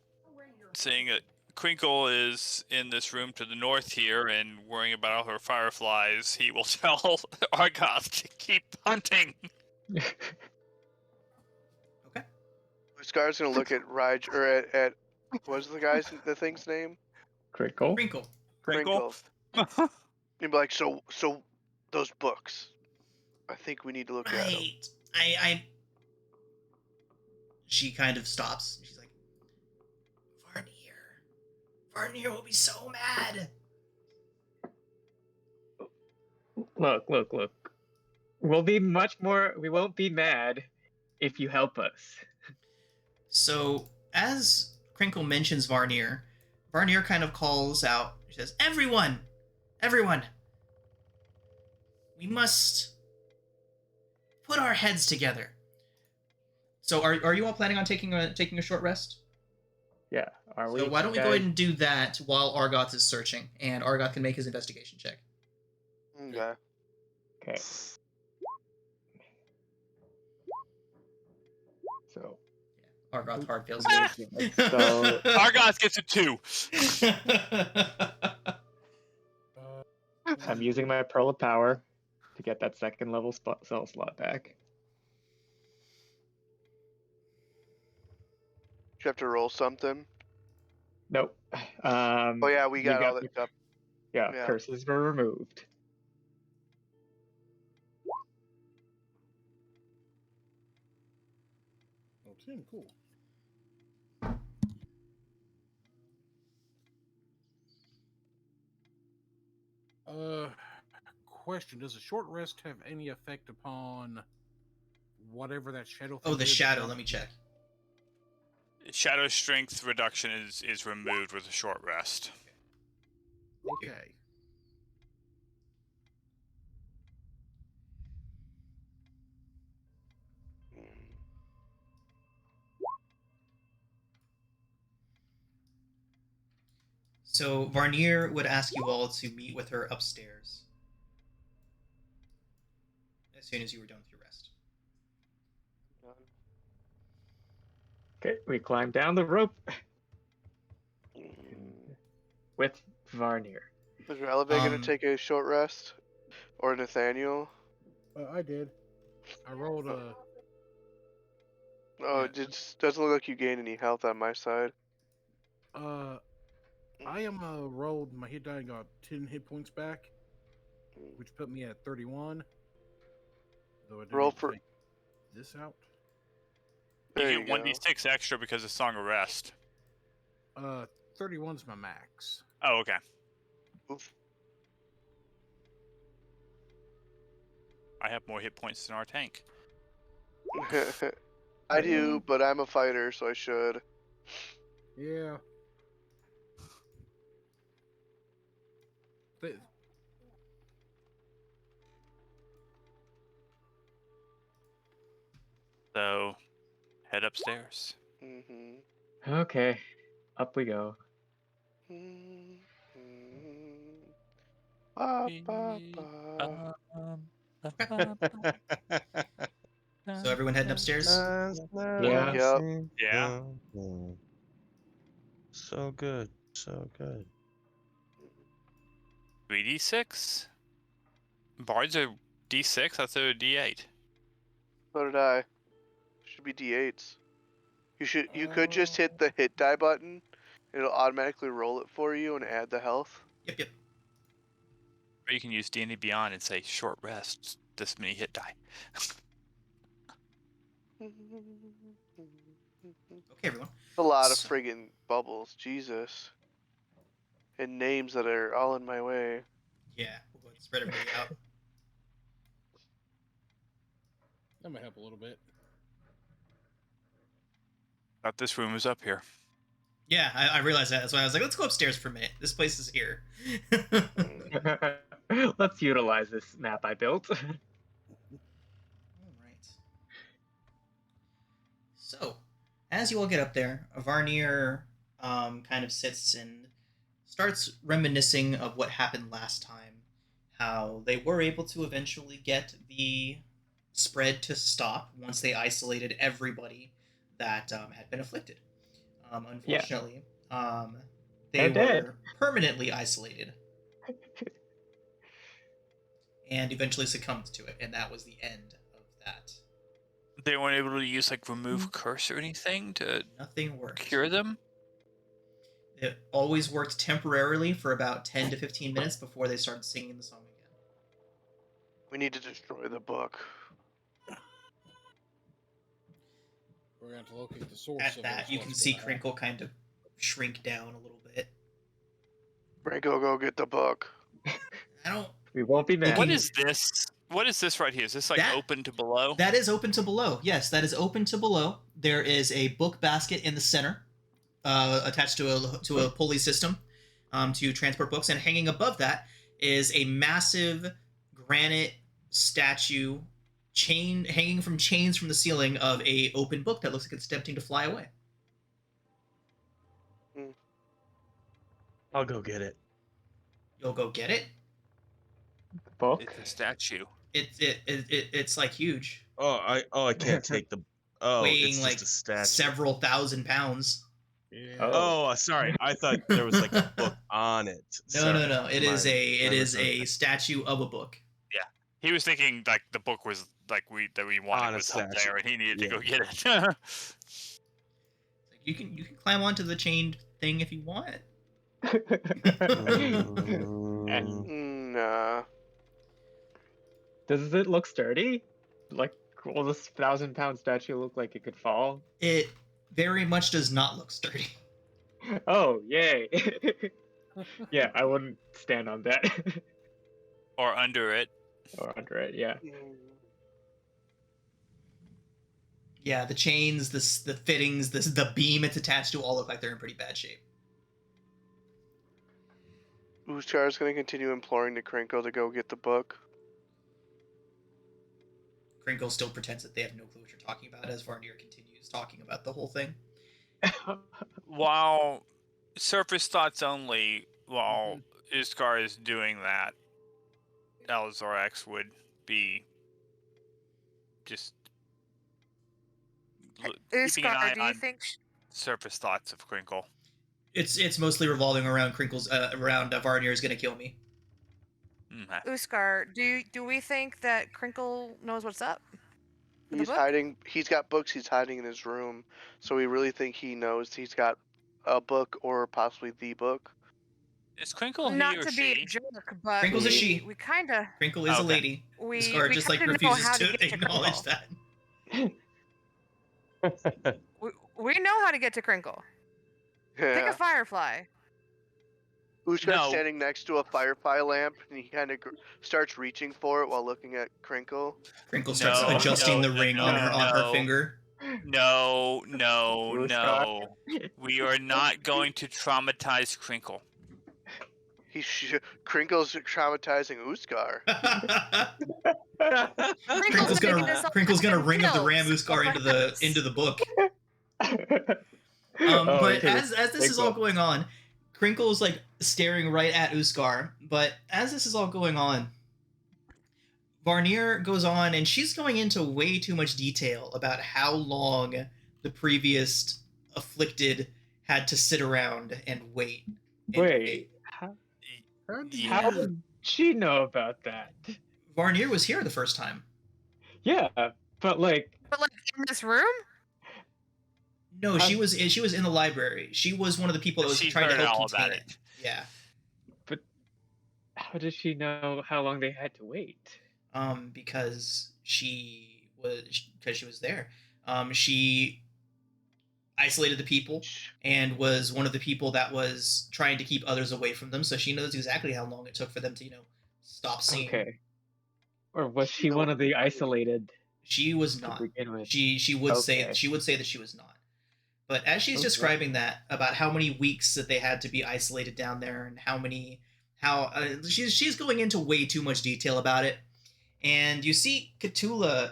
seeing that Crinkle is in this room to the north here and worrying about all her fireflies, he will tell Argoth to keep hunting. Scar's gonna look at Rigel or at what was the thing's name? Critical. Crinkle. Crinkle. He'd be like, so those books. I think we need to look at them. Right. She kind of stops. She's like, Varnir will be so mad. Look. We'll be much more. We won't be mad if you help us. So, as Crinkle mentions Varnier kind of calls out. He says, Everyone! We must put our heads together. So, are you all planning on taking a short rest? Yeah. Are we? So, why don't we go guys? ahead and do that while Argoth is searching, and Argoth can make his investigation check. Okay. Okay. So. Argoth hard fails. So Argoth gets a 2. I'm using my Pearl of Power to get that second level cell slot back. You have to roll something. Nope. Oh yeah, we you got all that stuff. Yeah, Yeah. curses were removed. Oh, Tim, cool. Question: does a short rest have any effect upon whatever that shadow? Oh, thing the is? shadow. Let me check. Shadow strength reduction is removed with a short rest. Okay. So Varnier would ask you all to meet with her upstairs as soon as you were done with your rest. Okay, we climb down the rope with Varnier. Is Releve gonna take a short rest, or Nathaniel? I did. I rolled a. Oh, Yeah. it just doesn't look like you gained any health on my side. I am rolled my hit die and got 10 hit points back, which put me at 31. Though I didn't Roll for- take this out. There You you get go. 1d6 extra because of Song of Rest. 31's my max. Oh, okay. Oof. I have more hit points than our tank. I do, but I'm a fighter, so I should. Yeah. But So, head upstairs. Mm-hmm. Okay, up we go. Ba, ba, ba. So everyone heading upstairs? Yeah. Yep. Yeah. So good. 3d6? Bards are d6, I thought they were d8. So did I. Should be D8s. You could just hit the hit die button. It'll automatically roll it for you and add the health. Yep. Or you can use D&D Beyond and say short rest, this many hit die. Okay, everyone. A lot of So- friggin' bubbles, Jesus. And names that are all in my way. Yeah, we'll go ahead and spread everybody out. that might help a little bit. Thought this room was up here. Yeah, I realized that. That's why I was like, let's go upstairs for a minute. This place is here. Let's utilize this map I built. All right. So, as you all get up there, Varnier kind of sits and starts reminiscing of what happened last time. How they were able to eventually get the spread to stop once they isolated everybody that had been afflicted. Unfortunately, they They're dead. were permanently isolated and eventually succumbed to it, and that was the end of that. They weren't able to use like remove curse or anything to Nothing worked. cure them? It always worked temporarily for about 10 to 15 minutes before they started singing the song again. We need to destroy the book. We're going to locate the source At of that, this, you what's can see going on. Crinkle kind of shrink down a little bit. Franco, go get the book. I don't We won't be mad. What is this? What is this right here? Is this like That- open to below? That is open to below. Yes, that is open to below. There is a book basket in the center, attached to a pulley system, to transport books, and hanging above that is a massive granite statue, hanging from chains from the ceiling of a open book that looks like it's attempting to fly away. I'll go get it. You'll go get it. Book? It's a statue. It's like huge, I can't take the. Oh, weighing it's like just a statue. several thousand pounds. Oh, sorry. I thought there was like a book on it. No. Sorry. It is a misunderstanding. statue of a book. He was thinking like the book was like that we wanted On a was up statue. there, and he needed to Yeah. go get it. You can climb onto the chained thing if you want. And Nah. does it look sturdy? Like, will this 1,000-pound statue look like it could fall? It very much does not look sturdy. Oh, yay! Yeah, I wouldn't stand on that. Or under it. Or under it, yeah. Yeah, the chains, the fittings, the beam it's attached to all look like they're in pretty bad shape. Uskar's gonna continue imploring to Crinkle to go get the book. Crinkle still pretends that they have no clue what you're talking about as Varnier continues talking about the whole thing. While surface thoughts only, while Iskar is doing that, Alzorax would be just keeping an eye Uskar, do you on think surface thoughts of Crinkle. It's mostly revolving around Crinkle's around Varnier is gonna kill me. Uskar, do we think that Crinkle knows what's up? In the He's book? hiding. He's got books he's hiding in his room, so we really think he knows he's got a book or possibly the book. Is Crinkle Not he or to she? be a jerk, but Crinkle's a she. we kind of Crinkle is a Okay. lady. we Scar just like kinda know refuses how to get to acknowledge Crinkle. that. We know how to get to Crinkle. Pick Yeah. a Firefly. Uskar's No. standing next to a Firefly lamp, and he kind of starts reaching for it while looking at Crinkle. Crinkle starts No, adjusting no, the no, ring on her no. finger. No. Uskar? We are not going to traumatize Crinkle. Crinkle's traumatizing Uskar. Crinkle's gonna ring up the ram kills. Uskar into the book. Oh, But okay. as this is all Crinkle. going on, Crinkle's like staring right at Uskar. But as this is all going on, Varnier goes on, and she's going into way too much detail about how long the previous afflicted had to sit around and wait. And Wait, how did she know about that? Varnier was here the first time. Yeah, but like, But like in this room? No, she was in the library. She was one of the people that was She trying to heard help all contain about it. Yeah. how does she know how long they had to wait? Because she was there. She isolated the people and was one of the people that was trying to keep others away from them. So she knows exactly how long it took for them to, stop singing. Okay. Or was she one of the isolated She was to not. begin with? She would say Okay. that she was not. But as she's describing that about how many weeks that they had to be isolated down there and she's going into way too much detail about it. And you see Cthulhu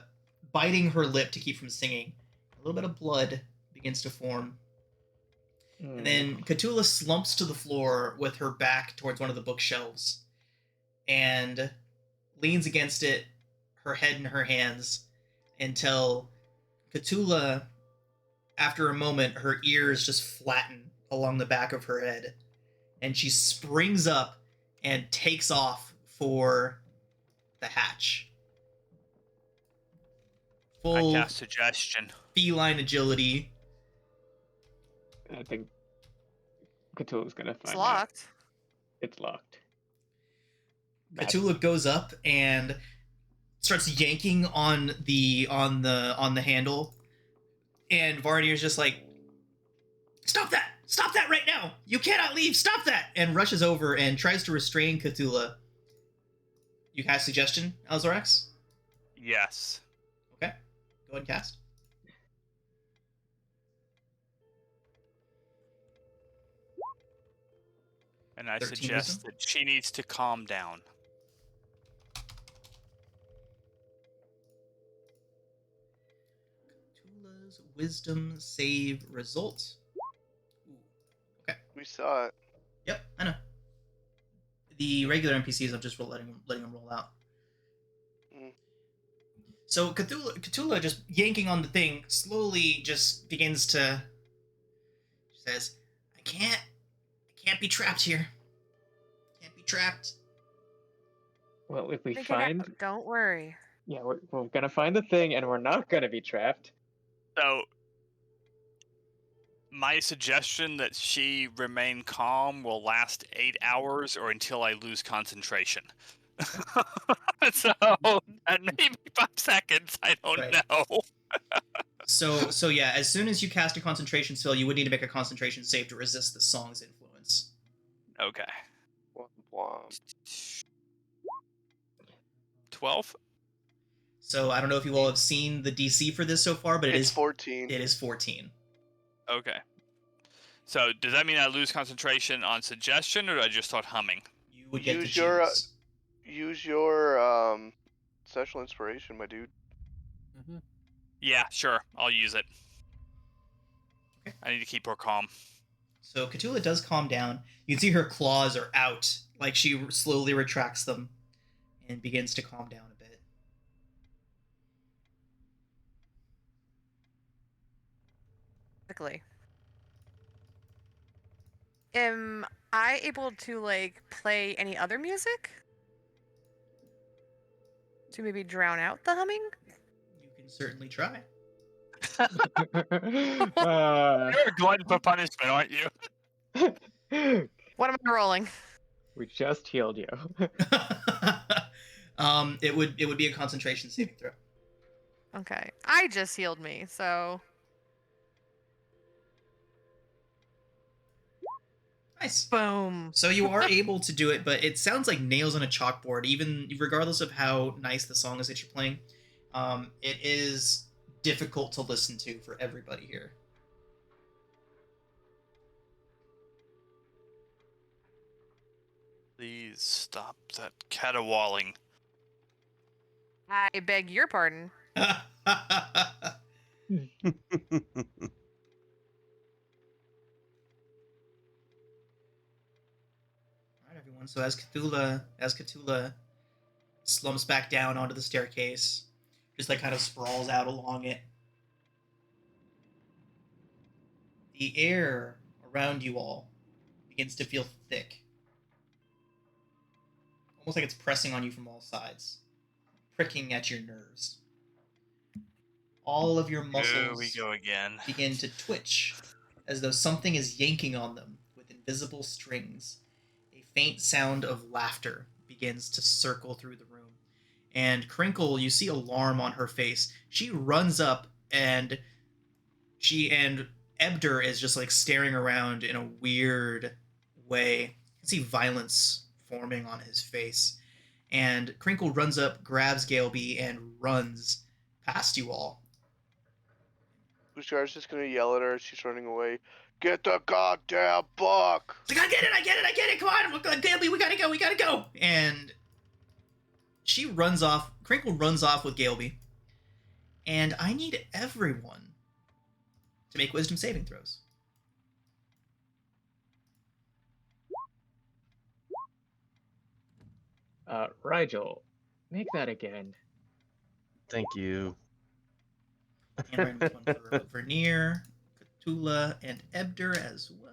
biting her lip to keep from singing. A little bit of blood begins to form. And then Cthulhu slumps to the floor with her back towards one of the bookshelves and leans against it, her head in her hands, until Cthulhu, after a moment, her ears just flatten along the back of her head, and she springs up and takes off for the hatch. I Full cast suggestion. feline agility. I think Cthulhu's gonna find It's out. locked. It's locked. Cthulhu goes up and starts yanking on the handle, and Varnier's just like, "Stop that! Stop that right now! You cannot leave! Stop that!" And rushes over and tries to restrain Cthulhu. You cast Suggestion, Alzorax? Yes. Okay. Go ahead and cast. And I 13 suggest wisdom? that she needs to calm down. Cthulhu's wisdom save result. Ooh. Okay. We saw it. Yep, I know. The regular NPCs, I'm just letting them roll out. Mm. So Cthulhu just yanking on the thing slowly just begins to. She says, I can't be trapped here. Can't be trapped. Well, if we Think it out, find, don't worry. yeah, we're gonna find the thing, and we're not gonna be trapped. So, my suggestion that she remain calm will last 8 hours or until I lose concentration. So, and maybe 5 seconds, I don't Right. know. So yeah, as soon as you cast a concentration spell, you would need to make a concentration save to resist the song's influence. Okay. Womp womp. 12? So I don't know if you all have seen the DC for this so far, but It's 14. It is 14. Okay. So, does that mean I lose concentration on suggestion, or do I just start humming? You would get Use to your, choose. Use your special inspiration, my dude. Mm-hmm. Yeah, sure. I'll use it. Okay. I need to keep her calm. So Cthulhu does calm down. You can see her claws are out, like she slowly retracts them and begins to calm down a bit. Quickly. Am I able to like play any other music? To maybe drown out the humming? You can certainly try. You're a glutton for punishment, aren't you? What am I rolling? We just healed you. It would be a concentration saving throw. Okay. I just healed me, so Nice. boom. So you are able to do it, but it sounds like nails on a chalkboard. Even regardless of how nice the song is that you're playing, it is difficult to listen to for everybody here. Please stop that caterwauling. I beg your pardon. Alright, everyone. So as Cthulhu slumps back down onto the staircase, just like kind of sprawls out along it, the air around you all begins to feel thick. Almost like it's pressing on you from all sides, pricking at your nerves. All of your Here muscles we go again. begin to twitch, as though something is yanking on them with invisible strings. A faint sound of laughter begins to circle through the room. And Crinkle, you see alarm on her face. She runs up, and Ebder is just like staring around in a weird way. You can see violence forming on his face. And Crinkle runs up, grabs Galeby, and runs past you all. Ushar's just gonna yell at her as she's running away. Get the goddamn book! She's like, I get it, come on, Galeby, we gotta go! And she runs off, Crinkle runs off with Galeby. And I need everyone to make wisdom saving throws. Rigel, make that again. Thank you. And we're going to make one for Vernier, Cthulhu, and Ebder as well.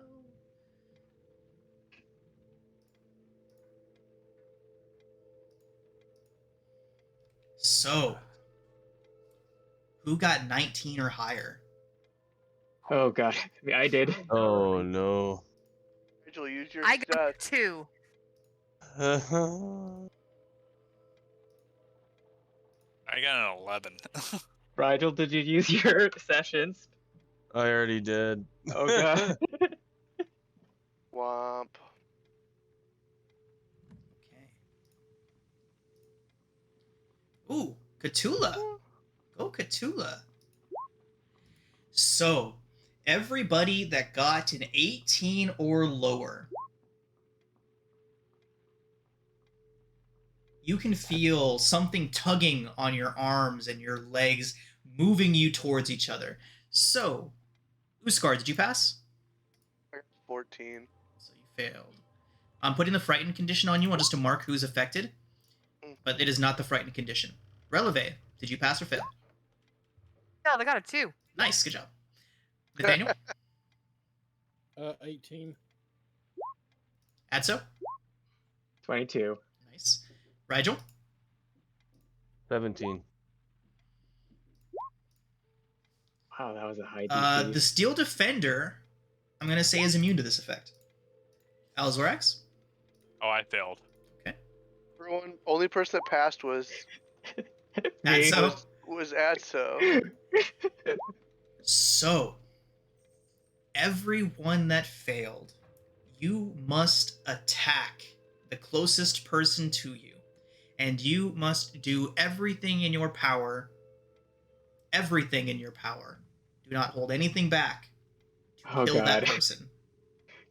So, who got 19 or higher? Oh god, I did. Oh no. Rigel, use your I got stats. 2. I got an 11. Rigel, did you use your sessions? I already did. Oh god. Womp. Okay. Ooh, Cthulhu. Go Cthulhu. So, everybody that got an 18 or lower, you can feel something tugging on your arms and your legs, moving you towards each other. So, Uskar, did you pass? 14. So you failed. I'm putting the frightened condition on you just to mark who's affected, but it is not the frightened condition. Releve, did you pass or fail? No, they got a 2. Nice, good job. Nathaniel? 18. Adso? 22. Nice. Rigel? 17. Wow, that was a high DC. The Steel Defender, I'm going to say, is immune to this effect. Alzorax? Oh, I failed. Everyone, only person that passed was Me. Adso? was Adso. So, everyone that failed, you must attack the closest person to you. And you must do everything in your power. Everything in your power. Do not hold anything back to Oh, kill that God. person.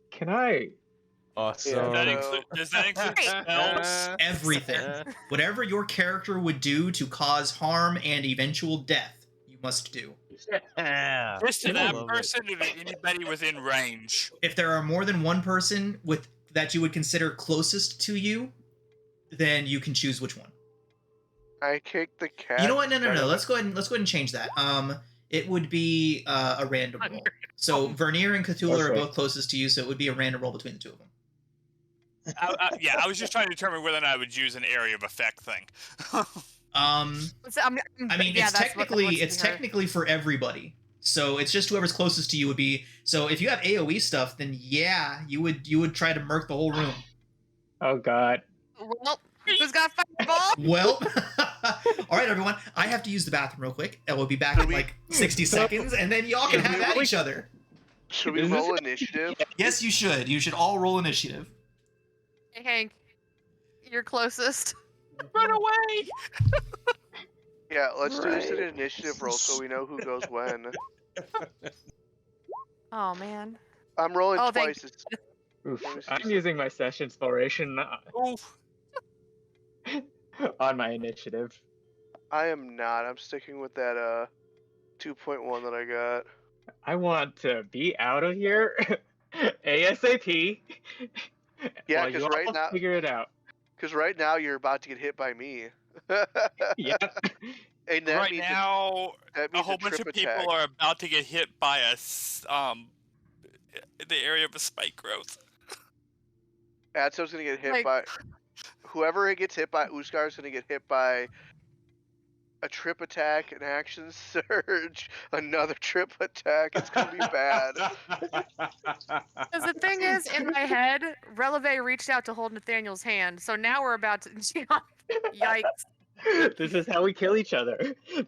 Can I? Awesome. Does that include spells? Everything. Whatever your character would do to cause harm and eventual death, you must do. Yeah. Just to I that love it. person or to anybody within range? If there are more than one person with that you would consider closest to you, then you can choose which one. I kicked the cat. You know what? No. instead of- Let's go ahead and change that. It would be a random roll. So Vernier and Cthulhu are Okay. both closest to you, so it would be a random roll between the two of them. I was just trying to determine whether or not I would use an area of effect thing. So, I mean, yeah, it's that's what technically wants to be heard. technically for everybody. So it's just whoever's closest to you would be. So if you have AOE stuff, then yeah, you would try to murk the whole room. Oh, God. Well, who's got fireball? Well, all right, everyone. I have to use the bathroom real quick, and we'll be back in like 60 seconds, and then y'all can have at each other. Should we Is this- roll initiative? Yes, you should. You should all roll initiative. Hey, Hank, you're closest. Run away! Yeah, let's do this in Right. an initiative roll so we know who goes when. Oh man. I'm rolling Oh, thank twice. It's- Oof. Let me see I'm some- using my session inspiration Oof. on my initiative. I am not. I'm sticking with that 2.1 that I got. I want to be out of here ASAP. Yeah, while 'cause you right all now- figure it out. Because right now you're about to get hit by me. Yep. And that Right means now, that a means whole bunch trip of people attack. are about to get hit by the area of a spike growth. Adso's gonna get hit Like- by whoever gets hit by Uskar's gonna get hit by a trip attack, an action surge, another trip attack. It's gonna be bad. Because the thing is, in my head, Releve reached out to hold Nathaniel's hand, so now we're about to. Yikes! This is how we kill each other.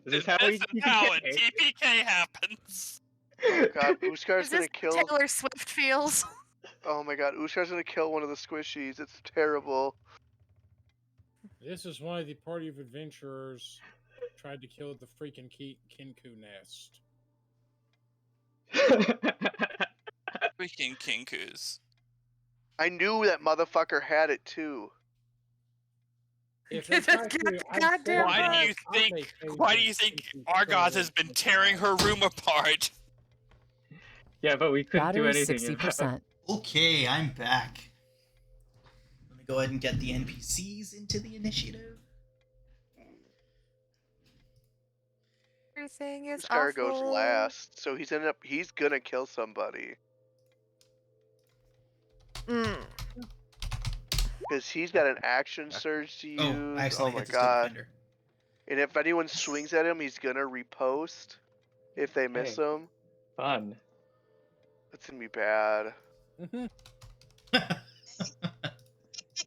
This is how we This is how a TPK. TPK happens. Oh god, Uskar's Is gonna this kill. Taylor Swift feels? Oh my god, Uskar's gonna kill one of the squishies. It's terrible. This is why the party of adventurers tried to kill the freaking Canku nest. Freaking Kinkus. I knew that motherfucker had it too. If Get they that tried to, I'm goddamn Why do sorry, you I'll think? take things Why do that you think Canku Argoth killed has been in tearing her room apart? Yeah, but we couldn't do Battery anything. 60%. Okay, I'm back. Let me go ahead and get the NPCs into the initiative. Everything is Uskar goes awful. last, so he's gonna kill somebody. Mm. Because he's got an action surge to use. Oh, I accidentally my hit the Steel god. Defender. And if anyone swings at him, he's gonna repost. If they miss Hey. him, Fun. that's gonna be bad. Mhm.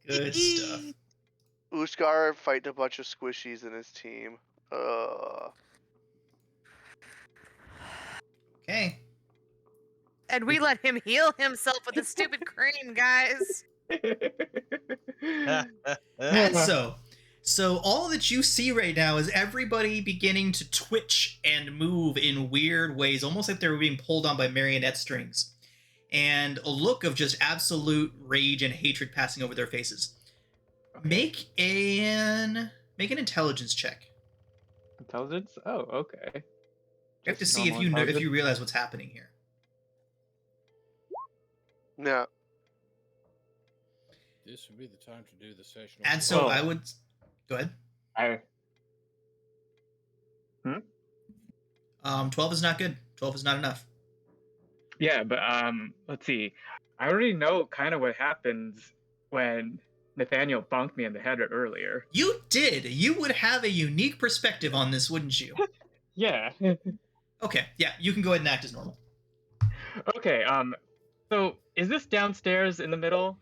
Good stuff. Uskar fighting a bunch of squishies in his team. Okay. And we let him heal himself with a stupid cream, guys. And so So all that you see right now is everybody beginning to twitch and move in weird ways, almost like they were being pulled on by marionette strings. And a look of just absolute rage and hatred passing over their faces. Okay. Make an intelligence check. Intelligence? Oh, okay. You have to Just see if normal you intelligence? realize what's happening here. No. This would be the time to do the session. And so Well- I would go ahead. 12 is not good. 12 is not enough. Yeah, but let's see. I already know kind of what happens when Nathaniel bonked me in the head earlier. You did. You would have a unique perspective on this, wouldn't you? Yeah. Okay, yeah, you can go ahead and act as normal. Okay, so is this downstairs in the middle?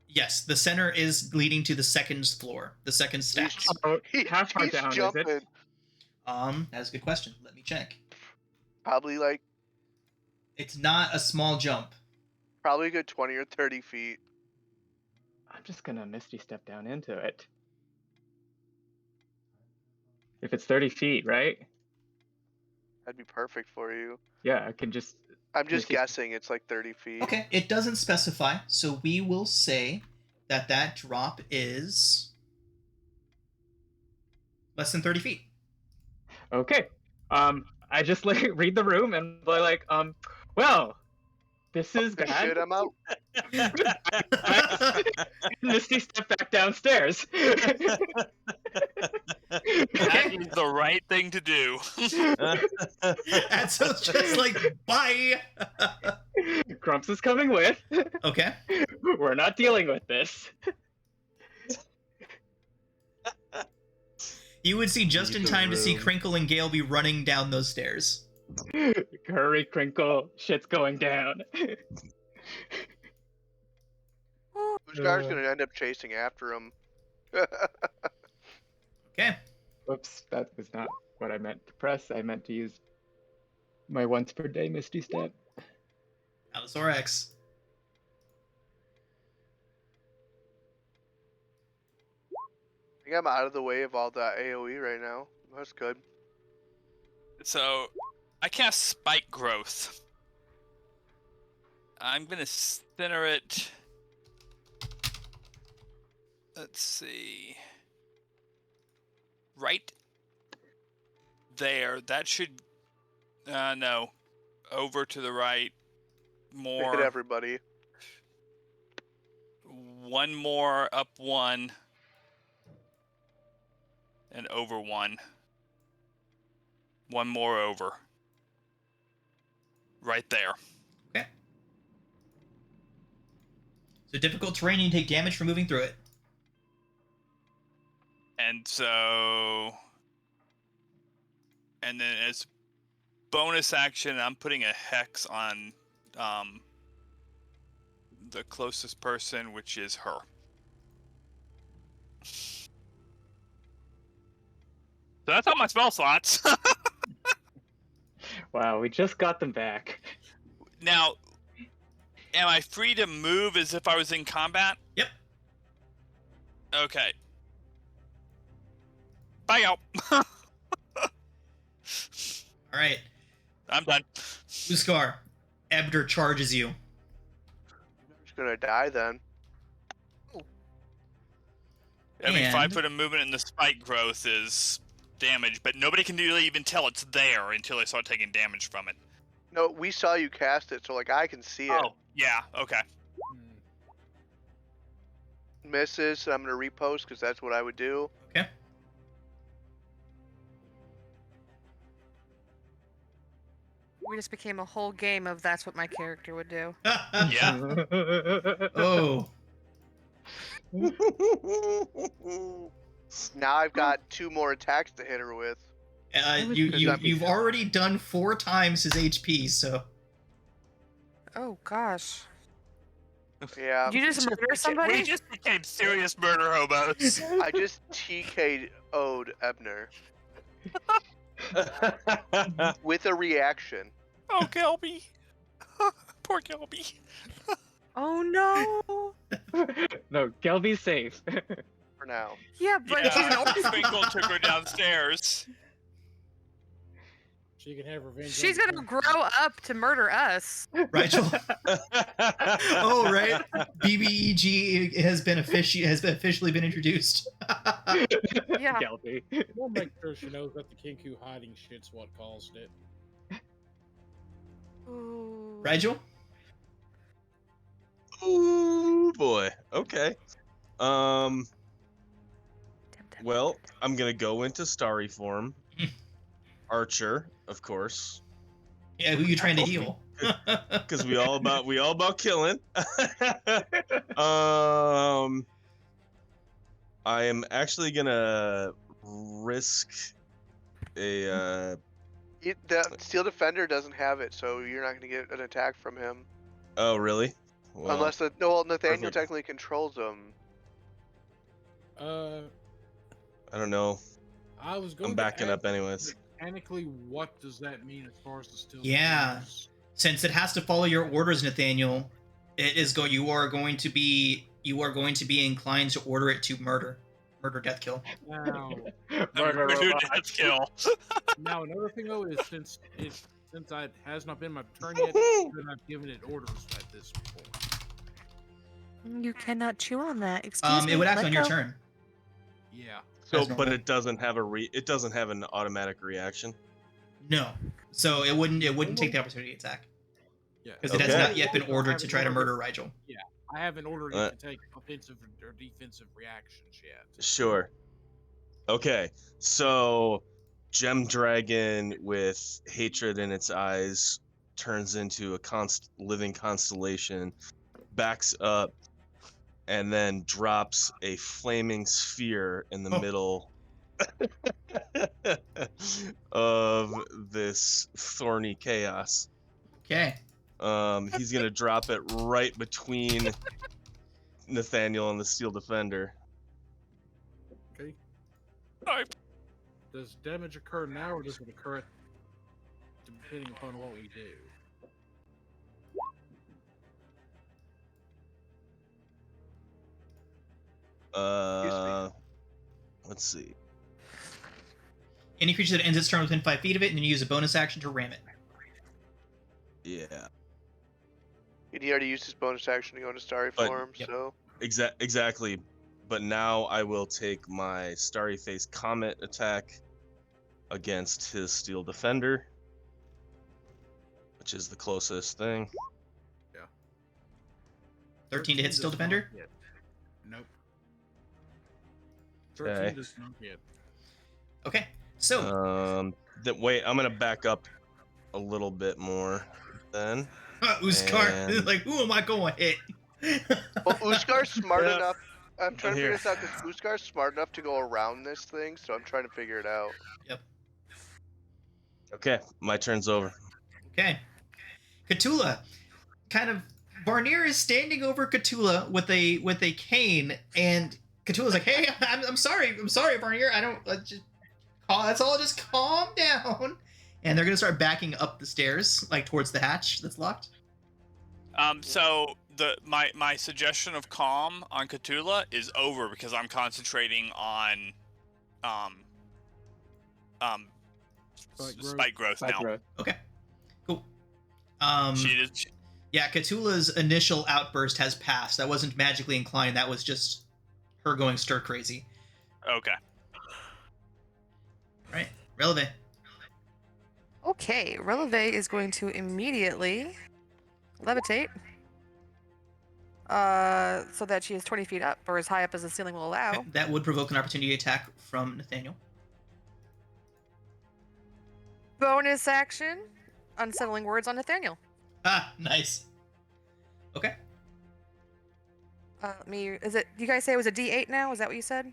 Yes, the center is leading to the second floor, the second stack. Oh, He- how far he's down jumping. is it? That's a good question. Let me check. Probably like It's not a small jump. probably a good 20 or 30 feet. I'm just gonna Misty step down into it. If it's 30 feet, right? That'd be perfect for you. Yeah, I can just... I'm just Misty- guessing it's like 30 feet. Okay, it doesn't specify, so we will say that that drop is less than 30 feet. Okay. I just like read the room and be like, well, this is Good bad. shit, I'm out. Misty step back downstairs. That is the right thing to do. And so it's just like, bye! Grumps is coming with. Okay. We're not dealing with this. You would see just Leave in the time to see room. Crinkle and Gale be running down those stairs. Hurry, Crinkle. Shit's going down. Uskar's gonna end up chasing after him. Okay. Whoops, that was not what I meant to press. I meant to use my once per day Misty step. Allosaur X. I think I'm out of the way of all that AoE right now. That's good. So, I cast Spike Growth. I'm gonna center it. Let's see. Right there. That should. No. Over to the right. Hit More. everybody. One more. Up one. And over one. One more over. Right there. Okay. So difficult terrain, you take damage for moving through it. And so... And then as bonus action, I'm putting a hex on the closest person, which is her. So that's all my spell slots. Wow, we just got them back. Now, am I free to move as if I was in combat? Yep. Okay. Bye out. All right. I'm done. Uskar, Ebder charges you. Just gonna die then. I mean, 5 And- foot of movement and the spike growth is damage, but nobody can really even tell it's there until they start taking damage from it. No, we saw you cast it, so like I can see it. Oh, yeah, okay. Misses, so I'm gonna repost because that's what I would do. Okay. We just became a whole game of that's what my character would do. Yeah. Oh. Now I've got 2 more attacks to hit her with. You've already done 4 times his HP, so. Oh gosh. Yeah, Did you just murder We somebody? just became serious murder hobos. I just TK'd Ebner with a reaction. Oh, Gelby. Poor Gelby. Oh no. No, Gelby's safe. for now. Yeah, but she's an Yeah, orc. Crinkle took her downstairs. She can have revenge. She's on gonna the grow up to murder us. Rigel. Oh, right. BBEG has officially been introduced. Yeah. Guilty. We'll make sure she knows that the Canku hiding shit's what caused it. Ooh. Rigel? Ooh boy. Okay. Dim, dim, Well, I'm gonna go into starry form. Archer, of course, Yeah, who you trying to heal? because we all about killing. I am actually gonna risk a. The Steel Defender doesn't have it, so you're not going to get an attack from him. Oh really? Well, Unless Nathaniel perfect. technically controls him. Uh, I don't know. I was going. I'm backing to up anyways. Mechanically, what does that mean as far as the steel? Yeah. defenders? Since it has to follow your orders, Nathaniel, you are going to be inclined to order it to murder, death, kill. Now, Murder robot. Let's kill. now another thing though is since it has not been my turn yet, then I've given it orders at this point. You cannot chew on that. Excuse me. It would act let on your go. turn. Yeah. So, That's but normal. it doesn't have it doesn't have an automatic reaction. No, so it wouldn't take the opportunity attack Yeah. because it has Okay. not yet been ordered to try to murder Rigel. I haven't ordered it to take offensive or defensive reactions yet. Sure. Okay, so Gem Dragon with hatred in its eyes turns into a living constellation, backs up, and then drops a flaming sphere in the middle of this thorny chaos. Okay. He's gonna drop it right between Nathaniel and the Steel Defender. Okay. Alright. Does damage occur now, or does it occur depending upon what we do? Let's see. Any creature that ends its turn within 5 feet of it, and then you use a bonus action to ram it. Yeah. He already used his bonus action to go into starry But- form, yep. so Exactly. But now I will take my Starry Face Comet attack against his Steel Defender, which is the closest thing. 13 to hit Steel does Defender. not hit. Nope. Okay. 13 does not hit. Okay. So Wait, I'm gonna back up a little bit more then. Uskar and- is like, who am I going to hit? well, Uskar's smart Yeah. enough. I'm trying to Here. figure this out because Uskar's smart enough to go around this thing, so I'm trying to figure it out. Okay, my turn's over. Okay. Cthulhu, kind of, Barnier is standing over Cthulhu with a cane, and Cthulhu's like, "Hey, I'm sorry, Barnier. I don't just that's all. Just calm down." And they're gonna start backing up the stairs, like towards the hatch that's locked. So my suggestion of calm on Cthulhu is over because I'm concentrating on spike growth Spike now. growth. Okay. Cool. Yeah, Cthulhu's initial outburst has passed. That wasn't magically inclined. That was just her going stir crazy. Okay. Right. Releve. Okay, Releve is going to immediately levitate. So that she is 20 feet up, or as high up as the ceiling will allow. That would provoke an opportunity attack from Nathaniel. Bonus action, unsettling words on Nathaniel. Ah, nice. Okay. Is it, you guys say it was a D8 now? Is that what you said?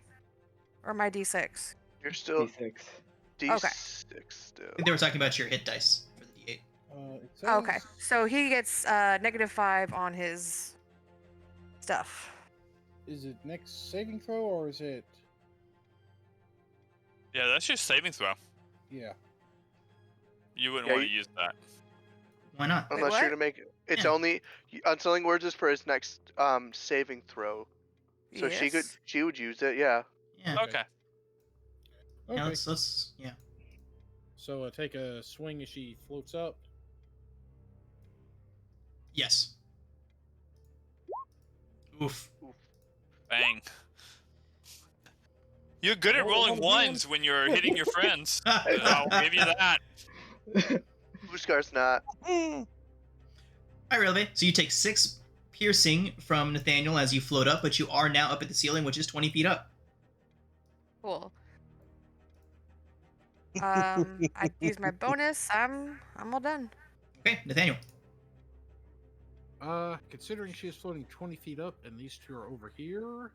Or my D6? You're still D6. D6 Okay. still. I think they were talking about your hit dice for the D8. It says, Okay, so he gets -5 on his stuff. Is it next saving throw or is it? Yeah, that's just saving throw. Yeah. You wouldn't Yeah, want to use that. Why not? Wait, Unless what? you're gonna make it. It's Yeah. only unsettling words is for his next saving throw. So Yes. she would use it, yeah. Yeah. Okay. Yeah, Okay. let's yeah. So take a swing as she floats up. Yes. Oof. Bang. You're good at Roll rolling one again. ones when you're hitting your friends. I'll give you that. Uskar's not. All right, Releve. So you take 6 piercing from Nathaniel as you float up, but you are now up at the ceiling, which is 20 feet up. Cool. I use my bonus. I'm all done. Okay, Nathaniel. Considering she is floating 20 feet up and these two are over here,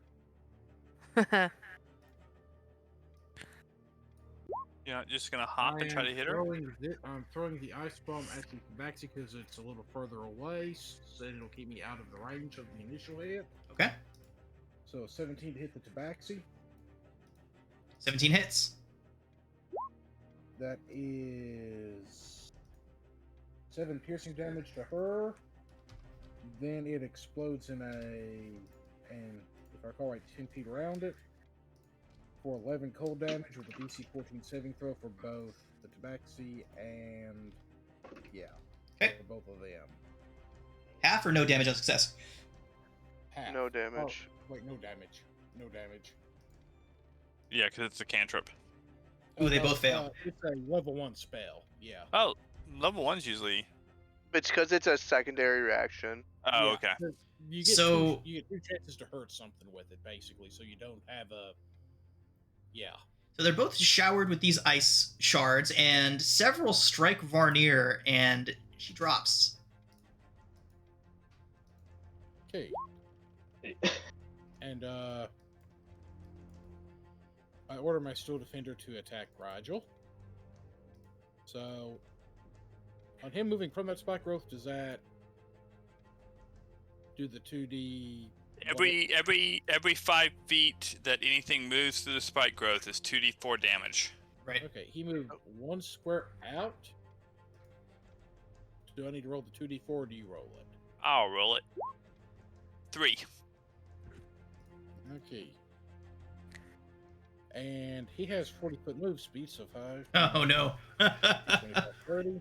You're not just gonna hop and try to hit her? I'm throwing the ice bomb at the tabaxi because it's a little further away, so it'll keep me out of the range of the initial hit. Okay. So 17 to hit the tabaxi. 17 hits. That is 7 piercing damage to her. Then it explodes and if I recall right, 10 feet around it for 11 cold damage with a DC 14 saving throw for both the tabaxi and Okay. for both of them. Half or no damage on success? Half. No damage. Oh, wait, no damage. No damage. Yeah, because it's a cantrip. Ooh, they both fail. It's a level 1 spell. Yeah. Oh, level 1's usually... It's because it's a secondary reaction. Oh, Yeah, okay. You get So- you get 2 chances to hurt something with it, basically, so you don't have a. Yeah. So they're both showered with these ice shards, and several strike Varnier, and she drops. Okay. And I order my Steel Defender to attack Rigel. So on him moving from that spike growth, does that do the 2D? Every 5 feet that anything moves through the spike growth is 2d4 damage. Right. Okay, he moved 1 square out. Do I need to roll the 2d4 or do you roll it? I'll roll it. 3. Okay. And he has 40-foot move speed, so 5. Oh no. 25, 30.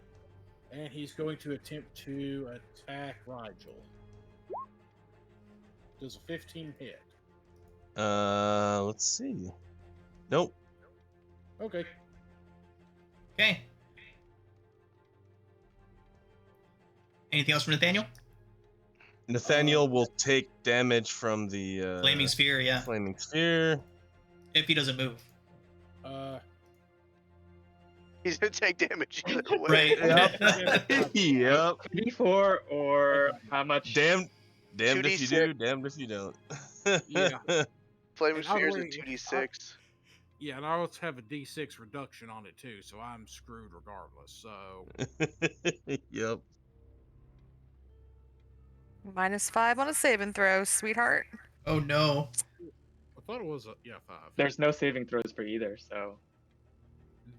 And he's going to attempt to attack Rigel. Does a 15 hit? Let's see. Nope. Okay. Okay. Anything else from Nathaniel? Nathaniel will take damage from the Flaming sphere, yeah. flaming sphere. If he doesn't move. He's gonna take damage either way. Right. Yep. D4 or how much? Damned if you do, 2d6. damned if you don't. Yeah. Flaming And I've sphere's a already- 2d6. Yeah, and I also have a D6 reduction on it too, so I'm screwed regardless. So Yep. -5 on a saving throw, sweetheart. Oh no. I thought it was 5. There's no saving throws for either, so.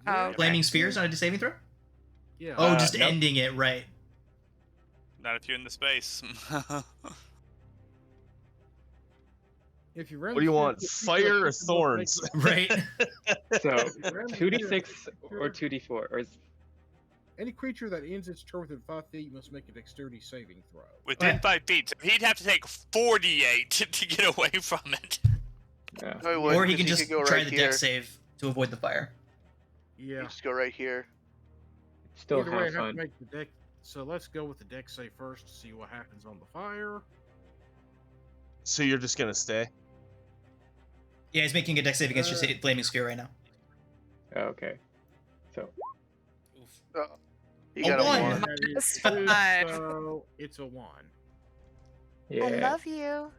Oh, okay. Flaming spheres on a saving throw? Yeah. Oh, just nope. ending it, right. Not if you're in the space. If you run What do you the want, sphere, fire or you can make- thorns? Right. So, Random 2d6 or 2d4? Or is... Any creature that ends its turn within 5 feet must make a dexterity saving throw. Within Okay. 5 feet, so he'd have to take 48 to get away from it. Yeah. No, he wouldn't, Or he 'cause can just could go try right the here. dex save to avoid the fire. You Yeah. just go right here. Still Either way, I have have to fun. make the deck. So let's go with the deck save first to see what happens on the fire. So you're just gonna stay? Yeah, he's making a dex save against your flaming sphere right now. Okay. So, You A got a one. 1. That is -5. 2, so it's a 1. yeah. I love you.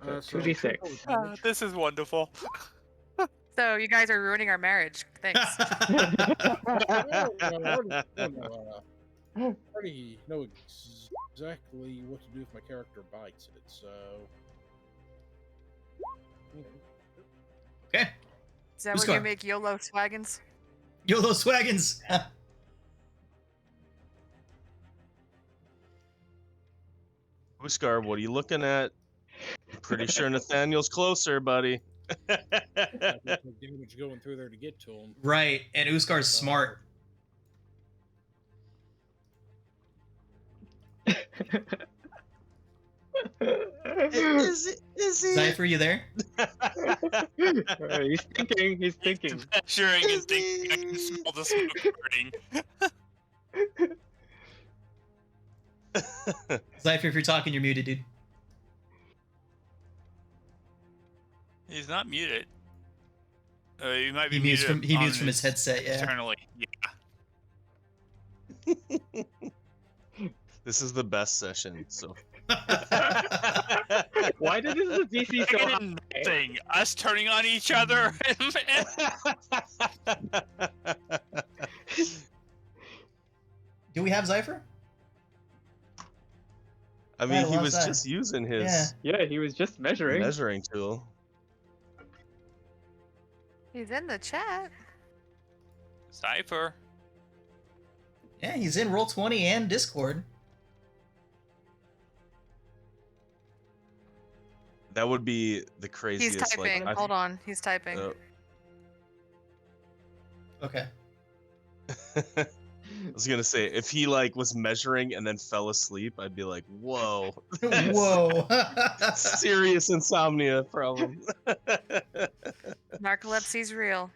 So 2d6. damage. This is wonderful. So you guys are ruining our marriage. Thanks. I already know exactly what to do if my character bites it, so. Okay. Is that Who's when you going? make YOLO swaggins? YOLO Swaggins! Uskar, what are you looking at? Pretty sure Nathaniel's closer, buddy. Damage going through there to get to him. Right, and Uskar's smart. Is he? Zypher, you there? He's thinking. He's thinking. Measuring and thinking. I can smell the smoke burning. Zypher, if you're talking, you're muted, dude. He's not muted. He might be He mutes muted. from his headset. Yeah. Externally. Yeah. This is the best session. So. Why did this DC so high? Nothing. Us turning on each other. Do we have Zypher? I mean, he was just using his Yeah, he was just measuring tool. He's in the chat. Cypher. Yeah, he's in Roll20 and Discord. That would be the craziest. He's typing. Like, Hold on. He's typing. Okay. I was gonna say, if he like was measuring and then fell asleep, I'd be like, whoa. Whoa. Serious insomnia problem. Narcolepsy's real.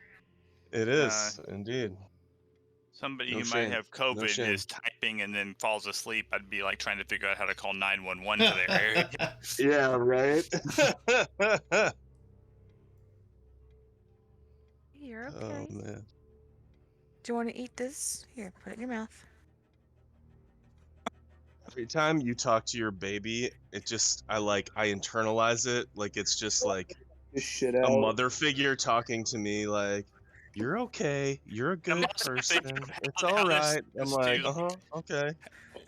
It is, indeed. Somebody No who shame. might have No COVID shame. is typing and then falls asleep. I'd be like trying to figure out how to call 911 to their area. Yeah, right. You're okay. Oh man. Do you want to eat this? Here, put it in your mouth. Every time you talk to your baby, it just I internalize it. Like it's just like This shit a out. mother figure talking to me like, you're okay, you're a good person, it's all right. I'm like, okay.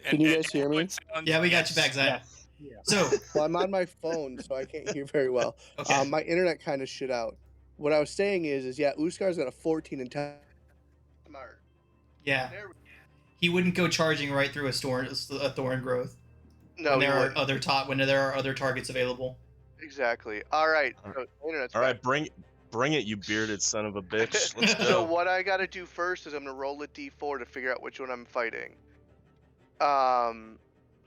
Can you guys hear me? Yeah, we got you back, Zach. Yeah. So, Well, I'm on my phone, so I can't hear very well. okay. My internet kind of shit out. What I was saying is yeah, Uskar's got a 14 and 10. Smart. Yeah. There we He wouldn't go charging right through a thorn growth. No, when he there are wouldn't. when there are other targets available. Exactly. All right. So, internet's All back. right, bring it, you bearded son of a bitch. Let's So go. what I gotta do first is I'm gonna roll a d4 to figure out which one I'm fighting.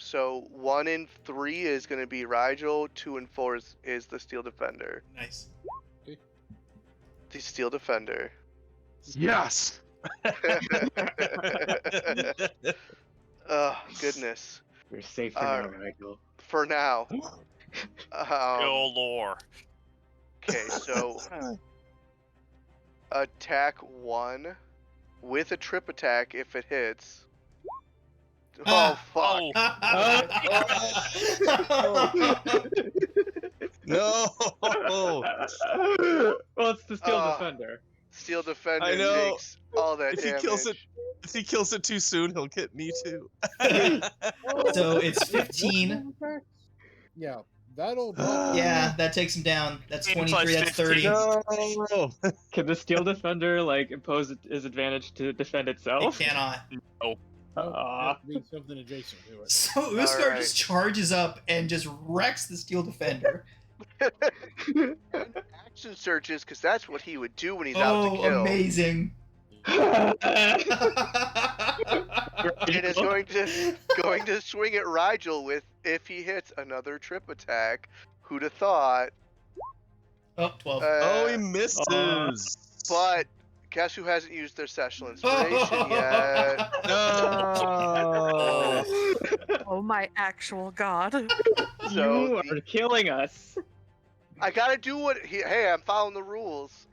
So 1 and 3 is gonna be Rigel. 2 and 4 is the Steel Defender. Nice. The Steel Defender. Yes. Oh goodness. We're safe for now, Rigel. For now. Yo, lore. Okay, so attack 1 with a trip attack if it hits. Oh fuck. No. Well, it's the Steel Oh. Defender. Steel Defender I know. takes all that If he damage. kills it too soon, he'll get me too. So it's 15. Yeah, that'll drop. Yeah, that takes him down. That's 15 23. plus That's 30. 15. No. Can the Steel Defender like impose his advantage to defend It itself? cannot. Have to be something adjacent to it. So Uskar Alright. just charges up and just wrecks the Steel Defender. Action searches, because that's what he would do when he's out to Oh, kill. amazing. And is going to swing at Rigel with, if he hits, another trip attack. Who'd have thought? Oh, 12. Oh, he misses. But guess who hasn't used their sessional inspiration yet? No. Oh my actual god. So You are killing us. I gotta do hey, I'm following the rules.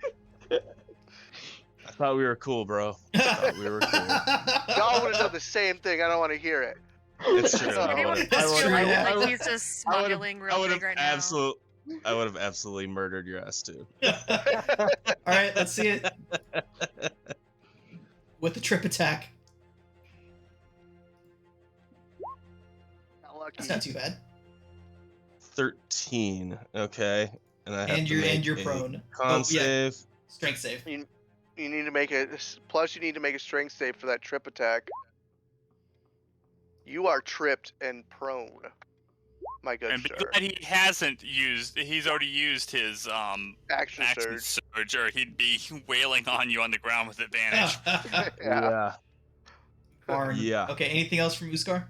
I thought we were cool, bro. I thought we were cool. Y'all would have done the same thing. I don't want to hear it. It's true. Does Anyone That's just true, feel like, yeah. like he's just smiling real big right now? I would have absolutely murdered your ass too. Alright, let's see it. With the trip attack. Not lucky. That's not too bad. 13. Okay. And I have And to you're make a prone. Con Oh, yeah. save. Strength save. You need to make a plus. You need to make a strength save for that trip attack. You are tripped and prone. my good And be sir. glad he hasn't used. He's already used his Action action surge. surge, or he'd be wailing on you on the ground with advantage. Yeah. Barn. Yeah. Okay, anything else from Uskar?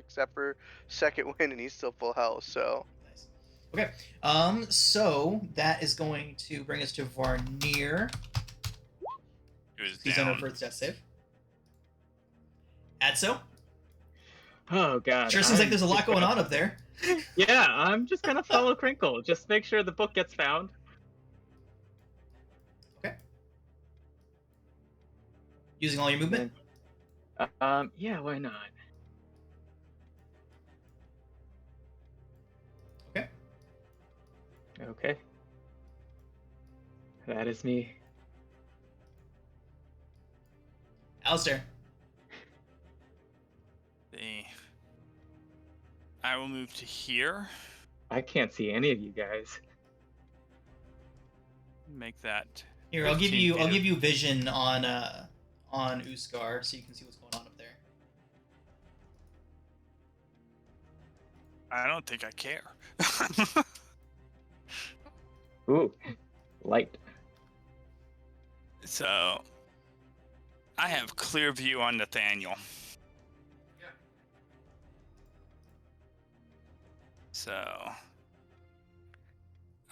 Except for second wind, and he's still full health. So Nice. Okay. So that is going to bring us to Varnir. He was He's on a down. first death save. Adso? Oh god. Sure seems like there's a lot going on up there. Yeah, I'm just gonna follow Crinkle. Just make sure the book gets found. Okay. Using all your movement? Yeah, why not? Okay. Okay. That is me. Alistair. I will move to here. I can't see any of you guys. Make that. Here, I'll give 15 you feet of- vision on Uskar so you can see what's going on up there. I don't think I care. Ooh, light. So, I have clear view on Nathaniel. So,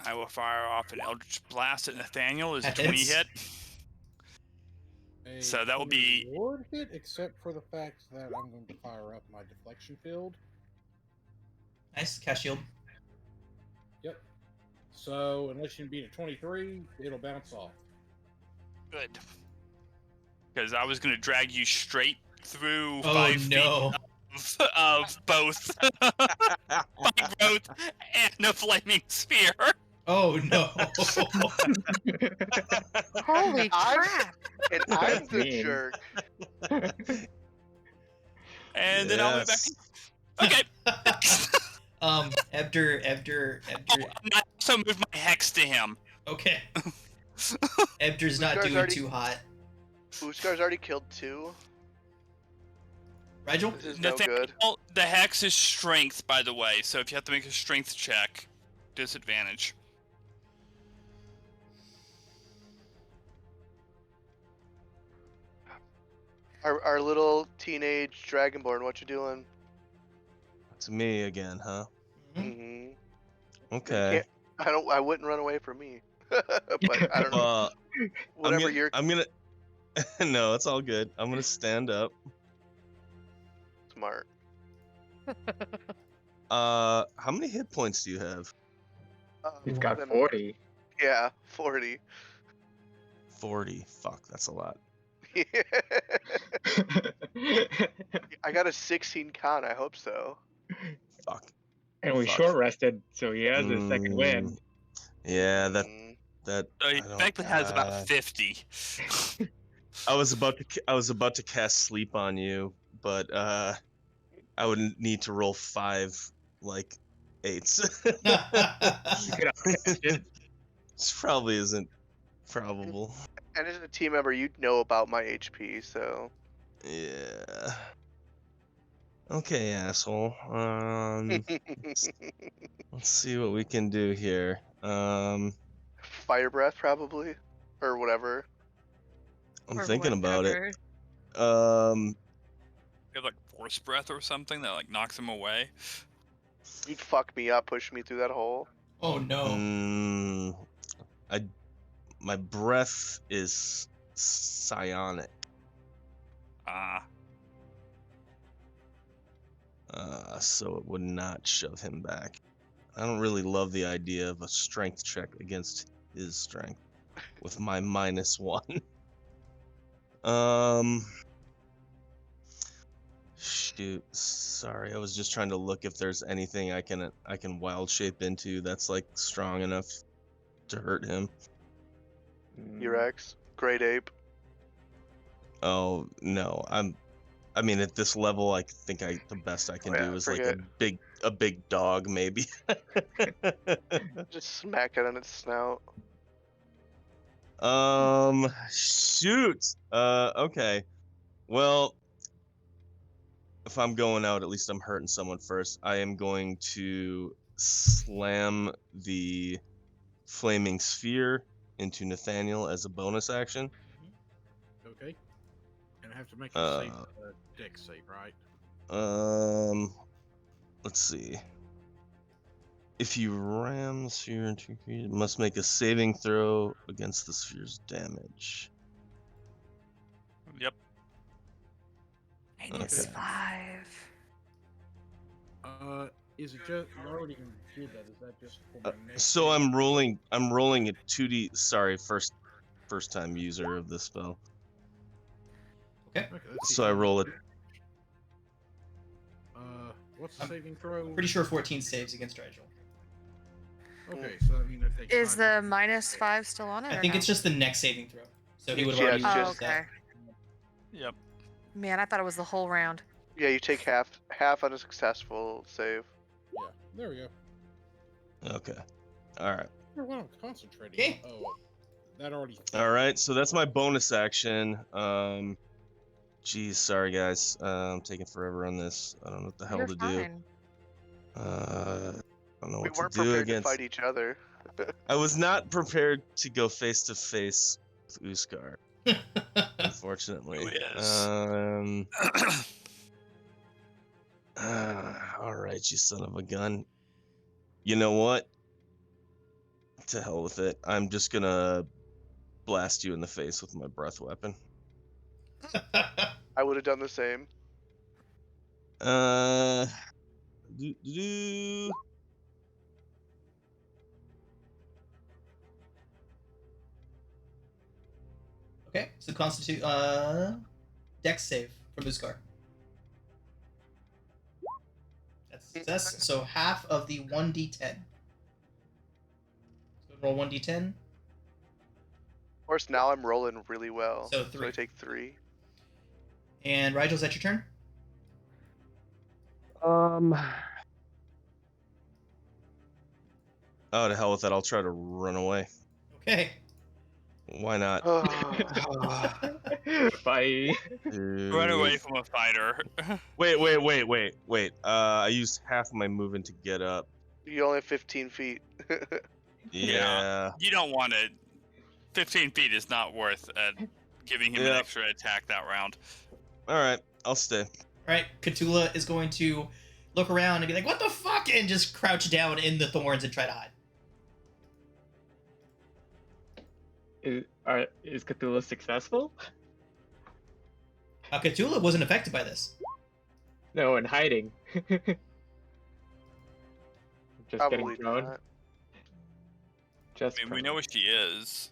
I will fire off an Eldritch Blast at Nathaniel. Is a That 20 hits. hit. A So that will be- ward hit, except for the fact that I'm going to fire up my deflection field. Nice. Cast shield. Yep. So unless you beat a 23, it'll bounce off. Good. Because I was going to drag you straight through Oh 5 no. feet of both my growth and a flaming spear. Oh no. Holy I'm- crap! and I'm the Mean. jerk. And then I'll move back. Yes. Okay. Ebder. I also moved my hex to him. Okay. Ebder's not Uskar's doing already- too hot. Uskar's already killed 2. Rigel? This is no good. Nathaniel, the hex is strength, by the way. So if you have to make a strength check, disadvantage. Our little teenage dragonborn, what you doing? It's me again, huh? Mhm. Mm-hmm. Okay. I wouldn't run away from me. But I don't know. Whatever you're I'm gonna. No, it's all good. I'm gonna stand up. smart. How many hit points do you have? He's got Then- 40. Yeah, 40. 40. Fuck, that's a lot. I got a 16 con. I hope so. Fuck. And we Fuck. short rested, so he has his second win. Yeah, that Mm, So he I don't- technically has about 50. I was about to cast sleep on you, but I would need to roll 5 like 8s. You could have it. This probably isn't probable. And as a team member, you'd know about my HP, so. Yeah. Okay, asshole. Let's see what we can do here. Fire breath, probably, or whatever. I'm Or thinking about it. whatever. You have like force breath or something that like knocks him away. You'd fuck me up, push me through that hole. Oh no. My breath is psionic. So it would not shove him back. I don't really love the idea of a strength check against his strength with my -1. Shoot. Sorry, I was just trying to look if there's anything I can wild shape into that's like strong enough to hurt him. T-Rex, great ape. Oh no, I mean, at this level, I think the best I can Yeah, do is forget. like a big dog, maybe. Just smack it on its snout. Shoot. Okay. Well, if I'm going out, at least I'm hurting someone first. I am going to slam the flaming sphere into Nathaniel as a bonus action. Okay. And I have to make a save, dex save, right? Let's see. If you ram the sphere into creatures, it must make a saving throw against the sphere's damage. Yep. -5. Is it just you already did that? Is that just for my next? So save? I'm rolling a 2d. Sorry, first time user of this spell. Okay, let's see So I how roll it. What's the saving throw? Pretty sure 14 saves against Rigel. Okay, so I mean, I take. Is the -5 still on it? I or think no? it's just the next saving throw. So he would have Yeah, already it's used Oh, just- okay. Yep. Man, I thought it was the whole round. Yeah, you take half on a successful save. Yeah, there we go. Okay. All right. Well, I'm concentrating. Okay. Oh, that already. All right. So that's my bonus action. Geez, sorry guys. I'm taking forever on this. I don't know what the hell You're to fine. do. I don't know We what to weren't do prepared against. to fight each other. I was not prepared to go face to face with Uskar, unfortunately. Who is? All right, you son of a gun. You know what? To hell with it. I'm just gonna blast you in the face with my breath weapon. I would have done the same. Do. Okay, so constitute dex save from Uskar. That's a success. So half of the 1d10. So roll 1d10. Of course, now I'm rolling really well. So I 3. take 3. And Rigel, is that your turn? Oh, to hell with it. I'll try to run away. Okay. Why not? Bye. Run away from a fighter. Wait. I used half of my movement to get up. You only have 15 feet. Yeah. You don't want it. 15 feet is not worth giving him an Yep. extra attack that round. All right, I'll stay. Alright, Cthulhu is going to look around and be like, what the fuck? And just crouch down in the thorns and try to hide. Is Cthulhu successful? Cthulhu wasn't affected by this. No, in hiding. Just Probably getting thrown. not. Just I mean, we know where she is.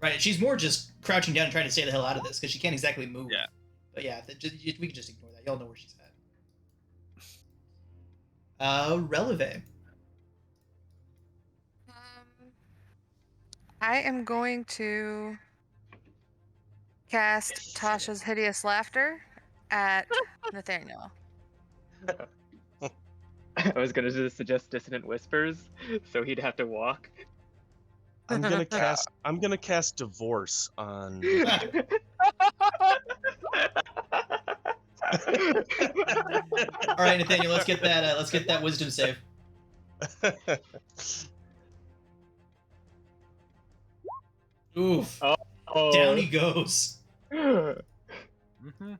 Right, she's more just crouching down and trying to stay the hell out of this, because she can't exactly move. Yeah. But yeah, we can just ignore that. Y'all know where she's at. Releve. I am going to cast Tasha's Hideous Laughter at Nathaniel. I was gonna just suggest Dissonant Whispers, so he'd have to walk. I'm gonna cast divorce on. All right, Nathaniel, let's get that wisdom save. Oof. Oh. Down he goes. Mm-hmm.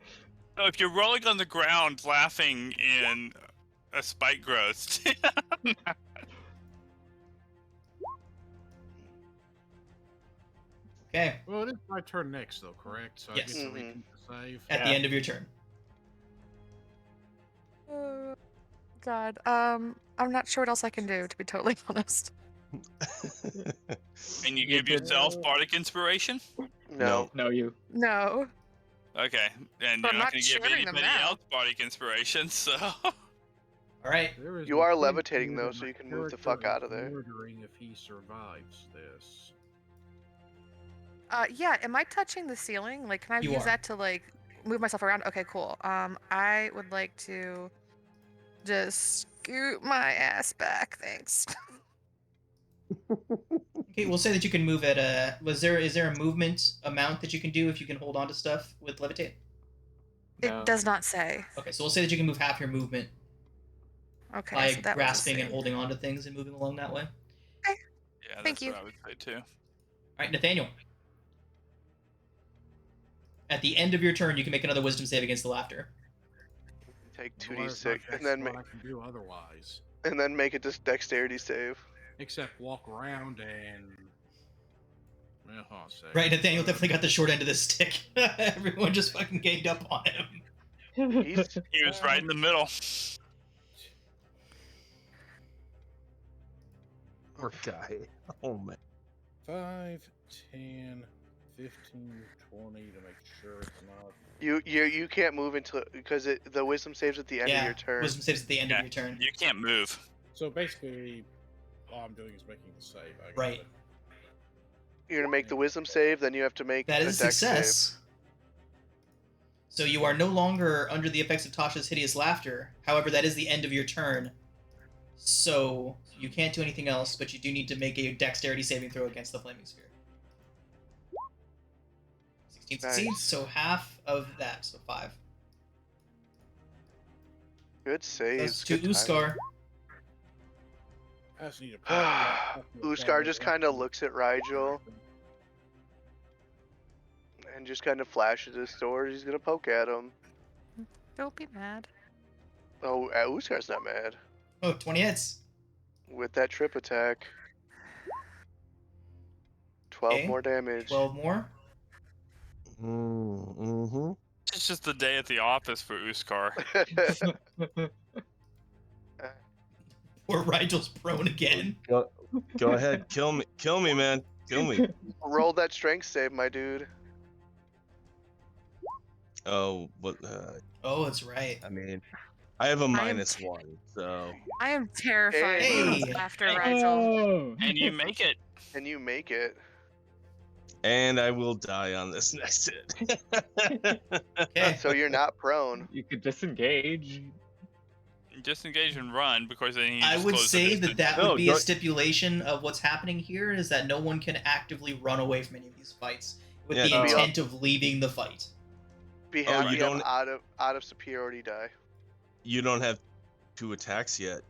So if you're rolling on the ground laughing in a spike growth, Okay, Well, it is my turn next, though, correct? So Yes. I get to Mhm. repeat the save. at the Yeah. end of your turn. God, I'm not sure what else I can do, to be totally honest. and you You give did- yourself Bardic Inspiration? No. No, you. No. Okay, and But you're I'm not not going to give sharing them anybody now. else Bardic Inspiration, so... All right, There is You a are point levitating, here though, that so my you can move the character fuck out is of there. Wondering if he survives this. Yeah, am I touching the ceiling? Like, can I You use are. that to, like, move myself around? Okay, cool. I would like to just scoot my ass back, thanks. okay. We'll say that you can move at a. Is there a movement amount that you can do if you can hold on to stuff with levitate? It No. does not say. Okay, so we'll say that you can move half your movement Okay, by so that grasping was a and holding onto things and moving along that way. Yeah, Thank that's you. what I would say too. All right, Nathaniel. At the end of your turn, you can make another Wisdom save against the laughter. Take Well, there's 2d6 not and then what I can do otherwise, make a dexterity save. except walk around and. Well, hold on a sec. Right, Nathaniel definitely got the short end of the stick. Everyone just fucking ganged up on him. He's He was right in the middle. Poor guy. Oh man. 5, 10, 15, 20 to make sure it's not. you can't move until because the wisdom saves at the end of your turn. Wisdom saves at the end Yeah. of your turn. You can't move. So basically, all I'm doing is making the save. I got Right. it. You're gonna make the wisdom save, then you have to make That a is a dex success. So you are no longer under the effects of Tasha's hideous laughter. However, that is the end of your turn. So you can't do anything else, but you do need to make a dexterity saving throw against the flaming sphere. 16 Nice. succeeds, so half of that, so 5. save. Good saves. That's to good Uskar. I just need to. timing. Uskar just kind of looks at Rigel and just kind of flashes his sword. He's gonna poke at him. Don't be mad. Oh, Uskar's not mad Oh, 20 hits. with that trip attack. 12 Okay. more damage. 12 more. Mm-hmm. It's just the day at the office for Uskar. Poor Rigel's prone again. Go ahead, kill me, man, kill me. Roll that strength save, my dude. Oh, what? Oh, that's right. I mean, I have a -1, so I am terrified Hey. after Rigel. And you make it. And you make it. and I will die on this next hit. Okay. So you're not prone. You could disengage. Disengage and run because then he I just would closes the say distance. that No, would be a don't- stipulation of what's happening here is that no one can actively run away from any of these fights with Yeah, the no. intent of leaving the fight. Be Oh, happy you I'm don't- out of superiority die. You don't have 2 attacks yet.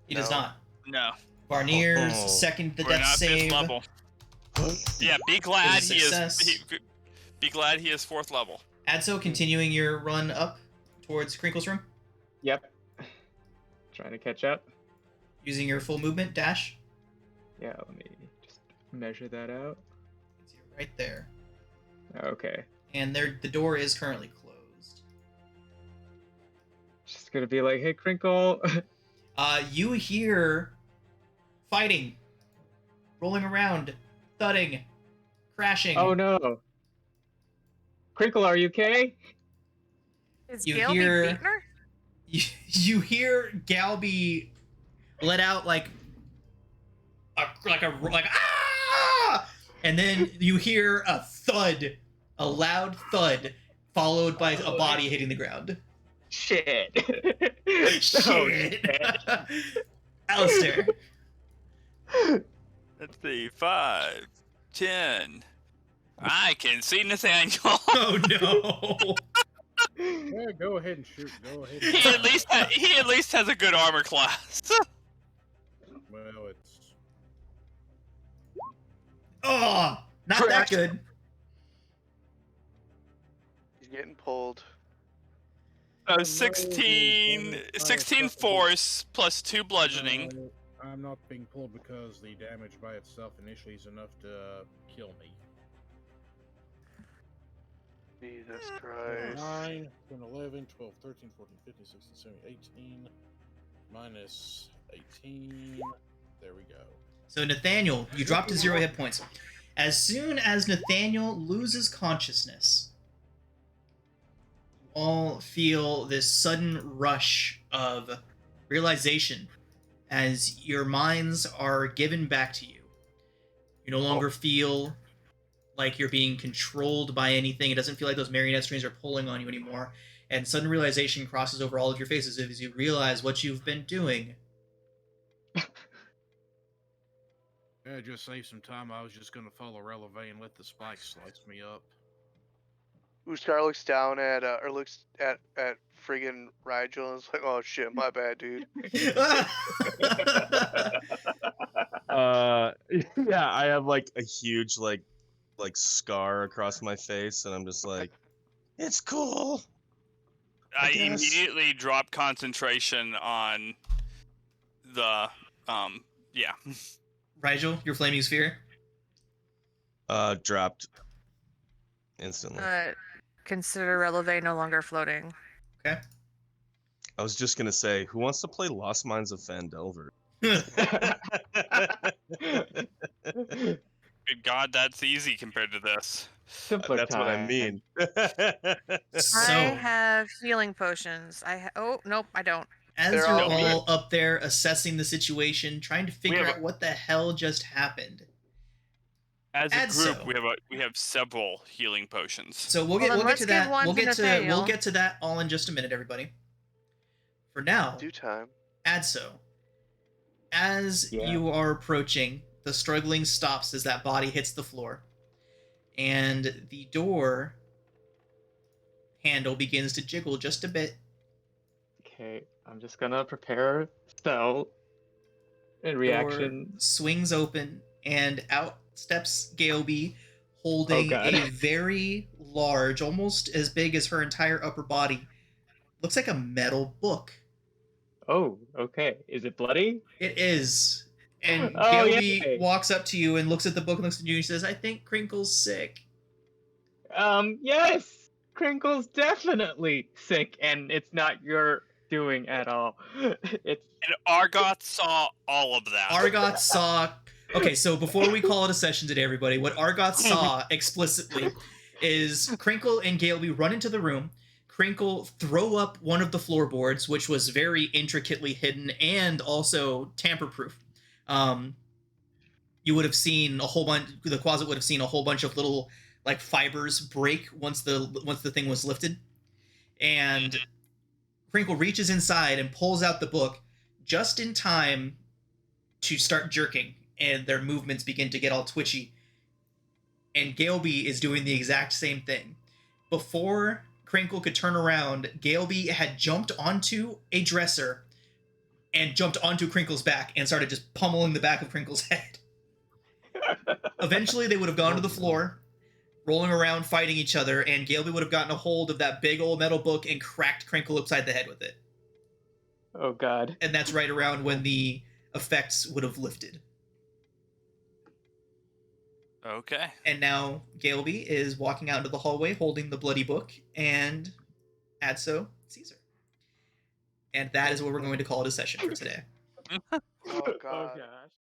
He does No. not. No, Barnier's Oh. second the we're death not save. fifth level. Yeah, be glad Is a he is. success. Be glad he is 4th level. Adso, continuing your run up towards Crinkle's room, Yep. Trying to catch up. using your full movement dash. Yeah, let me just measure that out. It's right there, Okay. and the door is currently closed. Just gonna be like, hey, Crinkle. You hear fighting, rolling around, thudding, crashing. Oh no. Crinkle, are you okay? Is You Gale hear- beating her? You hear Galby let out like a ah, and then you hear a thud, a loud thud, followed by a body hitting the ground. Shit. Oh, Shit. Alistair. Let's see, 5, 10. I can see Nathaniel. Oh no. Yeah, go ahead and shoot. Go ahead. And he at least has a good armor class. Well, it's. Oh, not that Correct. good. He's getting pulled. 16 force plus 2 bludgeoning. I'm not being pulled because the damage by itself initially is enough to kill me. Jesus Christ. 9, 10, 11, 12, 13, 14, 15, 16, 17, 18. Minus 18. There we go. So Nathaniel, you drop to 0 hit points. As soon as Nathaniel loses consciousness, you all feel this sudden rush of realization as your minds are given back to you. You no longer feel like you're being controlled by anything. It doesn't feel like those marionette strings are pulling on you anymore. And sudden realization crosses over all of your faces as you realize what you've been doing. Yeah, just save some time. I was just gonna follow Releve and let the spikes slice me up. Uskar looks down at or looks at friggin' Rigel and is like, "Oh shit, my bad, dude." Yeah, I have like a huge like scar across my face, and I'm just like, it's cool. I guess. immediately drop concentration on the yeah. Rigel, your flaming sphere. Dropped instantly. Consider Releve no longer floating. Okay. I was just gonna say, who wants to play Lost Mines of Phandelver? Good God, that's easy compared to this. Simpler That's what I time. mean. So, I have healing potions. Oh nope, I don't. as They're you're all all up there assessing the situation, trying to figure have out what the hell just happened. As a group, Adzo. we have several healing potions. So we'll Well, get then to let's give that. one We'll to get to Nathaniel. that all in just a minute, everybody. For now, Due time. Adso, as Yeah. you are approaching, the struggling stops as that body hits the floor, and the door handle begins to jiggle just a bit. Okay, I'm just gonna prepare spell in Door reaction. swings open, and out steps Gailby, holding God. a very large, almost as big as her entire upper body. Looks like a metal book. Oh, okay. Is it bloody? It is. And Oh, Gailby yay. walks up to you and looks at the book and looks at you and says, I think Crinkle's sick. Yes! Crinkle's definitely sick, and it's not your doing at all. It's And Argoth saw all of that. Argoth saw... Okay, so before we call it a session today, everybody, what Argoth saw explicitly is Crinkle and Gailby run into the room. Crinkle throw up one of the floorboards, which was very intricately hidden and also tamper-proof. You would have seen a whole bunch... The closet would have seen a whole bunch of little like fibers break once the thing was lifted. And Crinkle reaches inside and pulls out the book just in time to start jerking, and their movements begin to get all twitchy. And Gailby is doing the exact same thing. Before Crinkle could turn around, Gailby had jumped onto a dresser and jumped onto Crinkle's back and started just pummeling the back of Crinkle's head. Eventually, they would have gone to the floor, rolling around, fighting each other, and Gailby would have gotten a hold of that big old metal book and cracked Crinkle upside the head with it. Oh God. And that's right around when the effects would have lifted. Okay. And now Gailby is walking out into the hallway holding the bloody book, and Adso sees her. And that is what we're going to call it a session for today. Oh god. Oh God.